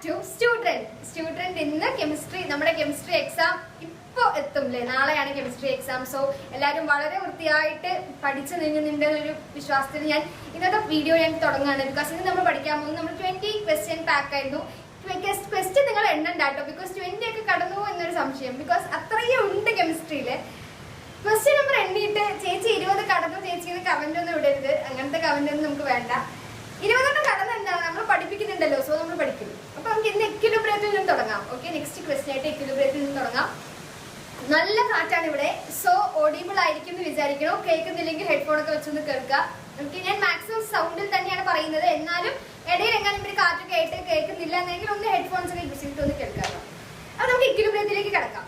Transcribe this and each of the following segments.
To student ഇന്ന് chemistry നമ്മുടെ chemistry exam ഇപ്പോൾ എത്തുംല്ലേ. നാളെയാണ് കെമിസ്ട്രി എക്സാം. സോ എല്ലാവരും വളരെ വൃത്തിയായിട്ട് പഠിച്ചു നീങ്ങുന്നുണ്ട് എന്നൊരു വിശ്വാസത്തിൽ ഞാൻ ഇന്നത്തെ വീഡിയോ ഞാൻ തുടങ്ങുകയാണ്. ബിക്കോസ് ഇന്ന് നമ്മൾ പഠിക്കാൻ പോകുന്നത് നമ്മൾ 20 ക്വസ്റ്റ്യൻ പാക്ക് ആയിരുന്നു. ക്വസ്റ്റ്യൻ നിങ്ങൾ എണ്ണണ്ട കേട്ടോ, ബിക്കോസ് 20 ഒക്കെ കടന്നു എന്നൊരു സംശയം. ബിക്കോസ് അത്രയും ഉണ്ട് കെമിസ്ട്രിയില്. ക്വസ്റ്റ്യൻ നമ്പർ എണ്ണിയിട്ട് ചേച്ചി 20 കടന്നു ചേച്ചിന്ന് കമന്റ് ഒന്നും ഇടരുത്. അങ്ങനത്തെ കമന്റ് ഒന്നും നമുക്ക് വേണ്ട. 20 കടന്ന് എന്താണ് നമ്മൾ പഠിപ്പിക്കുന്നുണ്ടല്ലോ, സോ നമ്മൾ പഠിക്കും. അപ്പൊ നമുക്ക് ഇന്ന് എക്വിലിബ്രിയത്തിൽ നിന്ന് തുടങ്ങാം. ഓക്കെ, നെക്സ്റ്റ് ക്വസ്റ്റ്യൻ ആയിട്ട് എക്വിലിബ്രിയത്തിൽ നിന്ന് തുടങ്ങാം. നല്ല കാറ്റാണ് ഇവിടെ, സോ ഓഡിബിൾ ആയിരിക്കും എന്ന് വിചാരിക്കണോ. കേൾക്കുന്നില്ലെങ്കിൽ ഹെഡ്ഫോൺ ഒക്കെ വെച്ചൊന്ന് കേൾക്കുക. നമുക്ക് ഞാൻ മാക്സിമം സൗണ്ടിൽ തന്നെയാണ് പറയുന്നത്. എന്നാലും ഇടയിൽ എങ്ങാനും ഇവര് കാറ്റൊക്കെ ആയിട്ട് കേൾക്കുന്നില്ല എന്നെങ്കിൽ ഒന്ന് ഹെഡ്ഫോൺസ് ഒക്കെ യൂസ് ചെയ്തിട്ട് ഒന്ന് കേൾക്കാം. അപ്പൊ നമുക്ക് ഇക്വിലിബ്രിയത്തിലേക്ക് കിടക്കാം.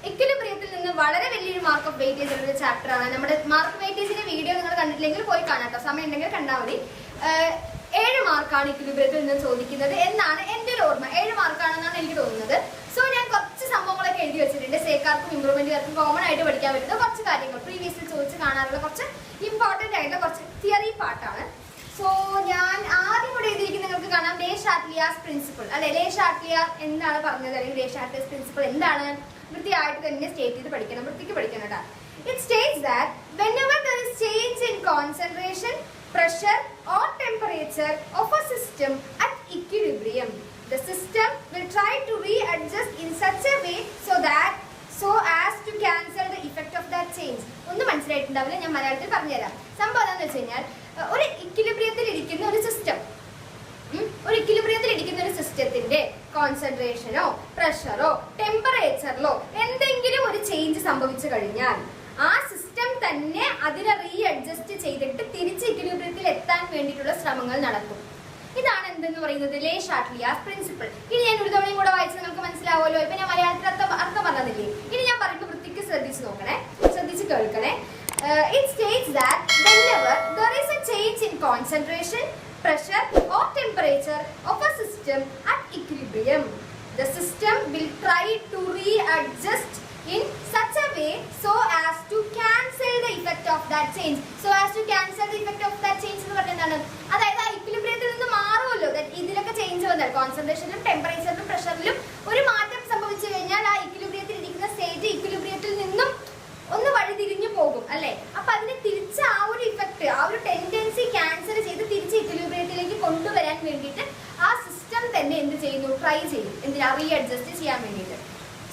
ഇക്വിലിബ്രിയത്തിൽ നിന്ന് വളരെ വലിയൊരു മാർക്ക് ഓഫ് വെയിറ്റേജ് ഉള്ള ഒരു ചാപ്റ്റർ ആണ്. നമ്മുടെ മാർക്ക് വെയിറ്റേജിന്റെ വീഡിയോ നിങ്ങൾ കണ്ടിട്ടില്ലെങ്കിൽ പോയി കാണാം കേട്ടോ, സമയം ഉണ്ടെങ്കിൽ കണ്ടാൽ മതി. 7 മാർക്കാണ് ഇക്വിലിബ്രിയത്തിൽ നിന്ന് ചോദിക്കുന്നത് എന്നാണ് എന്റെ ഒരു ഓർമ്മ. 7 മാർക്കാണെന്നാണ് എനിക്ക് തോന്നുന്നത്. സോ ഞാൻ കുറച്ച് സംഭവങ്ങളൊക്കെ എഴുതി വെച്ചിട്ടുണ്ട്. സേക്കാർക്കും ഇംപ്രൂവ്മെന്റുകാർക്കും കോമൺ ആയിട്ട് പഠിക്കാൻ പറ്റുന്ന കുറച്ച് കാര്യങ്ങൾ, പ്രീവിയസിൽ ചോദിച്ച് കാണാറുള്ള കുറച്ച് ഇമ്പോർട്ടന്റ് ആയിട്ടുള്ള കുറച്ച് തിയറി പാർട്ടാണ്. സോ ഞാൻ ആദ്യം കൂടെ എഴുതിയിരിക്കുന്നത് നിങ്ങൾക്ക് കാണാം, ലേ ഷാറ്റ്ലിയാസ് പ്രിൻസിപ്പിൾ അല്ലെ. ലേ ഷാറ്റ്ലിയാർ എന്താണ് പറഞ്ഞത്, അല്ലെങ്കിൽ ലേ ഷാറ്റ്ലിയാസ് പ്രിൻസിപ്പിൾ എന്താണ്, വൃത്തിയായിട്ട് തന്നെ സ്റ്റേറ്റ് ചെയ്ത് പഠിക്കണം, വൃത്തിക്ക് പഠിക്കണം കേട്ടോ. It states that whenever there is change in concentration, pressure or temperature of a system at equilibrium, the system will try to readjust in such a way so as to cancel the effect of that change. ഒന്നും മനസ്സിലായിട്ടുണ്ടാവില്ല, ഞാൻ മലയാളത്തിൽ പറഞ്ഞുതരാം. സംഭവം എന്താണെന്ന് വെച്ച് കഴിഞ്ഞാൽ, ഒരു ഇക്വിലിബ്രിയത്തിൽ ഇരിക്കുന്ന ഒരു സിസ്റ്റം, സിസ്റ്റത്തിന്റെ കോൺസെൻട്രേഷനോ പ്രഷറോ ടെമ്പറേച്ചറിലോ എന്തെങ്കിലും ഒരു ചേഞ്ച് സംഭവിച്ചു കഴിഞ്ഞാൽ ആ സിസ്റ്റം തന്നെ അതിനെ റീഅഡ്ജസ്റ്റ് ചെയ്തിട്ട് തിരിച്ച് ഇക്വിലിബ്രിയത്തിൽ എത്താൻ വേണ്ടിയിട്ടുള്ള ശ്രമങ്ങൾ നടത്തും. ഇതാണ് എന്തെന്ന് പറയുന്നത്, ലേ ഷാറ്റ്ലിയാസ് പ്രിൻസിപ്പിൾ. ഇനി ഞാൻ ഒരു തവണയും കൂടെ വായിച്ച് നിങ്ങൾക്ക് മനസ്സിലാവുമല്ലോ. ഇപ്പൊ ഞാൻ മലയാളത്തിൽ അർത്ഥം പറഞ്ഞതില്ലേ, ഇനി ഞാൻ പറയുമ്പോൾ വൃത്തിക്ക് ശ്രദ്ധിച്ച് കേൾക്കണേ. It states that whenever there is a change in concentration, pressure or temperature of a system at equilibrium, the system will try to readjust in such a way so as to cancel the effect of that change. So as to cancel the effect of that change എന്ന് പറഞ്ഞാൽ എന്താണ്, അതായത് ആ ഇക്വിലിബ്രിയത്തിൽ നിന്ന് മാറുമല്ലോ. ഇതിലൊക്കെ change വന്നാൽ കോൺസെൻട്രേഷനിലും ടെമ്പറേച്ചറിലും പ്രഷറിലും ഒരു മാറ്റം സംഭവിച്ചു കഴിഞ്ഞാൽ ആ ഇക്വിലിബ്രിയത്തിൽ ഇരിക്കുന്ന സ്റ്റേറ്റ് ഇക്വിലിബ്രിയത്തിൽ നിന്നും ഒന്ന് വഴിതിരിഞ്ഞു പോകും അല്ലെ. അപ്പൊ അതിന് തിരിച്ച് ആ ഒരു ഇഫക്റ്റ്, ആ ഒരു ടെൻഡൻസി ക്യാൻസൽ ചെയ്ത് തിരിച്ച് ഇക്വിലിബ്രിയത്തിലേക്ക് കൊണ്ടുവരാൻ വേണ്ടിയിട്ട് ആ സിസ്റ്റം തന്നെ എന്ത് ചെയ്യുന്നു, ട്രൈ ചെയ്യും. എന്തിനാ, റീഅഡ്ജസ്റ്റ് ചെയ്യാൻ വേണ്ടിയിട്ട്.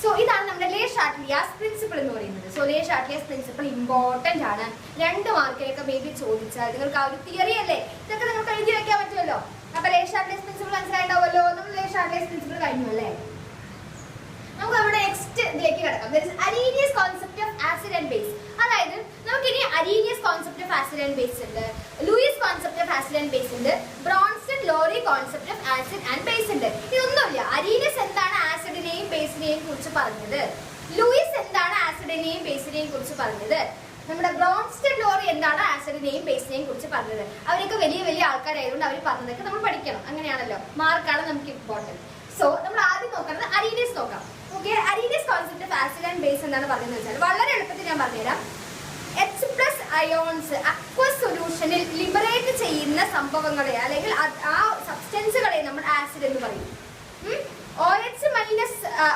സോ ഇതാണ് നമ്മുടെ ലേ ഷാറ്റ്ലിയാസ് പ്രിൻസിപ്പിൾ എന്ന് പറയുന്നത്. സോ ലേ ഷാറ്റ്ലിയാസ് പ്രിൻസിപ്പിൾ ഇമ്പോർട്ടന്റ് ആണ്. 2 മാർക്കിലൊക്കെ മേ ബി ചോദിച്ചാൽ നിങ്ങൾക്ക് ആ ഒരു തിയറി അല്ലേ, ഇതൊക്കെ നിങ്ങൾക്ക് എഴുതി വെക്കാൻ പറ്റുമല്ലോ. അപ്പൊ ലേ ഷാറ്റ്ലിയാസ് പ്രിൻസിപ്പിൾ മനസ്സിലായിട്ടുണ്ടാവുമല്ലോ. നമ്മൾ ലേ ഷാറ്റ്ലിയാസ് പ്രിൻസിപ്പിൾ കഴിഞ്ഞു അല്ലേ. നമുക്ക് നമ്മുടെ നെക്സ്റ്റ് ഇതിലേക്ക് കിടക്കാം. Arrhenius concept of acid and base. അതായത് നമുക്കിനി Arrhenius concept of acid and base ഉണ്ട്, Lewis concept of acid and base ഉണ്ട്, Bronsted Lowry concept of acid and base ഉണ്ട്. ഇതൊന്നുമില്ല. അരീനിയസ് എന്താണ് ആസിഡിനെയും ബേസിനെയും കുറിച്ച് പറഞ്ഞത്, ലൂയിസ് എന്താണ് ആസിഡിനെയും ബേസിനെയും കുറിച്ച് പറഞ്ഞത്, നമ്മുടെ ബ്രോൺസ്റ്റൺ ലോറി എന്താണ് ആസിഡിനെയും ബേസിനെയും കുറിച്ച് പറഞ്ഞത്. അവരൊക്കെ വലിയ വലിയ ആൾക്കാരായതുകൊണ്ട് അവർ പറഞ്ഞതൊക്കെ നമ്മൾ പഠിക്കണം. അങ്ങനെയാണല്ലോ, മാർക്കാണ് നമുക്ക് ഇമ്പോർട്ടന്റ്. സോ നമ്മൾ ആദ്യം നോക്കുന്നത് അരീനിയസ് നോക്കാം. Okay, Arrhenius concept of acid and base എന്താണ് പറയുന്നത് വെച്ചാൽ വളരെ എളുപ്പത്തിൽ ഞാൻ പറഞ്ഞുതരാം. H+ അയോൺസ് അക്വസ് സൊല്യൂഷനിൽ ലിബറേറ്റ് ചെയ്യുന്ന സംഭവങ്ങളെ അല്ലെങ്കിൽ ആ സബ്സ്റ്റൻസുകളെ നമ്മൾ ആസിഡ് എന്ന് പറയും. OH-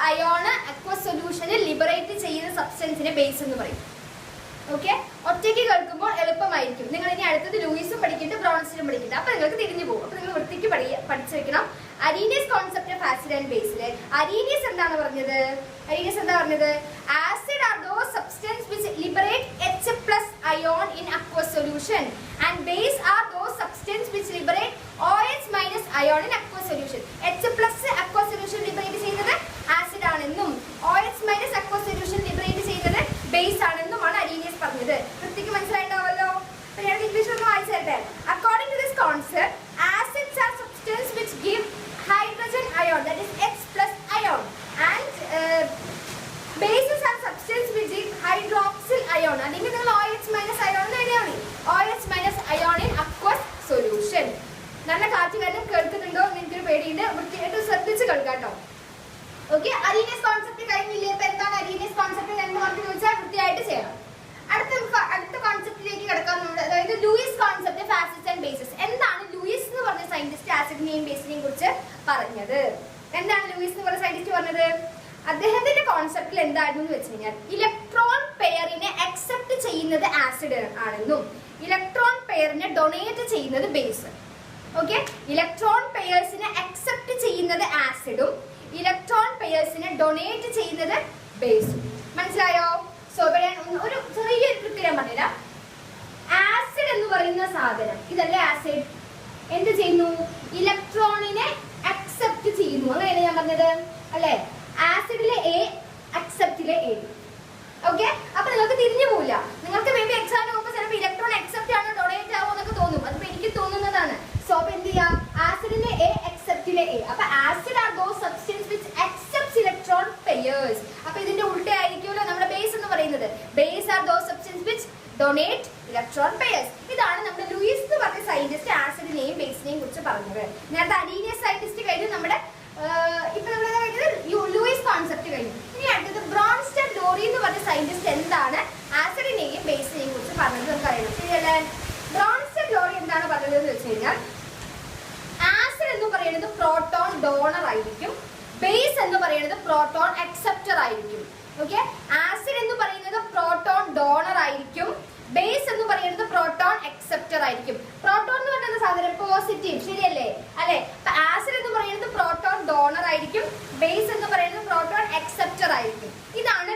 അയോണ് അക്വസ് സൊല്യൂഷനിൽ ലിബറേറ്റ് ചെയ്യുന്ന സബ്സ്റ്റൻസിനെ ബേസ് എന്ന് പറയും. ഓക്കെ, ഒറ്റയ്ക്ക് കേൾക്കുമ്പോൾ എളുപ്പമായിരിക്കും. നിങ്ങൾ ഇനി അടുത്തത് ലൂയിസും പഠിക്കട്ടെ, ബ്രോൺസ്റ്റനും പഠിക്കട്ടെ. അപ്പൊ നിങ്ങൾക്ക് തിരിഞ്ഞു പോകും. അപ്പൊ നിങ്ങൾ വൃത്തിക്ക് പഠിച്ചു വെക്കണം. Arrhenius concept of acid and ബേസിലെ അരീനിയസ് എന്താണ് പറഞ്ഞത്, acid are those substance which liberate H+ ion in aqueous solution and base are those substance which liberate OH- ion in aqueous solution. H+ aqueous solution liberate ചെയ്യുന്നത് acid ആണെന്നും OH- aqueous solution liberate ചെയ്യുന്നത് base ആണെന്നുമാണ് Arrhenius പറഞ്ഞത്. വൃത്തിക്ക് മനസ്സിലായിട്ടുണ്ടാവല്ലോ. അപ്പൊ ഞാൻ ഇംഗ്ലീഷിലൊക്കെ വായിച്ചു തരട്ടെ. According to this concept, acids are substance which give hydrogen ion, that is H+ ion, and bases are substance which give hydroxyl ion. അല്ലെങ്കിൽ നിങ്ങൾ OH- ion എന്ന് എഴുതിയാൽ മതി. OH- ion in aqueous solution. നല്ല കാറ്റ് കാര്യം കേൾക്കുന്നുണ്ടോ എന്ന് എനിക്കൊരു പേടിയുണ്ട്. വൃത്തിയായിട്ട് ശ്രദ്ധിച്ച് കേൾക്കാട്ടോ. ഓക്കെ, അരീനിയസ് കോൺസെപ്റ്റ് കഴിഞ്ഞില്ലേ. ഇപ്പൊ എന്താണ് അരീനിയസ് കോൺസെപ്റ്റ് എന്ന് പറഞ്ഞു ചോദിച്ചാൽ വൃത്തിയായിട്ട് ചെയ്യണം. അടുത്ത കോൺസെപ്റ്റിലേക്ക് കിടക്കാൻ നമ്മൾ, അതായത് Luis concept of acids and bases. എന്താണ് ലൂയിസ് എന്ന് പറഞ്ഞ സയന്റിസ്റ്റ് ആസിഡിനെയും ബേസിനെയും കുറിച്ച് പറഞ്ഞത് ലൂയിസ് എന്ന് പറയുന്ന സയന്റിസ്റ്റ് പറഞ്ഞത്? അദ്ദേഹത്തിന്റെ കോൺസെപ്റ്റിൽ എന്തായിരുന്നു എന്ന് വെച്ച് കഴിഞ്ഞാൽ ഇലക്ട്രോൺ പെയറിനെ അക്സെപ്റ്റ് ചെയ്യുന്നത് ആസിഡ് ആണെന്നും ഇലക്ട്രോൺ പെയറിനെ ഡൊണേറ്റ് ചെയ്യുന്നത് ബേസ്. ഓക്കെ, ഇലക്ട്രോൺ പെയേഴ്സിനെ അക്സെപ്റ്റ് ചെയ്യുന്നത് ആസിഡും ഇലക്ട്രോൺ പെയേഴ്സിനെ ഡൊണേറ്റ് ചെയ്യുന്നത് ബേസും. മനസ്സിലായോ? സോ ഇവിടെ ഒരു ചെറിയൊരു ട്രിക്ക് ഞാൻ പറഞ്ഞുതരാം. ആസിഡ് എന്ന് പറയുന്ന സാധനം, ഇതല്ലേ ആസിഡ്, എന്ത് ചെയ്യുന്നു? ഇലക്ട്രോണിനെ അക്സെപ്റ്റ് ചെയ്യുന്നു. അങ്ങനെയല്ലേ ഞാൻ പറഞ്ഞത് അല്ലെ? ആസിഡിലെ എ, അക്സെപ്റ്റിലെ എ. ഓക്കെ, അപ്പൊ നിങ്ങൾക്ക് തിരിഞ്ഞു പോവില്ല. നിങ്ങൾക്ക് മേ ബി എക്സാമിന് പോകുമ്പോൾ ചിലപ്പോൾ ഇലക്ട്രോൺ അക്സെപ്റ്റ് ആണോ ഡൊണേറ്റ് ആവോ എന്നൊക്കെ തോന്നും. അതിപ്പോ എനിക്ക് തോന്നുന്നതാണ്. സോ അപ്പൊ എന്ത് ചെയ്യാം? ആസിഡിലെ എ, അക്സെപ്റ്റിലെ എ. അപ്പൊ acid are those substance which accepts electron pairs. അപ്പൊ ഇതിന്റെ ഉൾട്ട ആയിരിക്കുമല്ലോ നമ്മുടെ ബേസ് എന്ന് പറയുന്നത്. Base are those substance which donate electron pairs. ഇതാണ് നമ്മുടെ ലൂയിസ് എന്ന് പറഞ്ഞ സയന്റിസ്റ്റ് ആസിഡിനെയും ബേസിനെയും കുറിച്ച് പറഞ്ഞത്. നേരത്തെ അരീനിയസ് സയന്റിസ്റ്റ് കഴിഞ്ഞു, നമ്മുടെ ഇപ്പൊ നമ്മൾ ലൂയിസ് കോൺസെപ്റ്റ് കഴിഞ്ഞു. ഇനി അടുത്തത് ബ്രോൺസ്റ്റൺ ലോറി എന്ന് പറഞ്ഞ സയന്റിസ്റ്റ് എന്താണ് ആസിഡിനെയും ബേസിനെയും കുറിച്ച് പറഞ്ഞത് നമുക്ക് അറിയണം. ശരിയല്ലേ? ബ്രോൺസ്റ്റൺ ലോറി എന്താണ് പറഞ്ഞത് എന്ന് വെച്ച് കഴിഞ്ഞാൽ ആസിഡ് എന്ന് പറയുന്നത് പ്രോട്ടോൺ ഡോണർ ആയിരിക്കും, ബേസ് എന്ന് പറയുന്നത് പ്രോട്ടോൺ അക്സെപ്റ്റർ ആയിരിക്കും. ഓക്കെ, ആസിഡ് എന്ന് പറയുന്നത് പ്രോട്ടോൺ ഡോണർ ആയിരിക്കും, ബേസ് എന്ന് പറയുന്നത് പ്രോട്ടോൺ അക്സെപ്റ്റർ ആയിരിക്കും. പ്രോട്ടോൺ എന്ന് പറയുന്ന സാധനം പോസിറ്റീവ്, ശരിയല്ലേ? അല്ലെ? ആസിഡ് എന്ന് പറയുന്നത് പ്രോട്ടോൺ ഡോണർ ആയിരിക്കും, ബേസ് എന്ന് പറയുന്നത് പ്രോട്ടോൺ അക്സെപ്റ്റർ ആയിരിക്കും. ഇതാണ്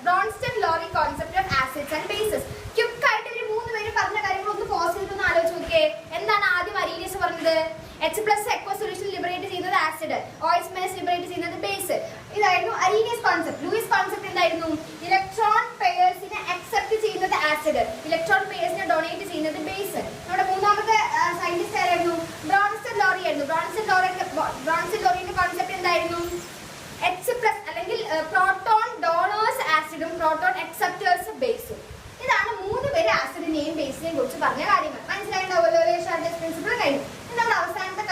ബ്രോൺസ്റ്റൺ Lowry concept of acids and bases. Quick ആയിട്ട് ഇവർ മൂന്ന് പേര് പറഞ്ഞ കാര്യങ്ങൾ ഒന്ന് പോസ് ചെയ്തൊന്ന് ആലോചിച്ച് നോക്കിയേ. എന്താണ് ആദ്യം അരീനിയസ് പറഞ്ഞത്? H+ aqueous solution ലിബറേറ്റ് ചെയ്യുന്നത് ആസിഡ്, OH- ലിബറേറ്റ് ചെയ്യുന്നത് ബേസ്. ഇതായിരുന്നു അരീനിയസ് കോൺസെപ്റ്റ്. ലൂയിസ് കോൺസെപ്റ്റ് എന്തായിരുന്നു? ഇലക്ട്രോൺ പെയേഴ്സിനെ അക്സെപ്റ്റ് ചെയ്യുന്നത് ആസിഡ്, ഇലക്ട്രോൺ പെയേഴ്സിനെ ഡൊണേറ്റ് ചെയ്യുന്നത് ബേസ്. നമ്മുടെ മൂന്നാമത്തെ സയന്റിസ്റ്റ് ആയിരുന്നു? ബ്രോൺസ്റ്റൺ ലോറി ആയിരുന്നു. ബ്രോൺസ്റ്റൺ ലോറിയുടെ കോൺസെപ്റ്റ് എന്തായിരുന്നു? H+ അല്ലെങ്കിൽ പ്രോട്ടോൺ ഡോണേഴ്സ് ആസിഡും പ്രോട്ടോൺ അക്സെപ്റ്റേഴ്സ് ബേസും. ഇതാണ് മൂന്ന് പേര് ആസിഡിനെയും ബേസിനെയും കുറിച്ച് പറഞ്ഞ കാര്യങ്ങൾ. മനസ്സിലായിട്ടുണ്ടാവുമല്ലോ? ഷാർഡേസ് പ്രിൻസിപ്പിൾ കഴിഞ്ഞു. നമ്മുടെ അവസാനത്തെ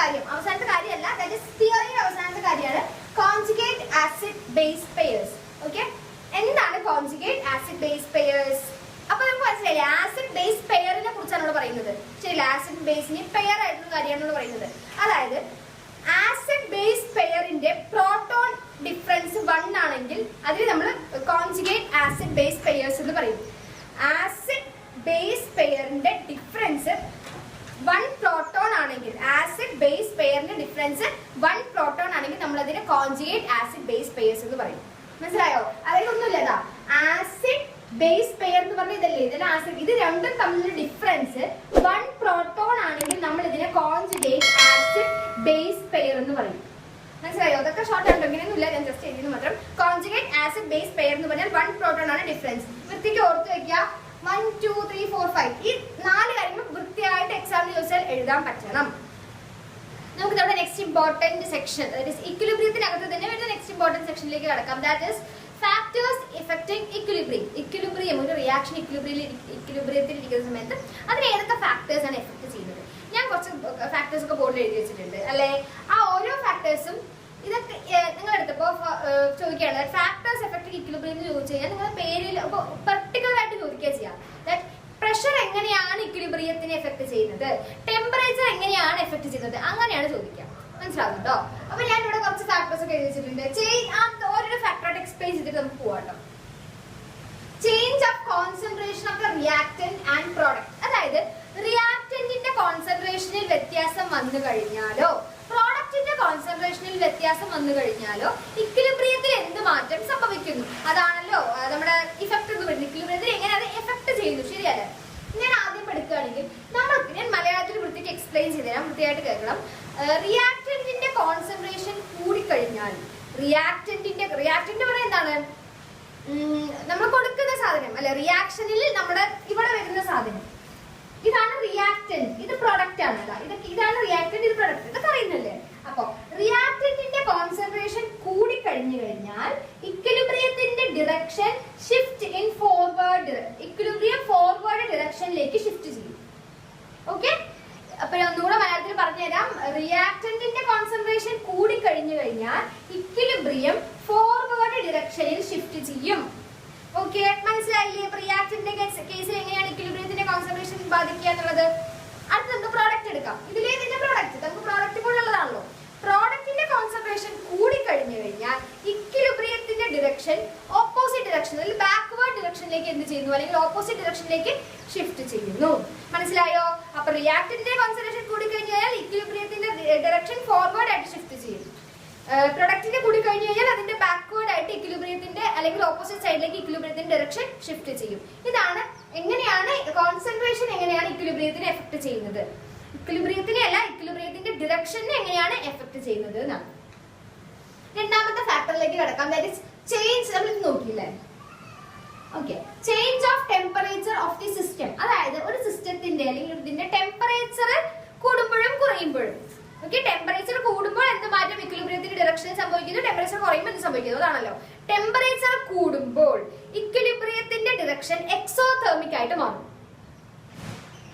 കാര്യമല്ല, ദാറ്റ് ഈസ് തിയറിയുടെ അവസാനത്തെ കാര്യമാണ് conjugate acid base pairs. Okay, എന്താണ് കോൺജുഗേറ്റ് ആസിഡ് ബേസ് പെയേഴ്സ്? അപ്പൊ നമുക്ക് മനസ്സിലായില്ലേ, ആസിഡ് ബേസ് പെയറിനെ കുറിച്ചാണ് ഇവിടെ പറയുന്നത്. ശരി, ആസിഡ് ബേസിന് പെയർ ആയിട്ടുള്ള കാര്യമാണ് പറയുന്നത്. അതായത് ആസിഡ് ബേസ് പെയറിന്റെ പ്രോട്ടോൺ ഡിഫറൻസ് 1 ആണെങ്കിൽ അതിൽ നമ്മൾ കോൺജുഗേറ്റ് ആസിഡ് ബേസ് പെയേഴ്സ് എന്ന് പറയും. ആസിഡ് ബേസ് പെയറിന്റെ ഡിഫറൻസ് 1 പ്രോട്ടോൺ ആണെങ്കിൽ, ആസിഡ് ബേസ് പെയറിന്റെ ഡിഫറൻസ് 1 പ്രോട്ടോൺ ആണെങ്കിൽ നമ്മൾ അതിനെ കോൺജുഗേറ്റ് ആസിഡ് ബേസ് പെയേഴ്സ് എന്ന് പറയും. മനസ്സിലായോ? അതായത് ഒന്നുമില്ല, ആസിഡ് ബേസ് പെയർ എന്ന് പറഞ്ഞാൽ ഇതല്ലേ, ഇതിൽ ആസിഡ്, ഇത് രണ്ടും തമ്മിലുള്ള ഡിഫറൻസ് 1 പ്രോട്ടോൺ ആണെങ്കിൽ നമ്മൾ ഇതിനെ കോൺജുഗേറ്റ് ആസിഡ് ബേസ് പെയർ എന്ന് പറയും. മനസ്സിലായോ? അതൊക്കെ ഷോർട്ട് ആയിട്ട് ഇങ്ങനെയൊന്നുമില്ല, ഞാൻ ജസ്റ്റ് എഴുതുന്നു മാത്രം. കോൺജുഗേറ്റ് ആസിഡ് ബേസ് പെയർ എന്ന് പറഞ്ഞാൽ 1 പ്രോട്ടോൺ ആണ് ഡിഫറൻസ്. വൃത്തിക്ക് ഓർത്ത് വെക്കുക. 1, 2, 3, 4, 5 ഈ 4 കാര്യങ്ങൾ വൃത്തിയായിട്ട് എക്സാമിന് ചോദിച്ചാൽ എഴുതാൻ പറ്റണം. നമുക്ക് നമ്മുടെ നെക്സ്റ്റ് ഇമ്പോർട്ടന്റ് സെക്ഷൻ, അതായത് ഇക്വിലിബ്രിയത്തിനകത്ത് തന്നെ വരുന്ന നെക്സ്റ്റ് ഇമ്പോർട്ടന്റ് സെക്ഷനിലേക്ക് കടക്കാം. That is factors affecting equilibrium. Equilibrium, ഒരു റിയാക്ഷൻ ഇക്വിലിബ്രിയത്തിൽ ഇരിക്കുന്ന സമയത്ത് അതിന് ഏതൊക്കെ ഫാക്ടേഴ്സ് ആണ് എഫക്ട് ചെയ്യുന്നത്? ഞാൻ കുറച്ച് ഫാക്ടേഴ്സ് ഒക്കെ ബോർഡിൽ എഴുതി വെച്ചിട്ടുണ്ട് അല്ലെ? ആ ഓരോ ഫാക്ടേഴ്സും ഇതൊക്കെ നിങ്ങൾ എടുത്തപ്പോ ചോദിക്കുകയാണ് ഫാക്ടേഴ്സ് എഫക്റ്റിംഗ് ഇക്വിലിബ്രിയം എന്ന് ചോദിച്ചു കഴിഞ്ഞാൽ നിങ്ങൾ പേരിൽ പർട്ടിക്കുലർ ആയിട്ട് ചോദിക്കുക ചെയ്യാം. പ്രഷർ എങ്ങനെയാണ് ഇക്വിലിബ്രിയത്തിനെ എഫക്ട് ചെയ്യുന്നത്, ടെമ്പറേച്ചർ എങ്ങനെയാണ് എഫക്ട് ചെയ്യുന്നത്, അങ്ങനെയാണ് ചോദിക്കുക. മനസ്സിലാവുന്നുണ്ടോ? അപ്പൊ ഞാൻ ഇവിടെ കുറച്ച് ഫാക്ടേഴ്സ് ഒക്കെ എഴുതി വെച്ചിട്ടുണ്ട്. ഓരോ ഫാക്ടറായിട്ട് എക്സ്പ്ലെയിൻ ചെയ്തിട്ട് നമുക്ക് പോകാം. Change of concentration of the reactant and product. അതായത് റിയാക്ടന്റിന്റെ കോൺസെൻട്രേഷനിൽ വ്യത്യാസം വന്നു കഴിഞ്ഞാലോ പ്രോഡക്റ്റിന്റെ കോൺസെൻട്രേഷനിൽ വ്യത്യാസം വന്നു കഴിഞ്ഞാലോ ഇക്വിലിബ്രിയത്തിൽ എന്ത് മാറ്റം സംഭവിക്കുന്നു? അതാണല്ലോ നമ്മുടെ ഇഫക്ട് എന്ന് പറയുന്നത്. ഇക്വിലിബ്രിയത്തിൽ എങ്ങനെ അത് എഫക്ട് ചെയ്യുന്നു, ശരിയല്ലേ? ഞാൻ ആദ്യം എടുക്കുകയാണെങ്കിൽ ഞാൻ മലയാളത്തിൽ വൃത്തിക്ക് എക്സ്പ്ലെയിൻ ചെയ്തുതരാം, വൃത്തിയായിട്ട് കേൾക്കണം. റിയാക്ടന്റിന്റെ കോൺസെൻട്രേഷൻ കൂടിക്കഴിഞ്ഞാൽ റിയാക്ടന്റ് ഇവിടെ എന്താണ്? നമ്മൾ കൊടുക്കുന്ന സാധനം അല്ലെ, റിയാക്ഷനിൽ നമ്മുടെ ഇവിടെ വരുന്ന സാധനം, ഇതാണ് റിയാക്ടന്റ്, ഇത് പ്രൊഡക്റ്റ് ആണ്. ഇതാണ് റിയാക്ടന്റ്, ഇത് പ്രൊഡക്റ്റ്, ഇതൊക്കെ അറിയുന്നല്ലേ? അപ്പൊ റിയാക്ടന്റിന്റെ കോൺസെൻട്രേഷൻ കൂടി കഴിഞ്ഞു കഴിഞ്ഞാൽ ഇക്വിലിബ്രിയത്തിന്റെ direction shift in forward, equilibrium forward ഡിറക്ഷനിലേക്ക് ഷിഫ്റ്റ് ചെയ്യും. ഓക്കെ, അപ്പൊ ഒന്നുകൂടെ മലയാളത്തിൽ പറഞ്ഞുതരാം. റിയാക്ടന്റിന്റെ കോൺസെൻട്രേഷൻ കൂടി കഴിഞ്ഞു കഴിഞ്ഞാൽ ഇക്വിലിബ്രിയം ഫോർവേഡ് ഡിറക്ഷനിൽ ഷിഫ്റ്റ് ചെയ്യും. ഓക്കെ, മനസ്സിലായില്ലേ? റിയാക്ടന്റിന്റെ കേസിൽ എങ്ങനെയാണ് ഇക്വിലിബ്രിയത്തിന്റെ കോൺസെൻട്രേഷൻ ബാധിക്കുക എന്നുള്ളത്. അടുത്ത് നമുക്ക് പ്രോഡക്റ്റ് എടുക്കാം. ഇതിലേ ഇതിന്റെ പ്രോഡക്റ്റ് നമുക്ക് പ്രോഡക്റ്റ് പോലുള്ളതാണല്ലോ. പ്രോഡക്റ്റിന്റെ കോൺസെൻട്രേഷൻ കൂടി ചെയ്യുന്നു, അല്ലെങ്കിൽ ഓപ്പോസിറ്റ് ഡിറക്ഷനിലേക്ക് ഷിഫ്റ്റ് ചെയ്യുന്നു. മനസ്സിലായോ? അപ്പൊ റിയാക്ടന്റിന്റെ കോൺസെൻട്രേഷൻ കൂടി കഴിഞ്ഞാൽ ഇക്വിലിബ്രിയത്തിന്റെ ഡയറക്ഷൻ ഫോർവേഡ് ആയിട്ട് ഷിഫ്റ്റ് ചെയ്യും. പ്രൊഡക്റ്റിന്റെ കൂടി കഴിഞ്ഞു കഴിഞ്ഞാൽ അതിന്റെ ബാക്ക്വേർഡ് ആയിട്ട് ഇക്വിലിബ്രിയത്തിന്റെ അല്ലെങ്കിൽ ഓപ്പോസിറ്റ് സൈഡിലേക്ക് ഇക്വിലിബ്രിയത്തിന്റെ ഡയറക്ഷൻ ഷിഫ്റ്റ് ചെയ്യും. ഇതാണ് എങ്ങനെയാണ് കോൺസെൻട്രേഷൻ എങ്ങനെയാണ് ഇക്വിലിബ്രിയത്തിനെ എഫക്ട് ചെയ്യുന്നത്. ഇക്വിലിബ്രിയത്തിനെ അല്ല, ഇക്വിലിബ്രിയത്തിന്റെ ഡയറക്ഷനെ എങ്ങനെയാണ് എഫക്ട് ചെയ്യുന്നത് എന്നാണ്. രണ്ടാമത്തെ ഫാക്ടറിലേക്ക് കിടക്കാം. That is change. നമ്മൾ നോക്കിയില്ലേ? Okay, change of temperature of the system. അതായത് ഒരു സിസ്റ്റത്തിന്റെ അല്ലെങ്കിൽ ഇതിന്റെ ടെമ്പറേച്ചർ കൂടുമ്പോഴും കുറയുമ്പോഴും. ഓക്കെ, ടെമ്പറേച്ചർ കൂടുമ്പോൾ എന്ത് മാറ്റം ഇക്വിലിബ്രിയത്തിന്റെ ഡയറക്ഷനിൽ സംഭവിക്കുന്നു, ടെമ്പറേച്ചർ കുറയുമ്പോൾ എന്ത് സംഭവിക്കുന്നു, അതാണല്ലോ. ടെമ്പറേച്ചർ കൂടുമ്പോൾ ഇക്വിലിബ്രിയത്തിന്റെ ഡയറക്ഷൻ എക്സോതെർമിക് ആയിട്ട് മാറും.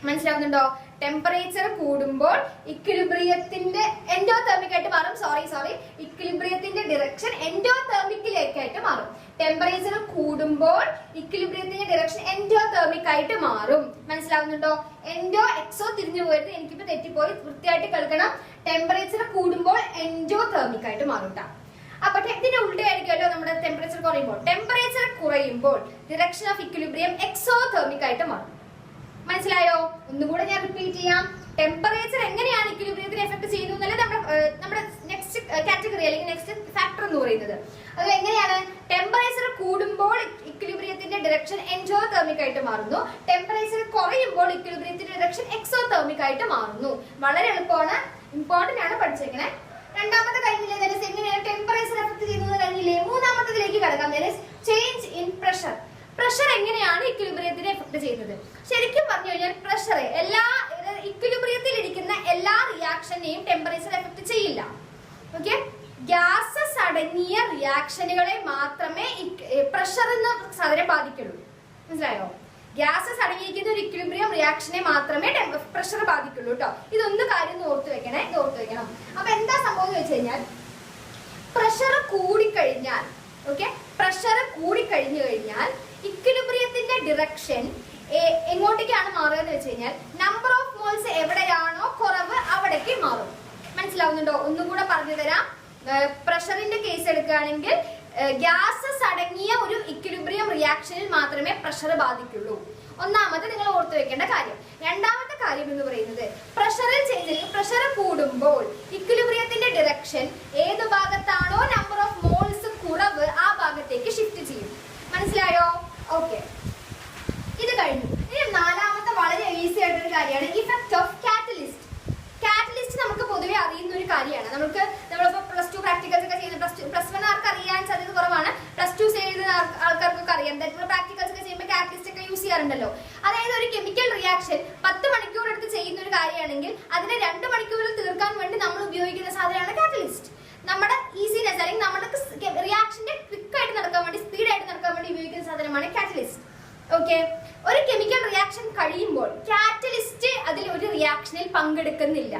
മനസ്സിലാവുന്നുണ്ടോ? ടെമ്പറേച്ചർ കൂടുമ്പോൾ ഇക്വിലിബ്രിയത്തിന്റെ എൻഡോതെർമിക് ആയിട്ട് മാറും. സോറി ഇക്വിലിബ്രിയത്തിന്റെ ഡയറക്ഷൻ എൻഡോതെർമിക്കിലേക്കായിട്ട് മാറും. ടെമ്പറേച്ചർ കൂടുമ്പോൾ ഇക്വിലിബ്രിയത്തിന്റെ ഡയറക്ഷൻ എൻഡോതെർമിക് ആയിട്ട് മാറും. മനസ്സിലാവുന്നുണ്ടോ? എൻഡോ എക്സോ തിരിഞ്ഞു പോയിട്ട് എനിക്കിപ്പോ തെറ്റിപ്പോയി, വൃത്തിയായിട്ട് കേൾക്കണം. ടെമ്പറേച്ചർ കൂടുമ്പോൾ എൻഡോതെർമിക് ആയിട്ട് മാറും ട്ടാ. അപ്പൊ ഇതിന്റെ ഉൾട്ടയായിരിക്കുമല്ലോ നമ്മുടെ ടെമ്പറേച്ചർ കുറയുമ്പോൾ. ടെമ്പറേച്ചർ കുറയുമ്പോൾ ഡയറക്ഷൻ ഓഫ് ഇക്വിലിബ്രിയം എക്സോതെർമിക് ആയിട്ട് മാറും. മനസ്സിലായോ? ഒന്നുകൂടെ ഞാൻ റിപ്പീറ്റ് ചെയ്യാം. ടെമ്പറേച്ചർ എങ്ങനെയാണ് ഇക്വിലിബ്രിയത്തിനെ എഫക്ട് ചെയ്യുന്നത് എന്നല്ല നമ്മുടെ നെക്സ്റ്റ് കാറ്റഗറി അല്ലെങ്കിൽ നെക്സ്റ്റ് ഫാക്ടർ എന്ന് പറയുന്നത്. അത് എങ്ങനെയാണ്? ടെമ്പറേച്ചർ കൂടുമ്പോൾ ഇക്വിലിബ്രിയത്തിന്റെ ഡയറക്ഷൻ എൻഡോതെർമിക് ആയിട്ട് മാറുന്നു. ടെമ്പറേച്ചർ കുറയുമ്പോൾ ഇക്വിലിബ്രിയത്തിന്റെ ഡയറക്ഷൻ എക്സോതെർമിക് ആയിട്ട് മാറുന്നു. വളരെ എളുപ്പമാണ്, ഇമ്പോർട്ടന്റ് ആണ്, പഠിച്ചേക്കണേ. രണ്ടാമത്തെ കഴിഞ്ഞില്ലേ? എങ്ങനെയാണ് ടെമ്പറേച്ചർ എഫക്ട് ചെയ്യുന്നത് കഴിഞ്ഞില്ലേ? മൂന്നാമത്തേതിലേക്ക് കടക്കാം. Change in pressure. പ്രഷർ എങ്ങനെയാണ് ഇക്വിലിബ്രിയത്തിനെ എഫക്ട് ചെയ്യുന്നത്? ശരിക്കും പറഞ്ഞു കഴിഞ്ഞാൽ പ്രഷർ എല്ലാ ഇക്വിലിബ്രിയത്തിൽ ഇരിക്കുന്ന എല്ലാ റിയാക്ഷനെയും ടെമ്പറേച്ചർ എഫക്ട് ചെയ്യില്ല. ഓക്കെ, ഗ്യാസസ് അടങ്ങിയ റിയാക്ഷനുകളെ മാത്രമേ പ്രഷർ എന്ന സാധനം ബാധിക്കുള്ളൂ. മനസ്സിലായോ? ഗ്യാസസ് അടങ്ങിയിരിക്കുന്ന ഒരു ഇക്വിലിബ്രിയം റിയാക്ഷനെ മാത്രമേ പ്രഷർ ബാധിക്കുള്ളൂ കേട്ടോ. ഇതൊന്ന് കാര്യം ഓർത്തു വെക്കണേ, ഇത് ഓർത്തു വെക്കണം. അപ്പൊ എന്താ സംഭവം എന്ന് വെച്ച് കഴിഞ്ഞാൽ, പ്രഷർ കൂടിക്കഴിഞ്ഞാൽ പ്രഷർ കൂടിക്കഴിഞ്ഞു കഴിഞ്ഞാൽ ഇക്വിലിബ്രിയത്തിന്റെ ഡിറക്ഷൻ എങ്ങോട്ടേക്കാണ് മാറുക എന്ന് വെച്ച് കഴിഞ്ഞാൽ നമ്പർ ഓഫ് മോൾസ് എവിടെയാണോ കുറവ് അവിടേക്ക് മാറും. മനസ്സിലാവുന്നുണ്ടോ? ഒന്നും കൂടെ പറഞ്ഞു തരാം. പ്രഷറിന്റെ കേസ് എടുക്കുകയാണെങ്കിൽ ഗ്യാസസ് അടങ്ങിയ ഒരു ഇക്വിലിബ്രിയം റിയാക്ഷനിൽ മാത്രമേ പ്രഷർ ബാധിക്കുള്ളൂ. ഒന്നാമത് നിങ്ങൾ ഓർത്തു വെക്കേണ്ട കാര്യം. രണ്ടാമത്തെ കാര്യം എന്ന് പറയുന്നത്, പ്രഷറിൽ ചേഞ്ച്, പ്രഷർ കൂടുമ്പോൾ ഇക്വിലിബ്രിയത്തിന്റെ ഡിറക്ഷൻ ഏത് ഭാഗത്താണോ നമ്പർ ഓഫ് മോൾസ് കുറവ് ആ ഭാഗത്തേക്ക് ഷിഫ്റ്റ് ചെയ്യും. മനസ്സിലായോ? ഓക്കെ, ഇത് കഴിഞ്ഞു. ഇനി നാലാമത്തെ വളരെ ഈസി ആയിട്ടൊരു കാര്യമാണ് ഇഫക്റ്റ് ഓഫ് കാറ്റലിസ്റ്റ്. കാറ്റലിസ്റ്റ് നമുക്ക് പൊതുവെ അറിയുന്ന ഒരു കാര്യമാണ്. നമ്മളിപ്പോ പ്ലസ് ടു പ്രാക്ടിക്കൽസ് ഒക്കെ ചെയ്യുന്ന പ്ലസ് വൺ ആർക്ക് അറിയാൻ സാധ്യത കുറവാണ്. പ്ലസ് ടു ചെയ്യുന്ന ആൾക്കാർക്കൊക്കെ അറിയാം. പ്രാക്ടിക്കൽസ് ഒക്കെ ചെയ്യുമ്പോൾ കാറ്റലിസ്റ്റ് ഒക്കെ യൂസ് ചെയ്യാറുണ്ടല്ലോ. അതായത് ഒരു കെമിക്കൽ റിയാക്ഷൻ 10 മണിക്കൂർ എടുത്ത് ചെയ്യുന്ന ഒരു കാര്യമാണെങ്കിൽ അതിനെ 2 മണിക്കൂറിൽ തീർക്കാൻ വേണ്ടി നമ്മൾ ഉപയോഗിക്കുന്ന സാധനമാണ് കാറ്റലിസ്റ്റ്. നമ്മുടെ ഈസിനെസ് അല്ലെങ്കിൽ നമ്മുടെ റിയാക്ഷന്റെ ക്വിക്ക് ആയിട്ട് നടക്കാൻ വേണ്ടി, സ്പീഡായിട്ട് നടക്കാൻ വേണ്ടി ഉപയോഗിക്കുന്ന സാധനമാണ് കാറ്റലിസ്റ്റ്. ഓക്കെ, ഒരു കെമിക്കൽ റിയാക്ഷൻ കഴിയുമ്പോൾ കാറ്റലിസ്റ്റ് അതിൽ ഒരു റിയാക്ഷനിൽ പങ്കെടുക്കുന്നില്ല.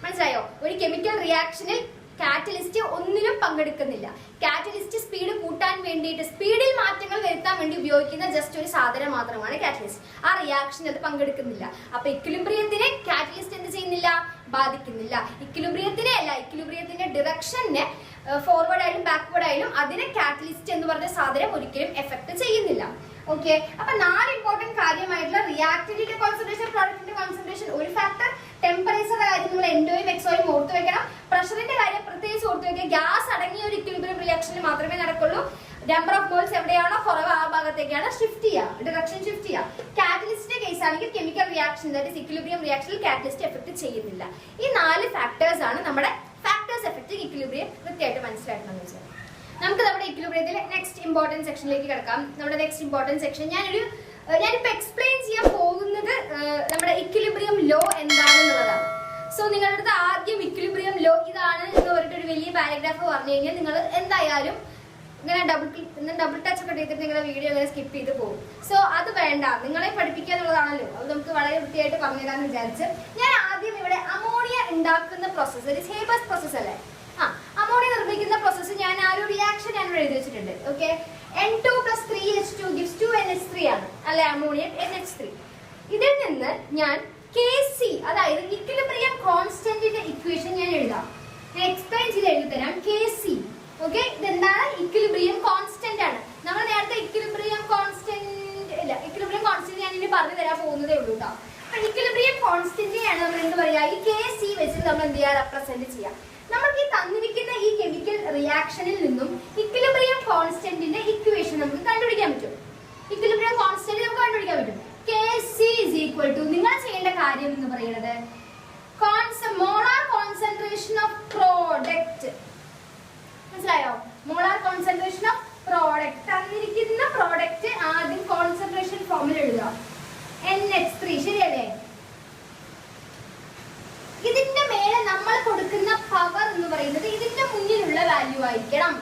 മനസ്സിലായോ? ഒരു കെമിക്കൽ റിയാക്ഷനിൽ കാറ്റലിസ്റ്റ് ഒന്നിലും പങ്കെടുക്കുന്നില്ല. കാറ്റലിസ്റ്റ് സ്പീഡ് കൂട്ടാൻ വേണ്ടിയിട്ട്, സ്പീഡിൽ മാറ്റങ്ങൾ വരുത്താൻ വേണ്ടി ഉപയോഗിക്കുന്ന ജസ്റ്റ് ഒരു സാധനം മാത്രമാണ് കാറ്റലിസ്റ്റ്. ആ റിയാക്ഷനിൽ അത് പങ്കെടുക്കുന്നില്ല. അപ്പൊ ഇക്വിലിബ്രിയത്തിനെ കാറ്റലിസ്റ്റ് എന്ത് ചെയ്യുന്നില്ല? ബാധിക്കുന്നില്ല. ഇക്വിലിബ്രിയത്തിനെ അല്ല, ഇക്വിലിബ്രിയത്തിന്റെ ഡിറക്ഷനെ ഫോർവേഡ് ആയാലും ബാക്ക്വേർഡ് ആയാലും അതിനെ കാറ്റലിസ്റ്റ് എന്ന് പറഞ്ഞ സാധനം ഒരിക്കലും എഫക്ട് ചെയ്യുന്നില്ല. ഓക്കെ, അപ്പൊ 4 ഇമ്പോർട്ടന്റ് കാര്യമായിട്ടുള്ള റിയാക്ടന്റിന്റെ കോൺസെൻട്രേഷൻ, പ്രോഡക്റ്റിന്റെ കോൺസെൻട്രേഷൻ ഒരു ഫാക്ടർ, ടെമ്പറേച്ചറിന്റെ കാര്യം നിങ്ങൾ എൻഡോയും എക്സോയും ഓർത്തു വെക്കണം. പ്രഷറിന്റെ കാര്യം പ്രത്യേകിച്ച് ഓർത്തു വെക്കുക. ഗ്യാസ് അടങ്ങിയ ഒരു ഇക്വിലിബ്രിയം റിയാക്ഷനിൽ മാത്രമേ നടക്കുള്ളൂ. നമ്പർ ഓഫ് മോൾസ് എവിടെയാണോ കുറവ് ആ ഭാഗത്തേക്കാണ് ഷിഫ്റ്റ് ചെയ്യുക, ഡിറക്ഷൻ ഷിഫ്റ്റ് ചെയ്യുക. കാറ്റലിസ്റ്റിന്റെ കേസ് ആണെങ്കിൽ chemical reaction, that is equilibrium റിയാക്ഷനിൽ കാറ്റലിസ്റ്റ് എഫക്ട് ചെയ്യുന്നില്ല. ഈ 4 ഫാക്ടേഴ്സ് ആണ് നമ്മുടെ ഫാക്ടേഴ്സ് എഫക്റ്റിംഗ് ഇക്വിലിബ്രിയം. കൃത്യമായിട്ട് മനസ്സിലാക്കണമെന്ന് വെച്ചാൽ നമുക്ക് നമ്മുടെ ഇക്വിലിബ്രിയത്തിലെ നെക്സ്റ്റ് ഇമ്പോർട്ടൻറ്റ് സെക്ഷനിലേക്ക് കിടക്കാം. നമ്മുടെ നെക്സ്റ്റ് ഇമ്പോർട്ടൻറ്റ് സെക്ഷൻ ഞാനിപ്പോ എക്സ്പ്ലെയിൻ ചെയ്യാൻ പോകുന്നത് നമ്മുടെ ഇക്വിലിബ്രിയം ലോ എന്താണെന്നുള്ളതാണ്. സോ നിങ്ങളുടെ അടുത്ത് ആദ്യം ഇക്വിലിബ്രിയം ലോ ഇതാണ് എന്ന് പറഞ്ഞിട്ട് ഒരു വലിയ പാരഗ്രാഫ് പറഞ്ഞു കഴിഞ്ഞാൽ നിങ്ങൾ എന്തായാലും ഇങ്ങനെ ഡബിൾ ടച്ച് ഒക്കെ ചെയ്തിട്ട് നിങ്ങളുടെ വീഡിയോ അങ്ങനെ സ്കിപ്പ് ചെയ്ത് പോകും. സോ അത് വേണ്ട, നിങ്ങളെ പഠിപ്പിക്കുക എന്നുള്ളതാണല്ലോ. അത് നമുക്ക് വളരെ വൃത്തിയായിട്ട് പറഞ്ഞുതരാന്ന് വിചാരിച്ച് ഞാൻ ആദ്യം ഇവിടെ അമോണിയ ഉണ്ടാക്കുന്ന പ്രോസസ്സ്, ഒരു ഹേബസ് പ്രോസസ് അല്ലേ, അമോണിയ നിർമ്മിക്കുന്ന പ്രോസസ്സ് ഞാൻ ആ ഒരു റിയാക്ഷൻ ഞാൻ എഴുതി വെച്ചിട്ടുണ്ട്. Okay, N2 + 3H2 gives 2NH3 ആണ് അല്ലെ, അമോണിയം NH3. ഇതിൽ നിന്ന് ഞാൻ Kc, അതായത് ഇക്വിലിബ്രിയം കോൺസ്റ്റന്റിന്റെ ഇക്വേഷൻ ഞാൻ എഴുതാം. ഞാൻ എക്സ്പ്ലെയിൻ ചെയ്ത് എഴുതി തരാം. Kc, ഓക്കെ, ഇതെന്താണ്? ഇക്വിലിബ്രിയം കോൺസ്റ്റന്റ് ആണ്. നമ്മൾ നേരത്തെ ഇക്വിലിബ്രിയം കോൺസ്റ്റന്റ് പോകുന്നതേ ഉള്ളൂ കേട്ടോ. അപ്പൊ ഇക്വിലിബ്രിയം കോൺസ്റ്റന്റിനെയാണ് നമ്മൾ എന്ത് പറയാ, ഈ Kc വെച്ചിട്ട് നമ്മൾ എന്ത് ചെയ്യാ, റെപ്രസെന്റ് ചെയ്യാം. നമുക്ക് ഈ തന്നിരിക്കുന്ന ഈ കെമിക്കൽ റിയാക്ഷനിൽ നിന്നും ഇക്വിലിബ്രിയം കോൺസ്റ്റന്റിന്റെ ഇക്വേഷൻ നമുക്ക് കണ്ടുപിടിക്കാൻ പറ്റും. ഇക്വിലിബ്രിയം കോൺസ്റ്റന്റ് നമുക്ക് കണ്ടുപിടിക്കാൻ പറ്റും. Kc is equal to, നിങ്ങൾ ചെയ്യേണ്ട കാര്യം എന്ന് പറയുന്നത് മോളാർ കോൺസെൻട്രേഷൻ ഓഫ് പ്രോഡക്റ്റ്. മനസ്സിലായോ? മോളാർ കോൺസെൻട്രേഷൻ ഓഫ് പ്രോഡക്റ്റ്, തന്നിരിക്കുന്ന പ്രോഡക്റ്റ് ആദ്യം കോൺസെൻട്രേഷൻ ഫോമിൽ എഴുതുക, NH3, ശരിയല്ലേ? ഇതിന്റെ മേലെ നമ്മൾ കൊടുക്കുന്ന പവർ എന്ന് പറയുന്നത് ഇതിന്റെ മുന്നിലുള്ള വാല്യൂ ആയിരിക്കണം.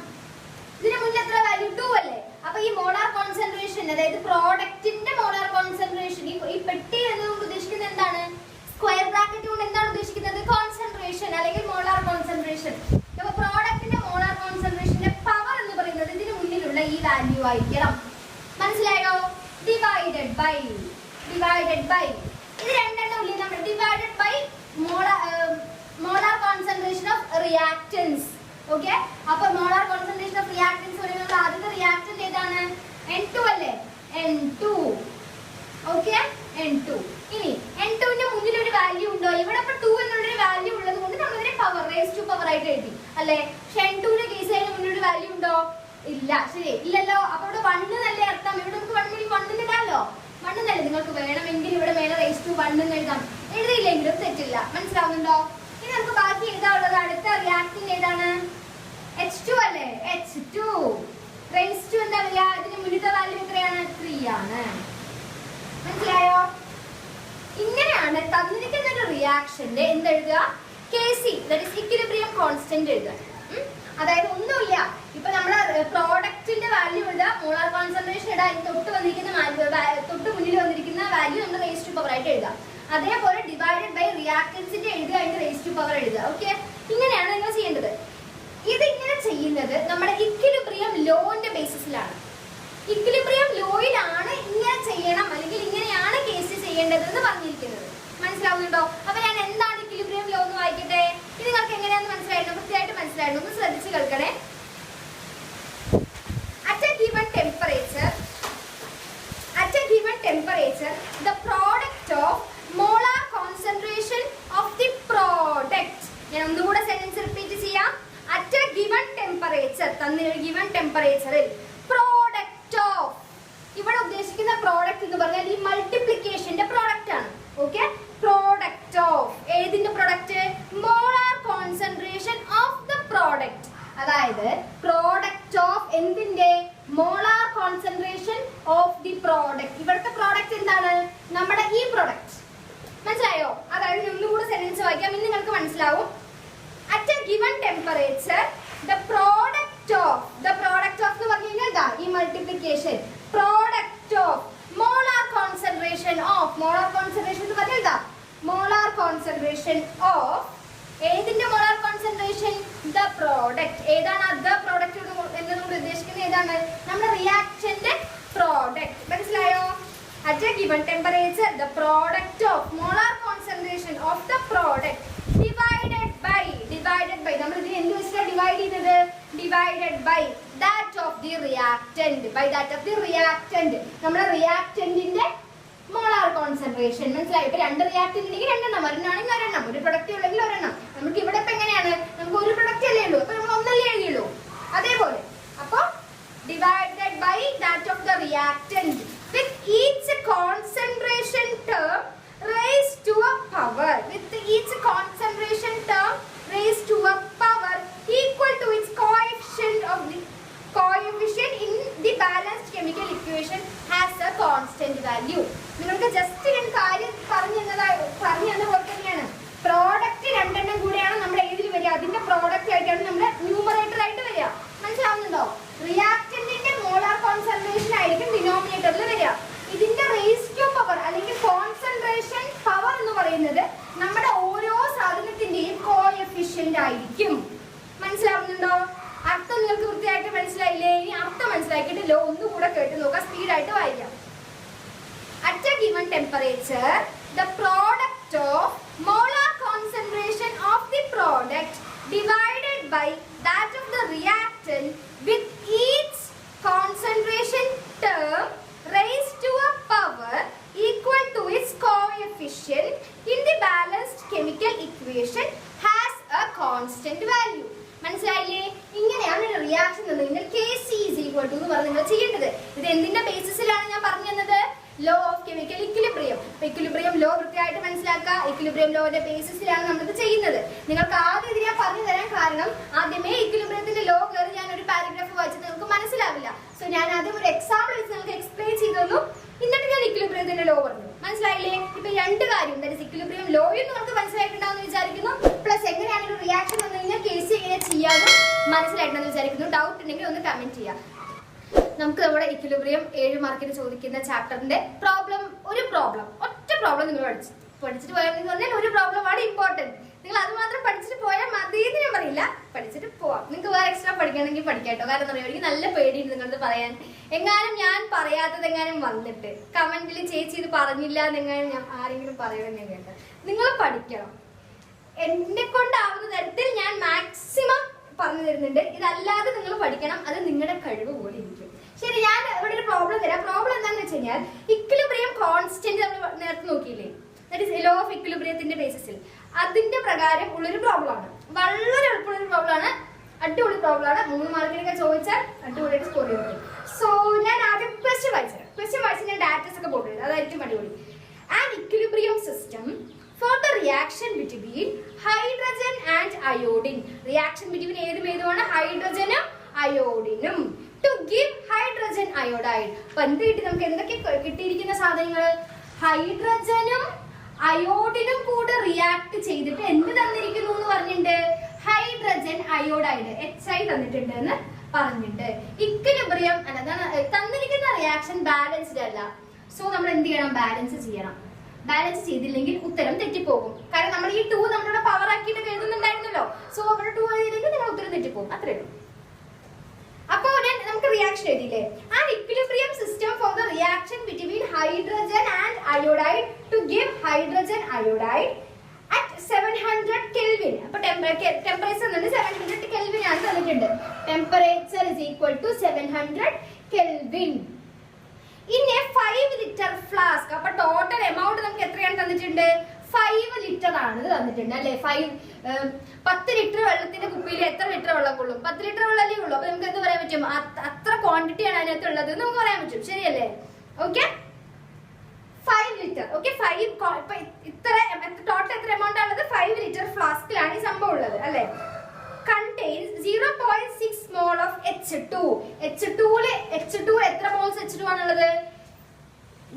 ഇതിന്റെ മുന്നിൽ എത്ര വാല്യൂ, 2 അല്ലേ? അപ്പൊ ഈ മോളാർ കോൺസെൻട്രേഷൻ, അതായത് പ്രോഡക്റ്റിന്റെ മോളാർ കോൺസെൻട്രേഷൻ, ഈ പെട്ടി എന്നുകൊണ്ട് ഉദ്ദേശിക്കുന്നത് എന്താണ്? സ്ക്വയർ ബ്രാക്കറ്റ് കൊണ്ട് എന്താണ് ഉദ്ദേശിക്കുന്നത്? കോൺസെൻട്രേഷൻ അല്ലെങ്കിൽ മോളാർ കോൺസെൻട്രേഷൻ. അപ്പൊ പ്രോഡക്റ്റിന്റെ മോളാർ കോൺസെൻട്രേഷന്റെ പവർ എന്ന് പറയുന്നത് ഇതിന് മുന്നിലുള്ള ഈ വാല്യൂ ആയിരിക്കണം. മനസ്സിലായോ? ഡിവൈഡഡ് ബൈ ഇത് രണ്ടെണ്ണം ഇല്ലേ, നമ്മൾ divided by molar concentration of reactants. Okay, അപ്പൊ മോളാർ കോൺസെൻട്രേഷൻ ഓഫ് റിയാക്റ്റൻസ് പറയുന്നത് ആദ്യത്തെ റിയാക്റ്റന്റ് ഏതാണ്? N2 അല്ലേ? N2. Okay, N2. ഇനി N2 ന്റെ മുന്നിൽ ഒരു വാല്യൂ ഉണ്ടോ? ഇവിടെ ഇപ്പൊ 2 എന്നുള്ളൊരു വാല്യൂ ഉള്ളത് കൊണ്ട് നമ്മൾ ഇതിനെ പവർ, റേസ് ടു പവർ ആയിട്ട് എഴുതി അല്ലേ? പക്ഷെ N2 ന്റെ കേസ് അതിന് മുന്നിൽ ഒരു വാല്യൂ ഉണ്ടോ? ഇല്ല, ശരി, ഇല്ലല്ലോ. അപ്പൊ ഇവിടെ 1 എന്നല്ലേ അർത്ഥം? ഇവിടെ നമുക്ക് 1 ഇടാലോ. 1 എന്നല്ലേ? നിങ്ങൾക്ക് വേണമെങ്കിൽ ഇവിടെ മേലെ റേസ് ടു 1 എന്ന് എഴുതാം, എഴുതിയില്ലെങ്കിലും തെറ്റില്ല. മനസ്സിലാവുന്നുണ്ടോ? ഇനി നമുക്ക് ബാക്കി എഴുതാനുള്ളത് അടുത്ത റിയാക്ടിങ് ഏതാണ്? H2 അല്ലേ? H2 റേസ് ടു എന്താ വരിക? ഇതിന് മുന്നിലത്തെ വാല്യൂ എത്രയാണ്? 3 ആണ്. മനസ്സിലായോ? ഇങ്ങനെയാണ് തന്നിരിക്കുന്ന ഒരു റിയാക്ഷന്റെ എന്തെഴുതുക? Kc, that is equilibrium constant എഴുതുക. അതായത് ഒന്നുമില്ല, ഇപ്പൊ നമ്മള് പ്രോഡക്റ്റിന്റെ വാല്യൂ എഴുതുക, മോളാർ കോൺസെൻട്രേഷൻ ഇടുക, തൊട്ട് മുന്നിൽ വന്നിരിക്കുന്ന വാല്യൂ നമ്മൾ റേസ് ടു പവർ ആയിട്ട് എഴുതുക. അതേപോലെ ഡിവൈഡഡ് ബൈ റിയാക്റ്റൻസിന്റെ എഴുതുക, അതിന്റെ റേസ് ടു പവർ എഴുതുക. ഓക്കെ, ഇങ്ങനെയാണ് നിങ്ങൾ ചെയ്യേണ്ടത്. ഇതിങ്ങനെ ചെയ്യുന്നത് നമ്മുടെ ഇക്വിലിബ്രിയം ലോന്റെ ബേസിസിലാണ്. ഇക്വിലിബ്രിയം ലോയിലാണ് ഇങ്ങനെ ചെയ്യണം അല്ലെങ്കിൽ ഇങ്ങനെയാണ് കേസ് ചെയ്യേണ്ടത് എന്ന് പറഞ്ഞിരിക്കുന്നത്. മനസ്സിലാവുന്നുണ്ടോ? അപ്പൊ ഞാൻ എന്താണ് ഇക്വിലിബ്രിയം ലോ എന്ന് വായിക്കട്ടെ. ഇത് നിങ്ങൾക്ക് എങ്ങനെയാണെന്ന് മനസ്സിലായിരുന്നു? കൃത്യമായിട്ട് മനസ്സിലായിരുന്നു? ഒന്ന് ശ്രദ്ധിച്ച് കേൾക്കണേ. At a given temperature, the product of molar concentration of the product. ഞാൻ ഒന്നുകൂടെ സെന്റൻസ് റിപ്പീറ്റ് ചെയ്യാം. At a given temperature, തന്നിരിക്കുന്ന given temperatureൽ product of, ഇവിടെ ഉദ്ദേശിക്കുന്ന പ്രോഡക്റ്റ് എന്ന് പറഞ്ഞാൽ ഈ മൾട്ടിപ്ലിക്കേഷന്റെ പ്രോഡക്റ്റ് ആണ്. ഓക്കെ, പ്രോഡക്റ്റ് ഓഫ് ഏതിന്റെ product? Molar concentration of the product. അതായത് പ്രോഡക്റ്റ് ഓഫ് എന്തിന്റെ? Molar concentration of the product. ഇവിടുത്തെ പ്രോഡക്റ്റ് എന്താണ്? നമ്മുടെ ഈ പ്രോഡക്റ്റ്. മനസ്സിലായോ? അതായത് ഒന്നുകൂടെ സെന്റൻസ് വായിക്കാം, ഇനി നിങ്ങൾക്ക് മനസ്സിലാവും. At a given temperature, the product of എന്ന് പറഞ്ഞു കഴിഞ്ഞാൽ ഈ multiplication, product of molar concentration of, molar concentration എന്ന് പറഞ്ഞാൽ molar concentration of ഏതിന്റെ molar concentration? The product. ഏതാണ് the product എന്നതുകൊണ്ട് ഉദ്ദേശിക്കുന്നത്? ഏതാണ്? നമ്മുടെ റിയാക്ഷന്റെ പ്രോഡക്റ്റ്. മനസ്സിലായോ? At a given temperature, the product of molar concentration of the product divided by നമ്മൾ ഇതിനെ എന്ത് വെച്ചിട്ടാ ഡിവൈഡ് ചെയ്തത്? divided by that of the reactant. നമ്മുടെ റിയാക്റ്റന്റിന്റെ മോളാർ കോൺസെൻട്രേഷൻ. മനസ്സിലായി? ഇപ്പൊ 2 റിയാക്റ്റന്റ് ഉണ്ടെങ്കിൽ 2 എണ്ണം, ഒരെണ്ണമാണെങ്കിൽ ഒരെണ്ണം, ഒരു പ്രൊഡക്റ്റ് ഉണ്ടെങ്കിൽ ഒരെണ്ണം. നമുക്ക് ഇവിടെ ഇപ്പൊ എങ്ങനെയാണ്? നമുക്ക് ഒരു പ്രൊഡക്റ്റ് അല്ലേ ഉള്ളൂ, അപ്പൊ നമ്മൾ ഒന്നല്ലേ എഴുതിയുള്ളൂ. അതേപോലെ അപ്പൊ divided by that of the reactant with each concentration term raised to a power, equal to its coefficient in the balanced chemical equation has a constant value. നിങ്ങൾക്ക് ജസ്റ്റ് ഞാൻ കാര്യം പറഞ്ഞു തന്ന പോലെ തന്നെയാണ്. പ്രോഡക്റ്റ് 2 എണ്ണം കൂടെയാണ് നമ്മുടെ ഏതിൽ വരിക? അതിന്റെ പ്രോഡക്റ്റ് ആയിട്ടാണ് നമ്മുടെ ന്യൂമറേറ്റർ ആയിട്ട് വരിക. മനസ്സിലാവുന്നുണ്ടോ? റിയാക്റ്റന്റിന്റെ മോളാർ കോൺസെൻട്രേഷൻ ആയിരിക്കും ഡിനോമിനേറ്ററിൽ വരിക. ഇതിന്റെ റേസ് ടു പവർ അല്ലെങ്കിൽ കോൺസെൻട്രേഷൻ പവർ എന്ന് പറയുന്നത് നമ്മുടെ ഓരോ സാധനത്തിന്റെയും കോഎഫിഷ്യന്റ് ആയിരിക്കും. മനസ്സിലാവുന്നുണ്ടോ? അർത്ഥം നിങ്ങൾക്ക് വൃത്തിയായിട്ട് മനസ്സിലായില്ലേ? ഇനി അർത്ഥം മനസ്സിലാക്കിയിട്ട് ലോ ഒന്നുകൂടെ കേട്ട് നോക്കാം, സ്പീഡായിട്ട് വായിക്കാം. At a given temperature, the product of molar concentration of the product divided by that of the reactant with each concentration term raised to a power equal to its infinite value. മനസ്സിലായില്ലേ? ഇങ്ങനെയാണ് ഒരു reaction നിങ്ങൾ Kc = എന്ന് പറഞ്ഞ് നിങ്ങൾ ചെയ്യേണ്ടത്. ഇത് എന്തിന്റെ ബേസിസിലാണ് ഞാൻ പറഞ്ഞു തന്നത്? Law of chemical equilibrium. Equilibrium law വൃത്തിയായിട്ട് മനസ്സിലാക്കുക. ഇക്വിലിബ്രിയം ലോയുടെ ബേസിസിലാണ് നമ്മളിത് ചെയ്യുന്നത്. നിങ്ങൾക്ക് ആദ്യം ഇത് ഞാൻ പറഞ്ഞു തരാൻ കാരണം ആദ്യമേ ഇക്വിലിബ്രിയത്തിന്റെ ലോ കയറി ഞാൻ ഒരു പാരഗ്രാഫ് വായിച്ചിട്ട് നിങ്ങൾക്ക് മനസ്സിലാവില്ല. സോ ഞാൻ ആദ്യം ഒരു എക്സാമ്പിൾ വെച്ച് നിങ്ങൾക്ക് എക്സ്പ്ലെയിൻ ചെയ്തു തന്നു. എന്നിട്ട് ഞാൻ ഇക്വിലിബ്രിയത്തിന്റെ ലോ പറഞ്ഞു. മനസ്സിലായില്ലേ? ഇപ്പൊ രണ്ട് കാര്യം, ഇക്വിലിബ്രിയം ലോയും നിങ്ങൾക്ക് മനസ്സിലായിട്ടുണ്ടാവുമെന്ന് വിചാരിക്കുന്നു. പ്ലസ് എങ്ങനെയാണ് ഒരു റിയാക്ഷൻ വന്നു കഴിഞ്ഞാൽ Kc എങ്ങനെ ചെയ്യാനും മനസ്സിലായിട്ടുണ്ടെന്ന് വിചാരിക്കുന്നു. ഡൗട്ട് ഉണ്ടെങ്കിൽ ഒന്ന് കമന്റ് ചെയ്യാം. നമുക്ക് നമ്മുടെ ഇക്വിലിബ്രിയം 7 മാർക്കിന് ചോദിക്കുന്ന ചാപ്റ്ററിന്റെ ഒറ്റ പ്രോബ്ലം നിങ്ങൾ പഠിച്ചിട്ട് പോയാൽ പറഞ്ഞാൽ ഒരു പ്രോബ്ലമാണ് ഇമ്പോർട്ടന്റ്. നിങ്ങൾ അത് മാത്രം പഠിച്ചിട്ട് പോയാൽ മതി എന്ന് ഞാൻ പറയില്ല, പഠിച്ചിട്ട് പോവാം. നിങ്ങൾക്ക് വേറെ എക്സ്ട്രാ പഠിക്കണമെങ്കിൽ പഠിക്കാട്ടോ. കാരണം എന്താ പറയുക, എനിക്ക് നല്ല പേടിയുണ്ട് നിങ്ങളത് പറയാൻ. എങ്ങാനും ഞാൻ പറയാത്തത് എങ്ങാനും വന്നിട്ട് കമന്റിൽ ചേച്ചി ഇത് പറഞ്ഞില്ല എന്നെങ്ങാനും ഞാൻ ആരെങ്കിലും പറയണമെന്ന് കേട്ട, നിങ്ങൾ പഠിക്കണം. എന്നെ കൊണ്ടാവുന്ന തരത്തിൽ ഞാൻ മാക്സിമം പറഞ്ഞു തരുന്നുണ്ട്. ഇതല്ലാതെ നിങ്ങൾ പഠിക്കണം. അത് നിങ്ങളുടെ കഴിവ് പോലെ ഇരിക്കും. ശരി, ഞാൻ ഇവിടെ ഒരു പ്രോബ്ലം തരാം. പ്രോബ്ലം എന്താണെന്ന് വെച്ച് കഴിഞ്ഞാൽ ഇക്വിലിബ്രിയം കോൺസ്റ്റന്റ് നമ്മൾ നേരത്തെ നോക്കിയില്ലേ, ദാറ്റ് ഈസ് ലോ ഓഫ് ഇക്വിലിബ്രിയത്തിന്റെ ബേസിസിൽ അതിന്റെ പ്രകാരം ഉള്ളൊരു പ്രോബ്ലമാണ്. വളരെ എളുപ്പമുള്ളൊരു പ്രോബ്ലമാണ്, അടിപൊളി പ്രോബ്ലമാണ്. 3 മാർക്കിനൊക്കെ ചോദിച്ചാൽ അടിപൊളിയായിട്ട് സ്കോർ ചെയ്യും. സോ ഞാൻ ആദ്യം ക്വസ്റ്റ്യൻ വായിച്ചു ഞാൻ ഡാറ്റസ് ഒക്കെ പോട്ടു, അതായിരിക്കും അടിപൊളി. An equilibrium system for the reaction between hydrogen and iodine. Reaction between ഏതുമാണ്? ഹൈഡ്രജനും അയോഡിനും. To give hydrogen iodide. അപ്പൊ എന്ത് കിട്ടി നമുക്ക്? എന്തൊക്കെ കിട്ടിയിരിക്കുന്ന സാധനങ്ങൾ? ഹൈഡ്രജനും അയോഡിനും കൂടെ റിയാക്ട് ചെയ്തിട്ട് എന്ത് തന്നിരിക്കുന്നു എന്ന് പറഞ്ഞിട്ടുണ്ട്? ഹൈഡ്രജൻ അയോഡൈഡ് HI തന്നിട്ടുണ്ട് എന്ന് പറഞ്ഞിട്ടുണ്ട്. ഇക്വിലിബ്രിയം തന്നിരിക്കുന്ന റിയാക്ഷൻ ബാലൻസ്ഡ് അല്ല. സോ നമ്മൾ എന്ത് ചെയ്യണം? ബാലൻസ് ചെയ്യണം. ബാലൻസ് ചെയ്തില്ലെങ്കിൽ ഉത്തരം തെറ്റിപ്പോകും. കാരണം നമ്മൾ ഈ 2 നമ്മളുടെ പവർ ആക്കിയിട്ട് എഴുതുന്നുണ്ടായിരുന്നല്ലോ. സോ അവിടെ 2 എഴുതിയില്ലെങ്കിൽ നിങ്ങൾ ഉത്തരം തെറ്റിപ്പോകും. അത്രേ ഉള്ളൂ. അപ്പൊ നമുക്ക് റിയാക്ഷൻ എഴുതിയില്ലേ? An equilibrium system for the reaction between hydrogen and iodide to give hydrogen iodide at 700 kelvin. അപ്പൊ ടെമ്പറേച്ചർ 700 കെൽവിൻ ആണ് തന്നിട്ടുണ്ട്. Temperature is equal to 700 kelvin in a 5 liter flask. അപ്പൊ ടോട്ടൽ എമൗണ്ട് നമുക്ക് എത്രയാണ് തന്നിട്ടുണ്ട്? 5 ലിറ്റർ ആണ് തന്നിട്ടുണ്ട് അല്ലെ. 10 ലിറ്റർ വെള്ളത്തിന്റെ കുപ്പിയിൽ എത്ര ലിറ്റർ വെള്ളം കൊള്ളും? 10 ലിറ്റർ വെള്ളമല്ലേ ഉള്ളൂ. അപ്പൊ നമുക്ക് എന്ത് പറയാൻ പറ്റും? അത്ര ക്വാണ്ടിറ്റി ആണ് അതിനകത്ത് ഉള്ളത് എന്ന് നമുക്ക് പറയാൻ പറ്റും. ശരിയല്ലേ? Okay, 5 litre. ഓക്കെ, 5 ഇത്ര ടോട്ടൽ എത്ര എമൗണ്ട് ആണുള്ളത്? 5 ലിറ്റർ ഫ്ലാസ്കിലാണ് ഈ സംഭവം ഉള്ളത് അല്ലെ. contains 0.6 mole of H2. H2 എത്ര മോൾസ് H2 ആണുള്ളത്?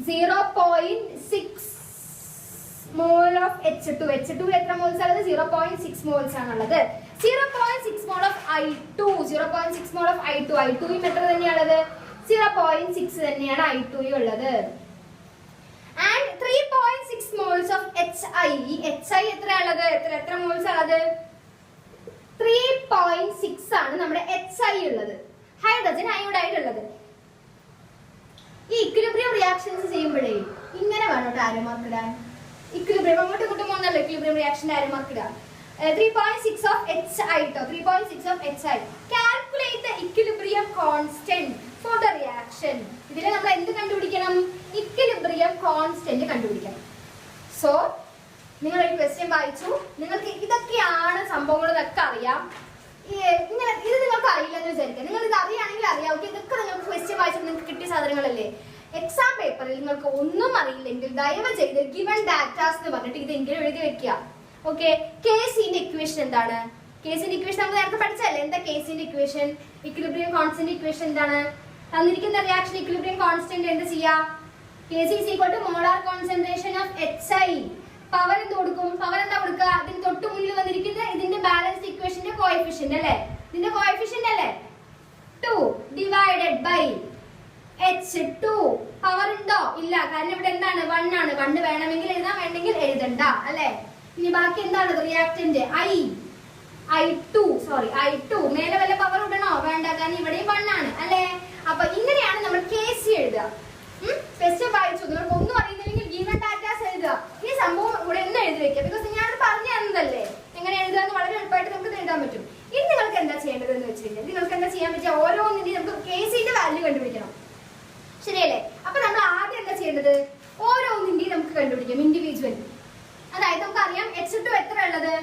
0.6 mole of H2. H2 എത്ര മോൾസ് ആണുള്ളത്? 0.6 മോൾസ് ആണുള്ളത്. 0.6 mole of I2. 0.6 mole of I2. I2 എത്ര തന്നെയാണുള്ളത്? 0.6 തന്നെയാണ് I2 ഉള്ളത്. And 3.6 moles of HI. HI എത്രയാണുള്ളത്? എത്ര മോൾസ് ആണുള്ളത്? 3.6 ആണ് നമ്മുടെ HI ഉള്ളത്, ഹൈഡ്രജൻ അയോഡൈഡ് ഉള്ളത്. ഈ ഇക്വിലിബ്രിയം റിയാക്ഷൻസ് ചെയ്യുമ്പോഴേ ഇങ്ങനെ വേണം ആരോ മാർക്ക് ഇടാൻ. ഇക്വിലിബ്രിയം അങ്ങോട്ടും ഇങ്ങോട്ടും പോകുന്നല്ലോ ഇക്വിലിബ്രിയം റിയാക്ഷന്റെ ആരോ മാർക്ക് ഇടാം. 3.6 of HI ട്ടോ, 3.6 of HI. Calculate the equilibrium constant for the reaction. ഇതിലെ നമ്മൾ എന്ത് കണ്ടുപിടിക്കണം? ഇക്വിലിബ്രിയം കോൺസ്റ്റന്റ് കണ്ടുപിടിക്കണം. സോ നിങ്ങൾ ഒരു ക്വസ്റ്റ്യൻ വായിച്ചു, നിങ്ങൾക്ക് ഇതൊക്കെയാണ് സംഭവങ്ങൾ എന്നൊക്കെ അറിയാം. ഇങ്ങനെ ഇത് നിങ്ങൾക്ക് അറിയില്ലെന്ന് വിചാരിക്കുക. നിങ്ങൾ ഇത് അറിയാണെങ്കിൽ അറിയാം. ഓക്കെ, ഇതൊക്കെ നിങ്ങൾക്ക് ക്വസ്റ്റ്യൻ വായിച്ചപ്പോൾ നിങ്ങൾക്ക് കിട്ടിയ സാധനങ്ങളല്ലേ. എക്സാം പേപ്പറിൽ നിങ്ങൾക്ക് ഒന്നും അറിയില്ലെങ്കിൽ ദയവ് ചെയ്ത് ഗിവൺ ഡാറ്റാസ് എന്ന് പറഞ്ഞിട്ട് ഇതെങ്കിലും എഴുതി വെക്കുക. ഓക്കെ, Kcന്റെ ഇക്വേഷൻ എന്താണ്? Kcന്റെ ഇക്വേഷൻ നമ്മൾ നേരത്തെ പഠിച്ചല്ലേ. എന്താ Kcന്റെ ഇക്വേഷൻ? ഇക്വിലിബ്രിയം കോൺസ്റ്റന്റ് ഇക്വേഷൻ എന്താണ്? തന്നിരിക്കുന്ന റിയാക്ഷൻ ഇക്വിലിബ്രിയം കോൺസ്റ്റന്റ് എന്ത് ചെയ്യാ? Kc is equal to molar concentration of HI. Power എന്ത് കൊടുക്കും? പവർ എന്താ കൊടുക്കുക? അതിന് തൊട്ട് മുന്നിൽ വന്നിരിക്കുന്ന ഇതിന്റെ ബാലൻസ്ഡ് ഇക്വേഷന്റെ കോഎഫിഷ്യന്റ് അല്ലേ? ഇതിന്റെ കോഎഫിഷ്യന്റ് അല്ലേ 2 ഡിവൈഡഡ് ബൈ H2. പവർ ഉണ്ടോ? ഇല്ല, കാരണം ഇവിടെ എന്താണ്? 1 ആണ്. 1 വേണമെങ്കിൽ എഴുതാം, വേണമെങ്കിൽ എഴുതണ്ട അല്ലേ. ഇനി ബാക്കി എന്താണ്? Reactant I2. മേലെ വല്ല പവർ ഇടണോ? വേണ്ട, കാരണം ഇവിടെയും 1 ആണ് അല്ലേ. അപ്പൊ ഇങ്ങനെയാണ് നമ്മൾ Kc എഴുതുക. ക്വസ്റ്റ്യൻ വായിച്ചു, നിങ്ങൾക്ക് ഒന്നും അറിയുന്നില്ലെങ്കിൽ ഗീവൺ ഡാറ്റാസ് എഴുതുക. ഈ സംഭവം ഇവിടെ ഒന്ന് എഴുതി വെക്കുക. ബിക്കോസ് ഞാൻ പറഞ്ഞു തന്നതല്ലേ എങ്ങനെ എഴുതുക എന്ന്. വളരെ എളുപ്പമായിട്ട് നമുക്ക് എഴുതാൻ പറ്റും. ഇനി നിങ്ങൾക്ക് എന്താ ചെയ്യേണ്ടത് എന്ന് വെച്ച് കഴിഞ്ഞാൽ, നിങ്ങൾക്ക് എന്താ ചെയ്യാൻ പറ്റുക? ഓരോന്നിന്റെയും നമുക്ക് Kcന്റെ വാല്യൂ കണ്ടുപിടിക്കണം. ശരിയല്ലേ? അപ്പൊ നമ്മൾ ആദ്യം എന്താ ചെയ്യേണ്ടത്? ഓരോന്നിന്റെയും നമുക്ക് കണ്ടുപിടിക്കാം ഇൻഡിവിജ്വലി. അതായത് നമുക്ക് അറിയാം H2 എത്ര ഉള്ളത്?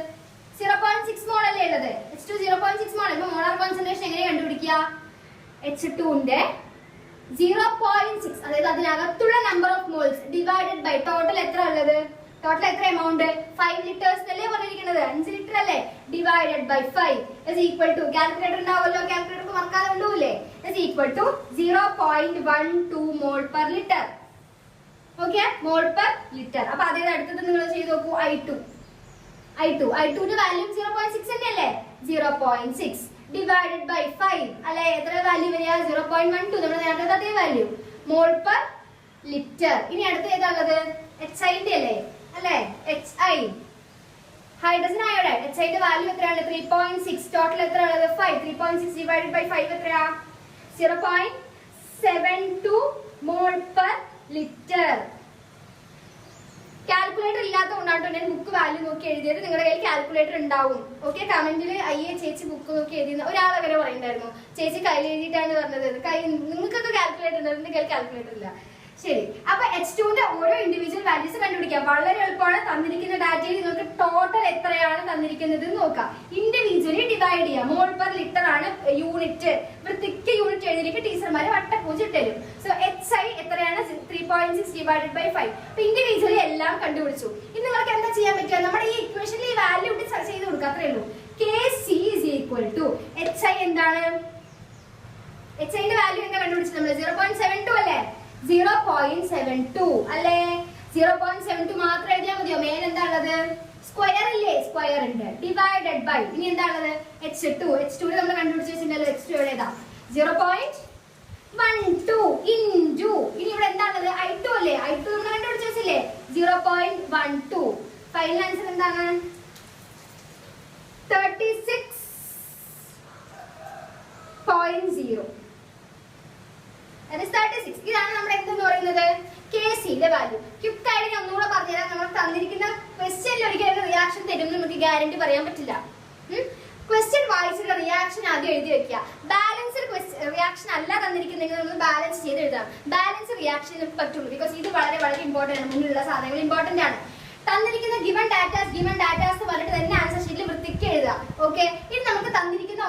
0.6 മോൾ അല്ലേ ഉള്ളത്. H2 0.6 മോൾ. ഇപ്പൊ മോളാർ കോൺസെൻട്രേഷൻ എങ്ങനെ കണ്ടുപിടിക്കുക? H2 ന്റെ 0.6 അതായത് അതിനകത്തുള്ള number of moles divided by total എത്ര ഉള്ളത്, ടോട്ടൽ എത്ര എമൗണ്ട് 5 ലിറ്റേഴ്സ് അല്ലേ പറഞ്ഞിരിക്കുന്നത്, 5 ലിറ്റർ അല്ലേ, divided by 5 is equal to calculator ഉണ്ടാവുമല്ലോ, കാൽക്കുലേറ്റർ മറക്കാതെ കൊണ്ടുപോകില്ലേ, is equal to 0.12 mole per litre. Okay, mole per litre. അപ്പൊ അതേ അടുത്തത് നിങ്ങൾ ചെയ്ത് നോക്കൂ. I2 ന്റെ വാല്യൂ 0.6 തന്നെയല്ലേ, 0.6 ഡിവൈഡഡ് ബൈ 5 അല്ലെ, എത്ര വാല്യൂ വരിക 0.12, നമ്മൾ നേരത്തെ അതേ വാല്യൂ മോൾ പെർ ലിറ്റർ. ഇനി അടുത്ത ഏതാണുള്ളത്, HI ന്റെ അല്ലേ, HI ഹൈഡ്രജൻ അയോഡൈഡ്. HI ന്റെ വാല്യൂ എത്രയാണ് 3.6, ടോട്ടൽ എത്ര ഉള്ളത് 5, 3.6 ഡിവൈഡഡ് ബൈ 5 എത്രയാ 0.72 മോൾ പെർ ലിറ്റർ. കാൽക്കുലേറ്റർ ഇല്ലാത്തതുകൊണ്ടാണ് ഞാൻ ബുക്ക് വാല്യൂ നോക്കി എഴുതിയത്. നിങ്ങളുടെ കയ്യിൽ കാൽക്കുലേറ്റർ ഉണ്ടാവും. ഓക്കെ, കമന്റിൽ അയ്യേ ചേച്ചി ബുക്ക് നോക്കി എഴുതിയെന്ന് ഒരാൾ അങ്ങനെ പറയുന്നുണ്ടായിരുന്നു. ചേച്ചി കയ്യിൽ എഴുതിയിട്ടാണ് പറഞ്ഞത്. നിങ്ങൾക്കൊക്കെ കാൽക്കുലേറ്റർ ഉണ്ട്, എന്റെ കയ്യിൽ കാൽക്കുലേറ്റർ ഇല്ല. ശരി, അപ്പൊ H2 ന്റെ ഓരോ ഇൻഡിവിജ്വൽ വാല്യൂസ് കണ്ടുപിടിക്കാം. വളരെ എളുപ്പമാണ്. തന്നിരിക്കുന്ന ഡാറ്റയിൽ നിങ്ങൾക്ക് ടോട്ടൽ എത്രയാണ് തന്നിരിക്കുന്നത് നോക്കാം. ഇൻഡിവിജ്വലി ഡിവൈഡ് ചെയ്യാം. മോൾ പെർ ലിറ്റർ ആണ് യൂണിറ്റ്. വൃത്തിക്ക് യൂണിറ്റ് എഴുതിയിരിക്കും, ടീച്ചർമാര് വട്ടപ്പൂജ ഇട്ടരും. സോ HI എത്രയാണ് 3.6 ഡിവൈഡഡ് ബൈ 5. അപ്പൊ ഇൻഡിവിജ്വലി എല്ലാം കണ്ടുപിടിച്ചു. ഇനി നിങ്ങൾക്ക് എന്താ ചെയ്യാൻ പറ്റുക, നമ്മുടെ ഈ ഇക്വേഷനിൽ ഈ വാല്യൂ ഇട്ട് ചെയ്ത് കൊടുക്കുക, അത്രേ ഉള്ളൂ. Kc is equal to HI എന്താണ്, HI ന്റെ വാല്യൂ എന്താ കണ്ടുപിടിച്ചത് നമ്മൾ 0.72 അല്ലേ, 0.72 അല്ലേ, 0.72 മാത്രം എഴുതിയാൽ മതിയോ, മേൽ എന്താ ഉള്ളത് സ്ക്വയർ ഇല്ലേ, സ്ക്വയർ ഉണ്ട്, ഡിവൈഡഡ് ബൈ ഇനി എന്താ ഉള്ളത് H2 നമ്മൾ കണ്ടുപിടിച്ച് വെച്ചിട്ടുണ്ടല്ലോ, H2 എവിടെയാ 0.12 ഇൻറ്റു ഇനി ഇവിടെ എന്താ ഉള്ളത് I2 അല്ലേ, I2 നമ്മൾ കണ്ടുപിടിച്ച് വെച്ചില്ലേ 0.12. ഫൈനൽ ആൻസർ എന്താണ് 36.0. ഇതാണ് നമ്മുടെ എന്തെന്ന് പറയുന്നത് Kc ന്റെ വാല്യൂ. ക്വിക്ക് ആയിട്ട് ഞാൻ ഒന്നുകൂടെ പറഞ്ഞുതരാം. നമ്മൾ തന്നിരിക്കുന്ന ക്വസ്റ്റ്യനിൽ ഒരിക്കലും റിയാക്ഷൻ തരും നമുക്ക് ഗ്യാരണ്ടി പറയാൻ പറ്റില്ല. ക്വസ്റ്റ്യൻ വായിച്ചിട്ട് റിയാക്ഷൻ ആദ്യം എഴുതി വെക്കുക. ബാലൻസ്ഡ് റിയാക്ഷൻ അല്ല തന്നിരിക്കുന്നെങ്കിൽ നമ്മൾ ബാലൻസ് ചെയ്ത് എഴുതാം. ബാലൻസ് റിയാക്ഷൻ നമുക്ക് പറ്റുള്ളൂ. ബിക്കോസ് ഇത് വളരെ വളരെ ഇമ്പോർട്ടന്റ് ആണ്. മുന്നിലുള്ള സാധനങ്ങൾ ഇമ്പോർട്ടന്റ് ആണ്. തന്നിരിക്കുന്ന ഗിവൺ ഡാറ്റാസ് പറഞ്ഞിട്ട് തന്നെ ആൻസർ ഷീറ്റിൽ വൃത്തിക്ക് എഴുതുക. ഓക്കെ, ഇനി നമുക്ക് തന്നിരിക്കുന്ന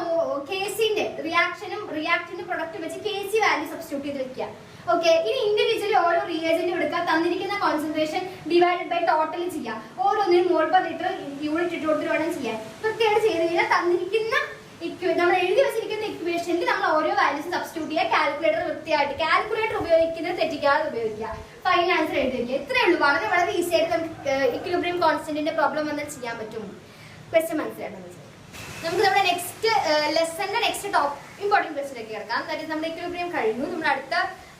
കേസിന്റെ റിയാക്ഷനും റിയാക്ടിന്റെ പ്രൊഡക്റ്റ് വെച്ച് Kc വാല്യൂ സബ്സ്റ്റിറ്റ്യൂട്ട് ചെയ്ത് വെക്കുക. ഓക്കെ, ഇനി ഇൻഡിവിജ്വലി ഓരോ റിയേജന്റ് എടുക്കുക, തന്നിരിക്കുന്ന കോൺസെൻട്രേഷൻ ഡിവൈഡഡ് ബൈ ടോട്ടൽ ചെയ്യാം. ഓരോന്നിനും മോൾ പെർ ലിറ്റർ യൂണിറ്റ് ഇട്ട് കൊടുത്തിട്ട് വേണം ചെയ്യാൻ. വൃത്തിയായിട്ട് ചെയ്ത് കഴിഞ്ഞാൽ തന്നിരിക്കുന്ന നമ്മൾ എഴുതി വെച്ചിരിക്കുന്ന ഇക്വേഷനിൽ നമ്മൾ ഓരോ വാല്യൂസ് സബ്സ്റ്റിറ്റ്യൂട്ട് ചെയ്യുക. കാൽക്കുലേറ്റർ വൃത്തിയായിട്ട് കാൽക്കുലേറ്റർ ഉപയോഗിക്കുന്നത് തെറ്റിക്കാതെ ഉപയോഗിക്കുക. ഫൈനൽ ആൻസർ എഴുതി വെക്കുക. ഇത്രയേ ഉള്ളൂ. വളരെ വളരെ ഈസി ആയിട്ട് നമുക്ക് ഇക്വിലിബ്രിയം കോൺസ്റ്റന്റിന്റെ പ്രോബ്ലം വന്നാൽ ചെയ്യാൻ പറ്റും. ക്വസ്റ്റ്യൻ മനസ്സിലായിട്ട് നമുക്ക് നമ്മുടെ നെക്സ്റ്റ് ലെസന്റെ നെക്സ്റ്റ് ഇമ്പോർട്ടന്റ് ക്വസ്റ്റ്യനിലേക്ക് കിടക്കാം. അതായത് നമ്മുടെ ഇക്വിലിബ്രിയം കഴിഞ്ഞു. നമ്മുടെ അടുത്ത